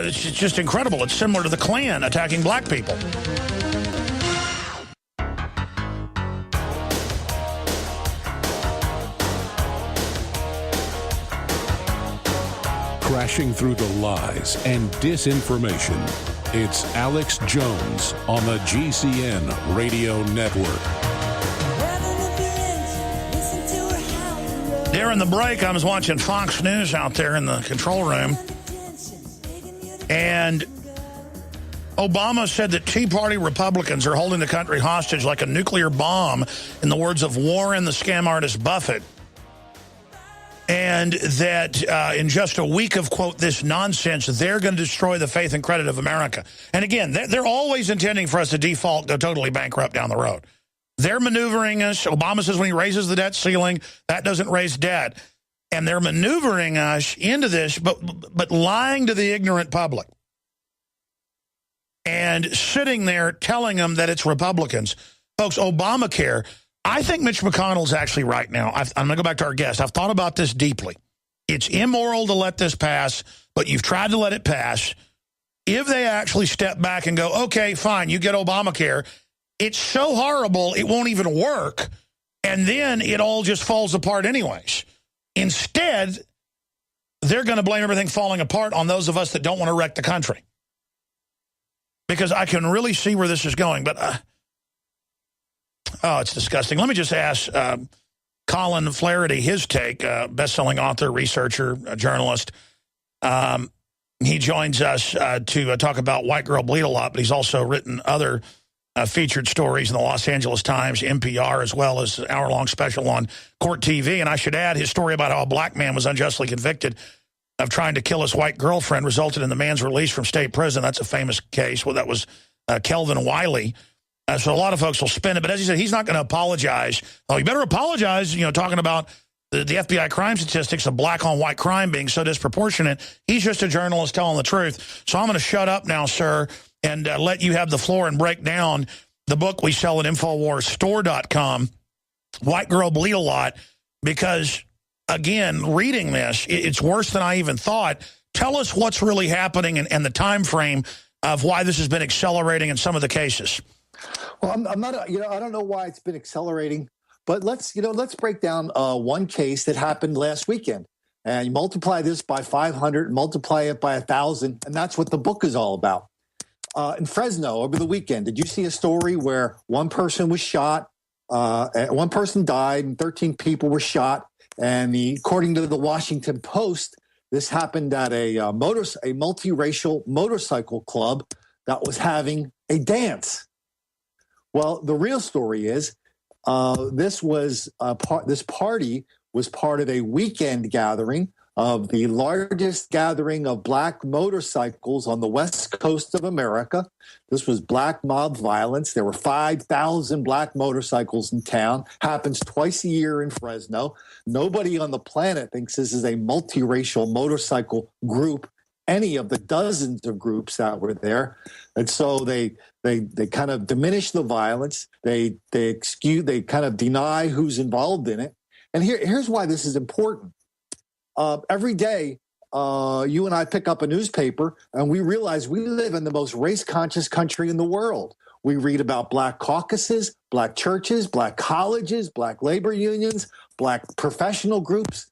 it's just incredible. It's similar to the Klan attacking black people. Crashing through the lies and disinformation. It's Alex Jones on the GCN Radio Network. During the break, I was watching Fox News out there in the control room, And Obama said that Tea Party Republicans are holding the country hostage like a nuclear bomb, in the words of Warren, the scam artist Buffett. And that in just a week of, quote, this nonsense, they're going to destroy the faith and credit of America. And again, they're always intending for us to default, go totally bankrupt down the road. They're maneuvering us. Obama says when he raises the debt ceiling, that doesn't raise debt. And they're maneuvering us into this, but lying to the ignorant public. And sitting there telling them that it's Republicans. Folks, Obamacare, I think Mitch McConnell's actually right now. I'm going to go back to our guest. I've thought about this deeply. It's immoral to let this pass, but you've tried to let it pass. If they actually step back and go, okay, fine, you get Obamacare, it's so horrible it won't even work, and then it all just falls apart anyways. Instead, they're going to blame everything falling apart on those of us that don't want to wreck the country. Because I can really see where this is going, but it's disgusting. Let me just ask Colin Flaherty his take, best-selling author, researcher, journalist. He joins us to talk about White Girl Bleed a Lot, but he's also written other featured stories in the Los Angeles Times, NPR, as well as an hour-long special on Court TV. And I should add, his story about how a black man was unjustly convicted of trying to kill his white girlfriend resulted in the man's release from state prison. That's a famous case. Well, that was Kelvin Wiley. So a lot of folks will spin it. But as he said, he's not going to apologize. Oh, you better apologize, talking about the FBI crime statistics of black on white crime being so disproportionate. He's just a journalist telling the truth. So I'm going to shut up now, sir, and let you have the floor and break down the book we sell at InfoWarsStore.com, White Girl Bleed a Lot, because, again, reading this, it's worse than I even thought. Tell us what's really happening and the time frame of why this has been accelerating in some of the cases. Well, I'm not, I don't know why it's been accelerating, but let's break down one case that happened last weekend. And you multiply this by 500, multiply it by 1,000, and that's what the book is all about. In Fresno over the weekend, did you see a story where one person was shot, one person died, and 13 people were shot? And according to the Washington Post, this happened at a multiracial motorcycle club that was having a dance. Well, the real story is this party was part of a weekend gathering of the largest gathering of black motorcycles on the west coast of America. This was black mob violence. There were 5,000 black motorcycles in town. Happens twice a year in Fresno. Nobody on the planet thinks this is a multiracial motorcycle group, any of the dozens of groups that were there. And so they kind of diminish the violence. They kind of deny who's involved in it. And here's why this is important. Every day, you and I pick up a newspaper and we realize we live in the most race-conscious country in the world. We read about black caucuses, black churches, black colleges, black labor unions, black professional groups.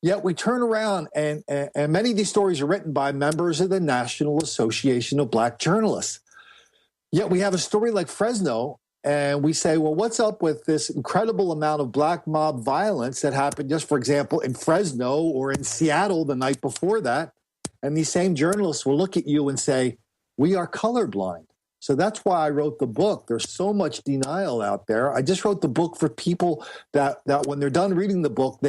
Yet we turn around and many of these stories are written by members of the National Association of Black Journalists. Yet we have a story like Fresno, and we say, well, what's up with this incredible amount of black mob violence that happened just, for example, in Fresno or in Seattle the night before that? And these same journalists will look at you and say, we are colorblind. So that's why I wrote the book. There's so much denial out there. I just wrote the book for people that when they're done reading the book,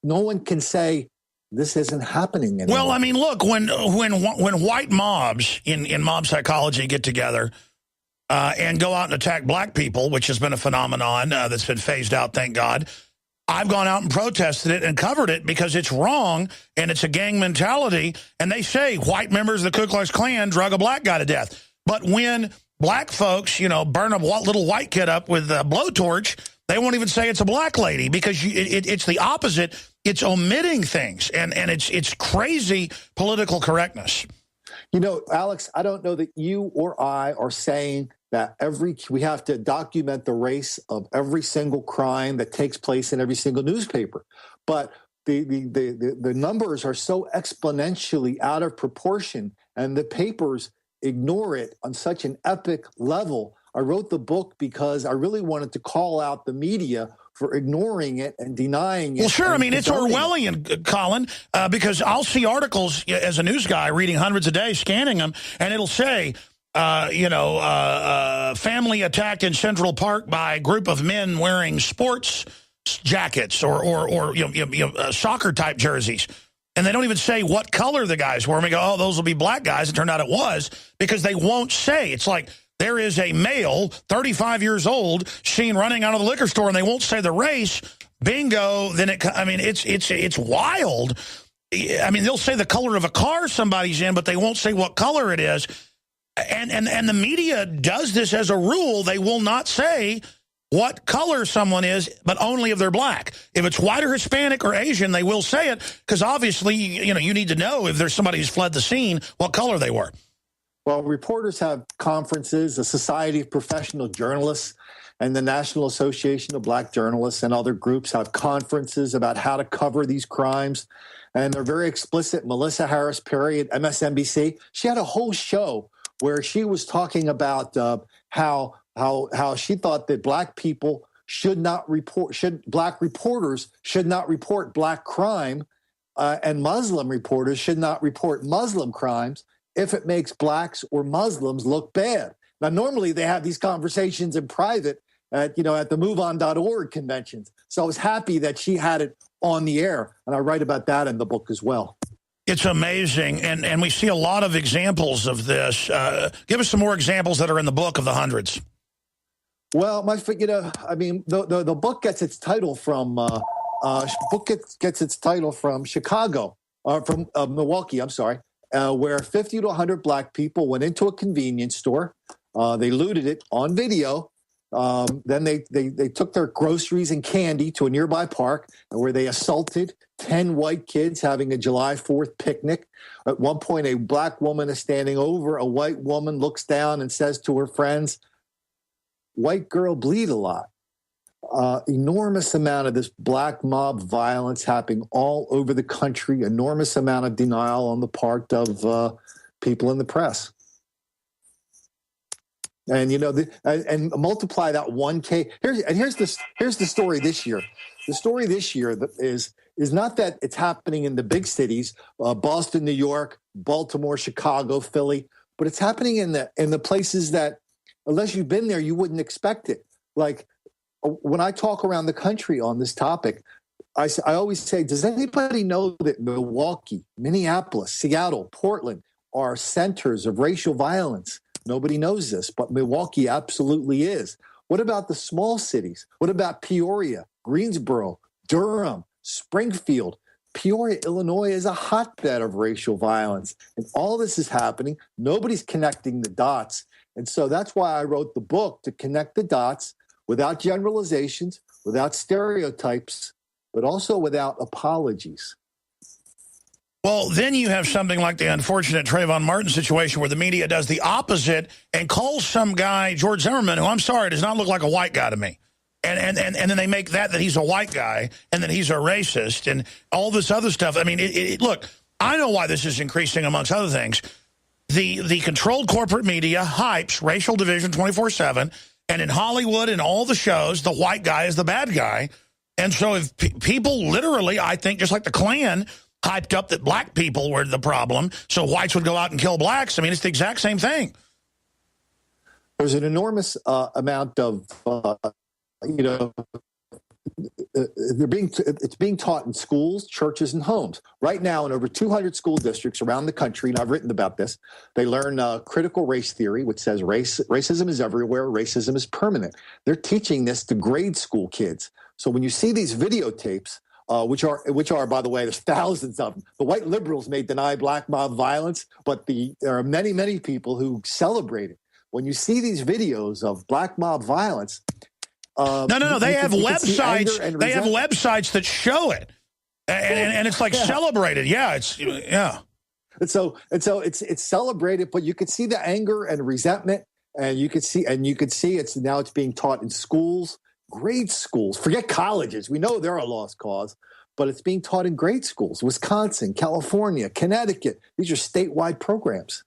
no one can say this isn't happening anymore. Well, I mean, look, when white mobs in mob psychology get together and go out and attack black people, which has been a phenomenon that's been phased out, thank God, I've gone out and protested it and covered it because it's wrong and it's a gang mentality. And they say white members of the Ku Klux Klan drug a black guy to death. But when black folks, burn a little white kid up with a blowtorch, they won't even say it's a black lady because it's the opposite. It's omitting things, and it's crazy political correctness. Alex, I don't know that you or I are saying that we have to document the race of every single crime that takes place in every single newspaper. But the numbers are so exponentially out of proportion, and the papers ignore it on such an epic level. I wrote the book because I really wanted to call out the media for ignoring it and denying it. Well, sure. I mean, it's condoning Orwellian, Colin, because I'll see articles as a news guy reading hundreds a day, scanning them, and it'll say, family attacked in Central Park by a group of men wearing sports jackets or soccer type jerseys. And they don't even say what color the guys were. And we go, oh, those will be black guys. It turned out it was, because they won't say. It's like there is a male, 35 years old, seen running out of the liquor store, and they won't say the race. Bingo. Then it's wild. I mean, they'll say the color of a car somebody's in, but they won't say what color it is. And the media does this as a rule. They will not say what color someone is, but only if they're black. If it's white or Hispanic or Asian, they will say it, because obviously, you need to know if there's somebody who's fled the scene, what color they were. Well, reporters have conferences, the Society of Professional Journalists and the National Association of Black Journalists and other groups have conferences about how to cover these crimes. And they're very explicit. Melissa Harris Perry at MSNBC, she had a whole show where she was talking about how she thought that black people black reporters should not report black crime, and Muslim reporters should not report Muslim crimes if it makes blacks or Muslims look bad. Now, normally they have these conversations in private at the MoveOn.org conventions. So I was happy that she had it on the air, and I write about that in the book as well. It's amazing, and we see a lot of examples of this. Give us some more examples that are in the book of the hundreds. Well, the book gets its title from Chicago, from Milwaukee. I'm sorry, where 50 to 100 black people went into a convenience store. They looted it on video. Then they took their groceries and candy to a nearby park, where they assaulted 10 white kids having a July 4th picnic. At one point, a black woman is standing over a white woman, looks down and says to her friends, "White girl bleed a lot." Enormous amount of this black mob violence happening all over the country, enormous amount of denial on the part of people in the press. And and multiply that 1K. Here's the story this year. The story this year is not that it's happening in the big cities, Boston, New York, Baltimore, Chicago, Philly, but it's happening in the places that, unless you've been there, you wouldn't expect it. Like when I talk around the country on this topic, I always say, does anybody know that Milwaukee, Minneapolis, Seattle, Portland are centers of racial violence? Nobody knows this, but Milwaukee absolutely is. What about the small cities? What about Peoria, Greensboro, Durham, Springfield? Peoria, Illinois is a hotbed of racial violence. And all this is happening. Nobody's connecting the dots. And so that's why I wrote the book, to connect the dots without generalizations, without stereotypes, but also without apologies. Well, then you have something like the unfortunate Trayvon Martin situation, where the media does the opposite and calls some guy, George Zimmerman, who, I'm sorry, does not look like a white guy to me. And then they make that he's a white guy and that he's a racist and all this other stuff. I mean, look, I know why this is increasing, amongst other things. The controlled corporate media hypes racial division 24/7, and in Hollywood and all the shows, the white guy is the bad guy. And so if people literally, I think, just like the Klan hyped up that black people were the problem, so whites would go out and kill blacks. I mean, it's the exact same thing. There's an enormous amount of, it's being taught in schools, churches, and homes. Right now, in over 200 school districts around the country, and I've written about this, they learn critical race theory, which says racism is everywhere, racism is permanent. They're teaching this to grade school kids. So when you see these videotapes, which are, by the way, there's thousands of them. The white liberals may deny black mob violence, but there are many, many people who celebrate it. When you see these videos of black mob violence, no, they have websites. They have websites that show it, and it's like celebrated. Yeah, And so it's celebrated, but you could see the anger and resentment, and you could see it's being taught in schools. Grade schools, forget colleges. We know they're a lost cause, but it's being taught in grade schools. Wisconsin, California, Connecticut. These are statewide programs.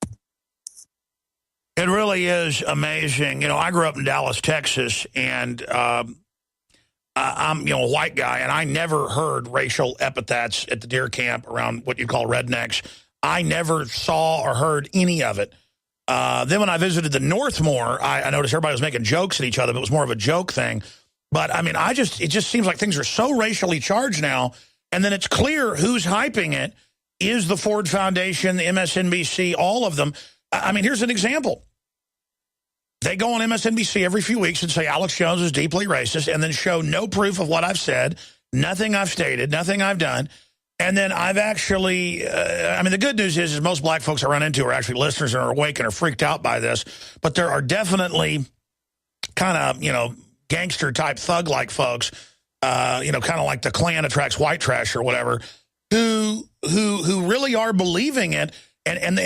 It really is amazing. I grew up in Dallas, Texas, and I'm a white guy, and I never heard racial epithets at the deer camp around what you call rednecks. I never saw or heard any of it. Then when I visited the North more, I noticed everybody was making jokes at each other, but it was more of a joke thing. But, I mean, it just seems like things are so racially charged now, and then it's clear who's hyping it is the Ford Foundation, the MSNBC, all of them. I mean, here's an example. They go on MSNBC every few weeks and say Alex Jones is deeply racist and then show no proof of what I've said, nothing I've stated, nothing I've done. And then I've actually, the good news is most black folks I run into are actually listeners and are awake and are freaked out by this. But there are definitely kind of, gangster-type thug-like folks, kind of like the Klan attracts white trash or whatever, who really are believing it. And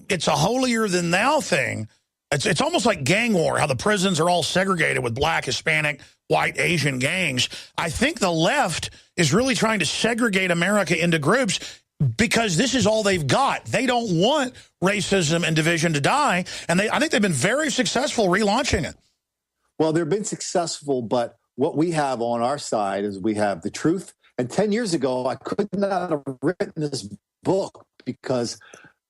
it's a holier-than-thou thing. It's almost like gang war, how the prisons are all segregated with black, Hispanic, white, Asian gangs. I think the left is really trying to segregate America into groups because this is all they've got. They don't want racism and division to die, and I think they've been very successful relaunching it. Well, they've been successful, but what we have on our side is we have the truth. And 10 years ago, I could not have written this book because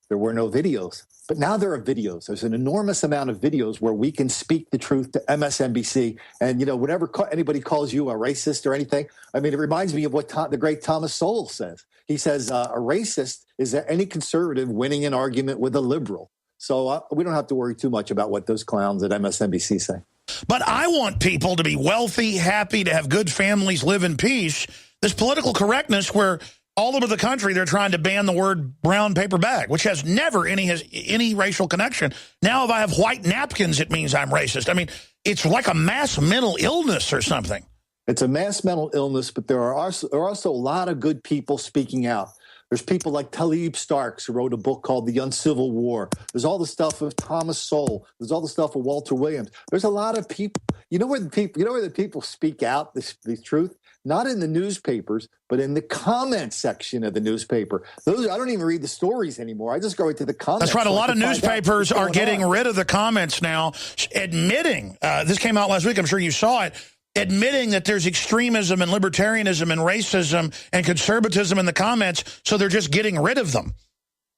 there were no videos. But now there are videos. There's an enormous amount of videos where we can speak the truth to MSNBC. And, whenever anybody calls you a racist or anything, I mean, it reminds me of what the great Thomas Sowell says. He says a racist is any conservative winning an argument with a liberal. So we don't have to worry too much about what those clowns at MSNBC say. But I want people to be wealthy, happy, to have good families, live in peace. This political correctness where all over the country, they're trying to ban the word brown paper bag, which has never any racial connection. Now, if I have white napkins, it means I'm racist. I mean, it's like a mass mental illness or something. It's a mass mental illness, but there are also a lot of good people speaking out. There's people like Talib Starks, who wrote a book called The Uncivil War. There's all the stuff of Thomas Sowell. There's all the stuff of Walter Williams. There's a lot of people. You know where the people speak out the truth? Not in the newspapers, but in the comment section of the newspaper. I don't even read the stories anymore. I just go right to the comments. That's right. A lot of newspapers are getting rid of the comments now, admitting, this came out last week, I'm sure you saw it, admitting that there's extremism and libertarianism and racism and conservatism in the comments, so they're just getting rid of them.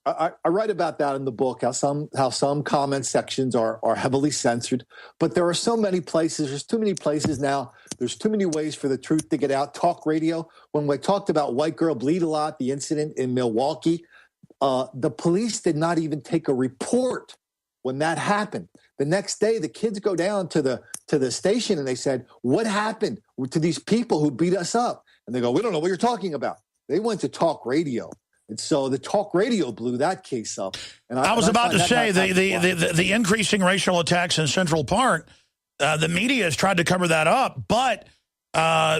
I write about that in the book, how some comment sections are heavily censored. But there are so many places. There's too many places now. There's too many ways for the truth to get out. Talk radio. When we talked about White Girl Bleed a Lot, the incident in Milwaukee, the police did not even take a report when that happened. The next day, the kids go down to the station and they said, "What happened to these people who beat us up?" And they go, "We don't know what you're talking about." They went to talk radio. And so the talk radio blew that case up. And I was about to say the increasing racial attacks in Central Park, the media has tried to cover that up, but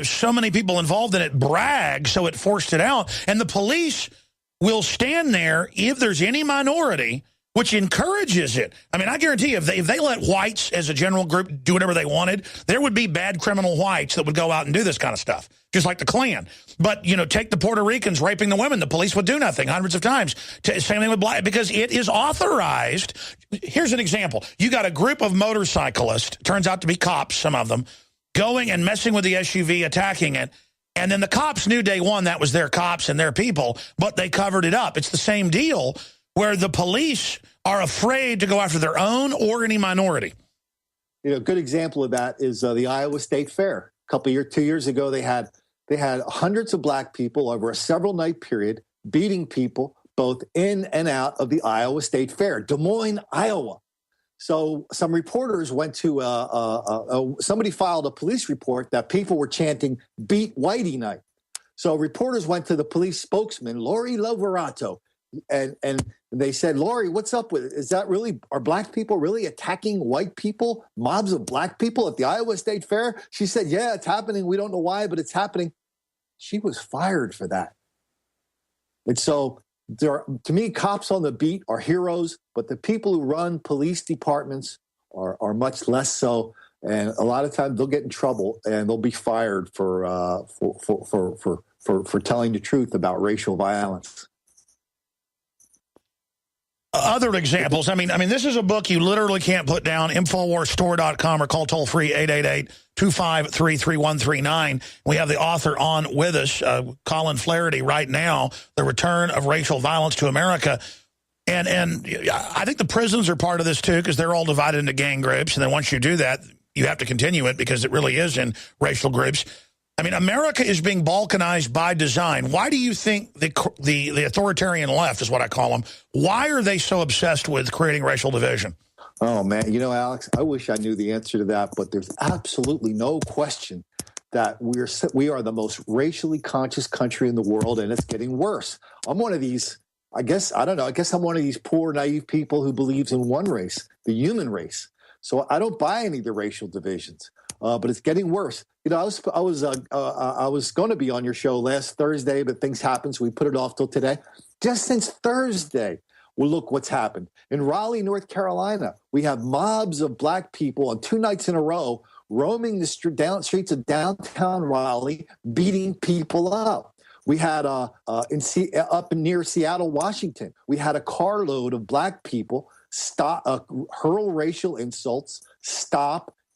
so many people involved in it brag, so it forced it out. And the police will stand there if there's any minority, which encourages it. I mean, I guarantee you, if they let whites as a general group do whatever they wanted, there would be bad criminal whites that would go out and do this kind of stuff, just like the Klan. But, take the Puerto Ricans raping the women. The police would do nothing hundreds of times. Same thing with black, because it is authorized. Here's an example. You got a group of motorcyclists, turns out to be cops, some of them, going and messing with the SUV, attacking it. And then the cops knew day one that was their cops and their people, but they covered it up. It's the same deal where the police are afraid to go after their own or any minority. A good example of that is the Iowa State Fair. 2 years ago, they had hundreds of black people over a several-night period beating people both in and out of the Iowa State Fair, Des Moines, Iowa. So some reporters went to somebody filed a police report that people were chanting "Beat Whitey Night." So reporters went to the police spokesman, Lori Loverato, and they said, "Lori, what's up with it? Is that really, are black people really attacking white people, mobs of black people at the Iowa State Fair?" She said, "Yeah, it's happening. We don't know why, but it's happening." She was fired for that. And so to me, cops on the beat are heroes, but the people who run police departments are much less so. And a lot of times they'll get in trouble and they'll be fired for telling the truth about racial violence. Other examples. I mean, this is a book you literally can't put down. InfoWarsStore.com or call toll free 888-253-3139. We have the author on with us, Colin Flaherty, right now. The Return of Racial Violence to America. And I think the prisons are part of this too, because they're all divided into gang groups. And then once you do that, you have to continue it because it really is in racial groups. I mean, America is being balkanized by design. Why do you think the authoritarian left, is what I call them, why are they so obsessed with creating racial division? Oh, man. You know, Alex, I wish I knew the answer to that, but there's absolutely no question that we are the most racially conscious country in the world, and it's getting worse. I'm one of these, I guess I'm one of these poor, naive people who believes in one race, the human race. So I don't buy any of the racial divisions. But it's getting worse. You know, I was going to be on your show last Thursday, but things happened, so we put it off till today. Just since Thursday, well, look what's happened. In Raleigh, North Carolina, we have mobs of black people on 2 nights in a row roaming the streets of downtown Raleigh, beating people up. We had up near Seattle, Washington, we had a carload of black people hurl racial insults,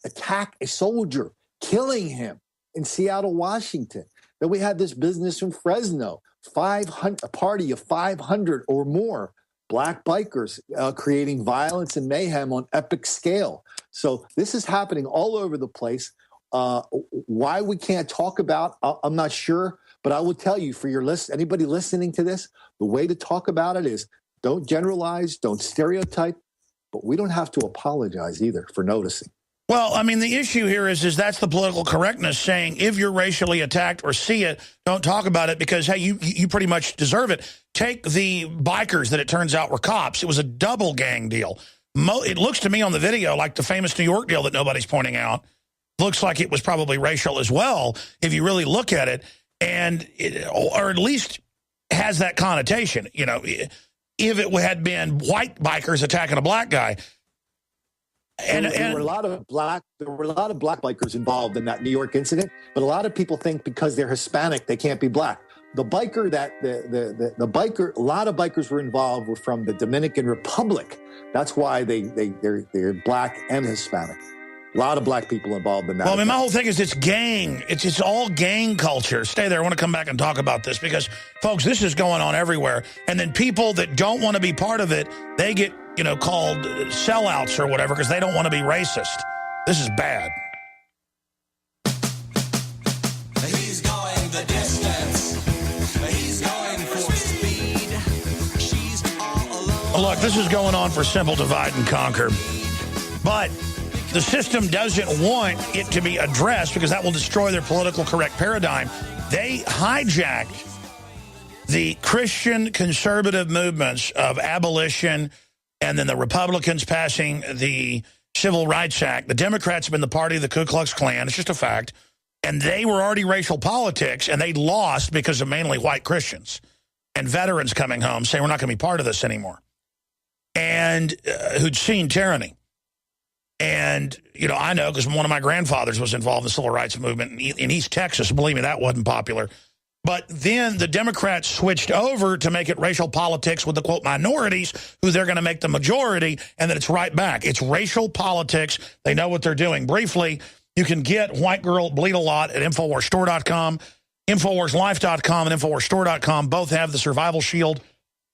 attack a soldier, killing him in Seattle, Washington. Then we had this business in Fresno, a party of 500 or more black bikers creating violence and mayhem on epic scale. So this is happening all over the place. Why we can't talk about, I'm not sure, but I will tell you, for anybody listening to this, the way to talk about it is don't generalize, don't stereotype, but we don't have to apologize either for noticing. Well, I mean, the issue here is that's the political correctness, saying if you're racially attacked or see it, don't talk about it because, hey, you pretty much deserve it. Take the bikers that it turns out were cops. It was a double gang deal. It looks to me on the video like the famous New York deal that nobody's pointing out. Looks like it was probably racial as well, if you really look at it, or at least has that connotation. You know, if it had been white bikers attacking a black guy. There were a lot of black bikers involved in that New York incident, but a lot of people think because they're Hispanic they can't be black. A lot of bikers were involved were from the Dominican Republic. That's why they're black and Hispanic. A lot of black people involved in that. Well, I mean, my whole thing is it's gang. It's all gang culture. Stay there. I want to come back and talk about this because, folks, this is going on everywhere. And then people that don't want to be part of it, they get, called sellouts or whatever because they don't want to be racist. This is bad. He's going the distance. He's going for speed. She's all alone. Look, this is going on for simple divide and conquer. But the system doesn't want it to be addressed because that will destroy their political correct paradigm. They hijacked the Christian conservative movements of abolition and then the Republicans passing the Civil Rights Act. The Democrats have been the party of the Ku Klux Klan. It's just a fact. And they were already racial politics, and they lost because of mainly white Christians and veterans coming home saying we're not going to be part of this anymore, and who'd seen tyranny. And, I know because one of my grandfathers was involved in the Civil Rights Movement in East Texas. Believe me, that wasn't popular. But then the Democrats switched over to make it racial politics with the, quote, minorities, who they're going to make the majority, and then it's right back. It's racial politics. They know what they're doing. Briefly, you can get White Girl Bleed a Lot at InfoWarsStore.com, InfoWarsLife.com, and InfoWarsStore.com. Both have the Survival Shield,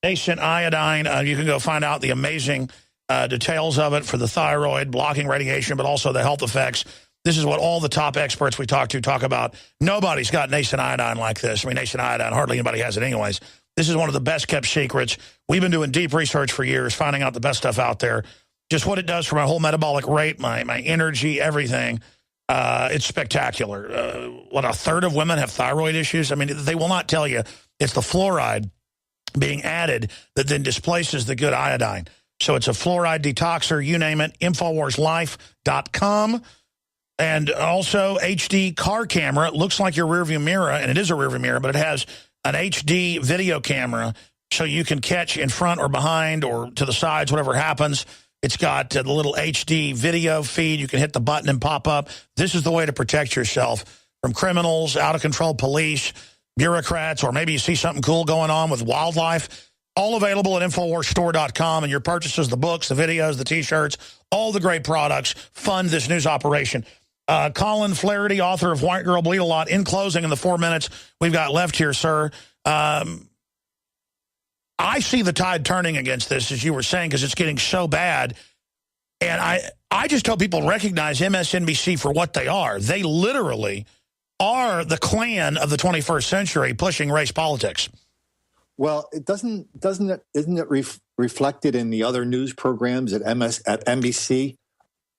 nascent iodine. You can go find out the amazing details of it for the thyroid, blocking radiation, but also the health effects. This is what all the top experts we talk about. Nobody's got nascent iodine like this. I mean, nascent iodine, hardly anybody has it anyways. This is one of the best kept secrets. We've been doing deep research for years, finding out the best stuff out there. Just what it does for my whole metabolic rate, my energy, everything. It's spectacular. What, a third of women have thyroid issues? I mean, they will not tell you it's the fluoride being added that then displaces the good iodine. So it's a fluoride detoxer, you name it, InfoWarsLife.com. And also HD car camera. It looks like your rearview mirror, and it is a rearview mirror, but it has an HD video camera so you can catch in front or behind or to the sides, whatever happens. It's got the little HD video feed. You can hit the button and pop up. This is the way to protect yourself from criminals, out-of-control police, bureaucrats, or maybe you see something cool going on with wildlife. All available at InfoWarsStore.com, and your purchases, the books, the videos, the T-shirts, all the great products fund this news operation. Colin Flaherty, author of White Girl Bleed a Lot. In closing, in the 4 minutes we've got left here, sir, I see the tide turning against this, as you were saying, because it's getting so bad. And I just hope people recognize MSNBC for what they are. They literally are the Klan of the 21st century, pushing race politics. Well, isn't it reflected in the other news programs at NBC?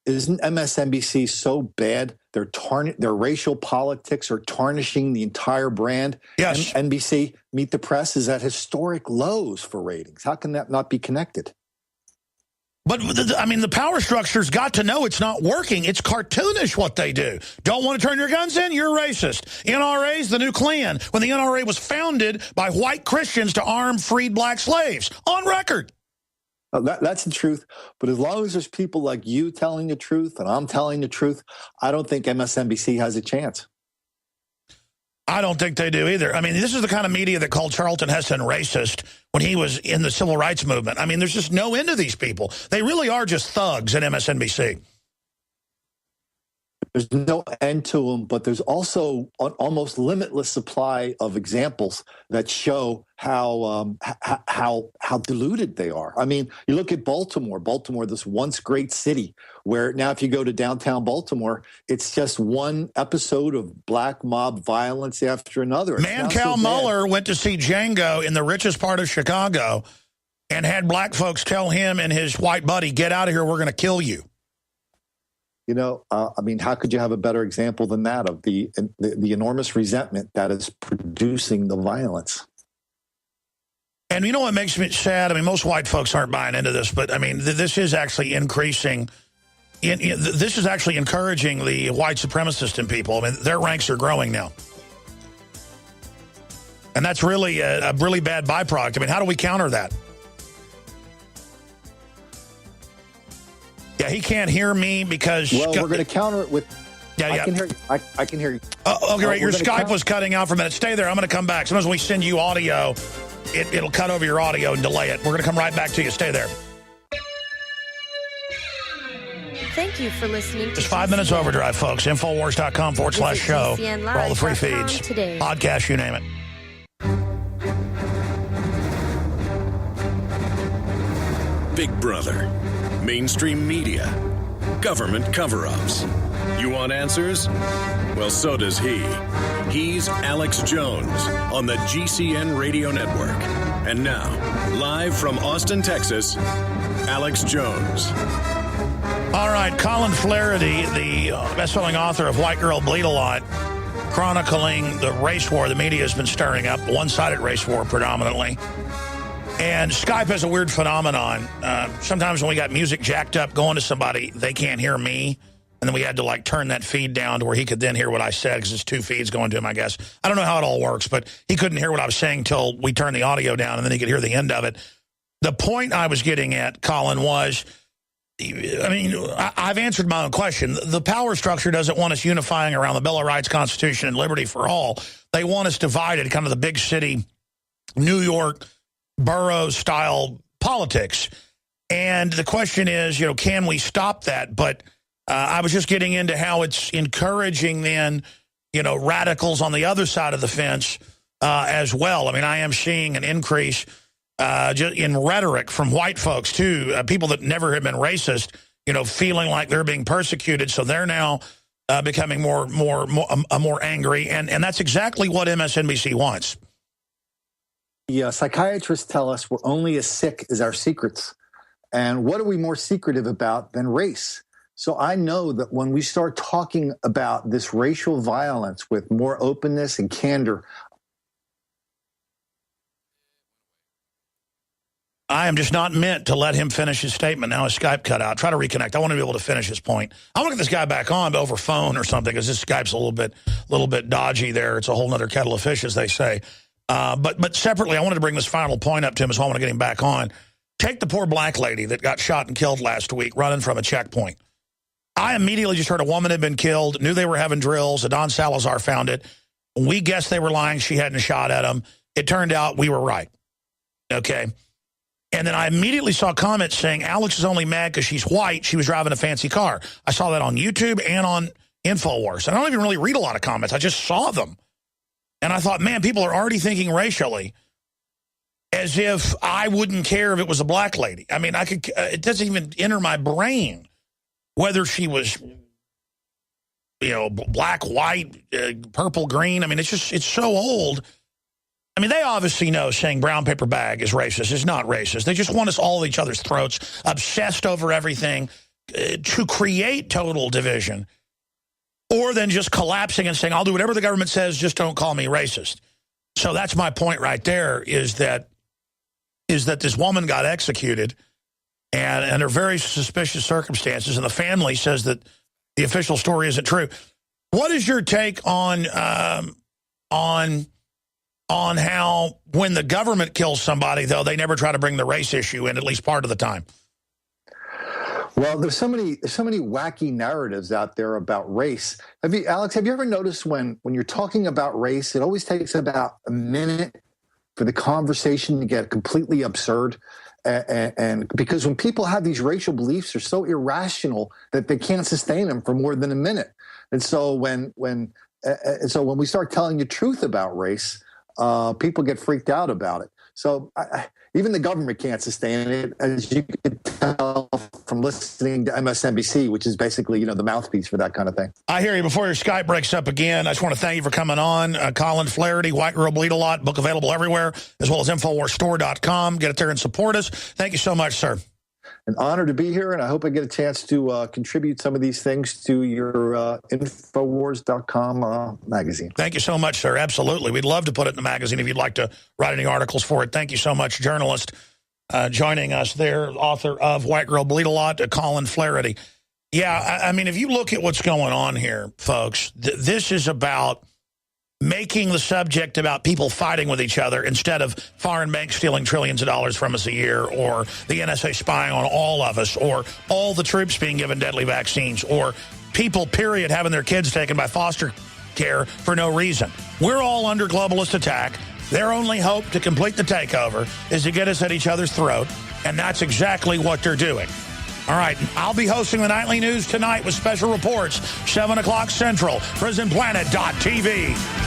Isn't MSNBC so bad? Their racial politics are tarnishing the entire brand. Yes. NBC, Meet the Press, is at historic lows for ratings. How can that not be connected? But, I mean, the power structure's got to know it's not working. It's cartoonish what they do. Don't want to turn your guns in? You're racist. NRA's the new Klan, when the NRA was founded by white Christians to arm freed black slaves. On record. That's the truth. But as long as there's people like you telling the truth and I'm telling the truth, I don't think MSNBC has a chance. I don't think they do either. I mean, this is the kind of media that called Charlton Heston racist when he was in the civil rights movement. I mean, there's just no end to these people. They really are just thugs at MSNBC. There's no end to them, but there's also an almost limitless supply of examples that show how deluded they are. I mean, you look at Baltimore, this once great city, where now if you go to downtown Baltimore, it's just one episode of black mob violence after another. Mancow Muller went to see Django in the richest part of Chicago and had black folks tell him and his white buddy, get out of here, we're going to kill you. You know, I mean, how could you have a better example than that of the enormous resentment that is producing the violence? And you know what makes me sad? I mean, most white folks aren't buying into this, but I mean, this is actually increasing. This is actually encouraging the white supremacist in people. I mean, their ranks are growing now. And that's really a really bad byproduct. I mean, how do we counter that? Yeah, he can't hear me because... Well, we're going to counter it with... Yeah. I can hear you. I can hear you. Okay, right. Your Skype was cutting out for a minute. Stay there. I'm going to come back. Sometimes when we send you audio, it'll cut over your audio and delay it. We're going to come right back to you. Stay there. Thank you for listening to It's 5 minutes overdrive, folks. Infowars.com/show for all the free feeds. Today. Podcast, you name it. Big Brother, mainstream media, government cover-ups. You want answers? Well, so does he. He's Alex Jones on the GCN Radio Network. And now, live from Austin, Texas, Alex Jones. All right, Colin Flaherty, the best-selling author of White Girl Bleed a Lot, chronicling the race war the media has been stirring up, one-sided race war predominantly. And Skype has a weird phenomenon. Sometimes when we got music jacked up going to somebody, they can't hear me. And then we had to, like, turn that feed down to where he could then hear what I said, because it's two feeds going to him, I guess. I don't know how it all works, but he couldn't hear what I was saying until we turned the audio down, and then he could hear the end of it. The point I was getting at, Colin, was, I mean, I've answered my own question. The power structure doesn't want us unifying around the Bill of Rights, Constitution, and liberty for all. They want us divided, kind of the big city, New York, borough-style politics. And the question is, you know, can we stop that? But I was just getting into how it's encouraging then, you know, radicals on the other side of the fence as well. I mean, I am seeing an increase in rhetoric from white folks, too, people that never have been racist, you know, feeling like they're being persecuted. So they're now becoming more angry. And that's exactly what MSNBC wants. The psychiatrists tell us we're only as sick as our secrets. And what are we more secretive about than race? So I know that when we start talking about this racial violence with more openness and candor, I am just not meant to let him finish his statement. Now his Skype cut out. Try to reconnect. I want to be able to finish his point. I want to get this guy back on over phone or something, because this Skype's a little bit dodgy there. It's a whole other kettle of fish, as they say. But separately, I wanted to bring this final point up to him, so I want to get him back on. Take the poor black lady that got shot and killed last week running from a checkpoint. I immediately just heard a woman had been killed, knew they were having drills. Adon Salazar found it. We guessed they were lying. She hadn't shot at them. It turned out we were right. Okay. And then I immediately saw comments saying Alex is only mad because she's white. She was driving a fancy car. I saw that on YouTube and on InfoWars. I don't even really read a lot of comments. I just saw them. And I thought, man, people are already thinking racially as if I wouldn't care if it was a black lady. I mean, it doesn't even enter my brain whether she was, black, white, purple, green. I mean, it's so old. I mean, they obviously know saying brown paper bag is racist. It's not racist. They just want us all at each other's throats, obsessed over everything to create total division, or then just collapsing and saying, I'll do whatever the government says, just don't call me racist. So that's my point right there, is that this woman got executed and under very suspicious circumstances, and the family says that the official story isn't true. What is your take on how when the government kills somebody, though, they never try to bring the race issue in, at least part of the time? Well, there's so many wacky narratives out there about race. Alex, have you ever noticed when you're talking about race, it always takes about a minute for the conversation to get completely absurd? And because when people have these racial beliefs, they're so irrational that they can't sustain them for more than a minute. And so when we start telling the truth about race, people get freaked out about it. So even the government can't sustain it, as you can tell from listening to MSNBC, which is basically, the mouthpiece for that kind of thing. I hear you. Before your Skype breaks up again, I just want to thank you for coming on. Colin Flaherty, White Girl Bleed a Lot, book available everywhere, as well as InfoWarsStore.com. Get it there and support us. Thank you so much, sir. An honor to be here, and I hope I get a chance to contribute some of these things to your Infowars.com magazine. Thank you so much, sir. Absolutely. We'd love to put it in the magazine if you'd like to write any articles for it. Thank you so much, journalist, joining us there, author of White Girl Bleed a Lot, Colin Flaherty. Yeah, I mean, if you look at what's going on here, folks, this is about making the subject about people fighting with each other instead of foreign banks stealing trillions of dollars from us a year, or the NSA spying on all of us, or all the troops being given deadly vaccines, or people, period, having their kids taken by foster care for no reason. We're all under globalist attack. Their only hope to complete the takeover is to get us at each other's throat, and that's exactly what they're doing. All right, I'll be hosting the Nightly News tonight with special reports, 7 o'clock Central, PrisonPlanet.tv.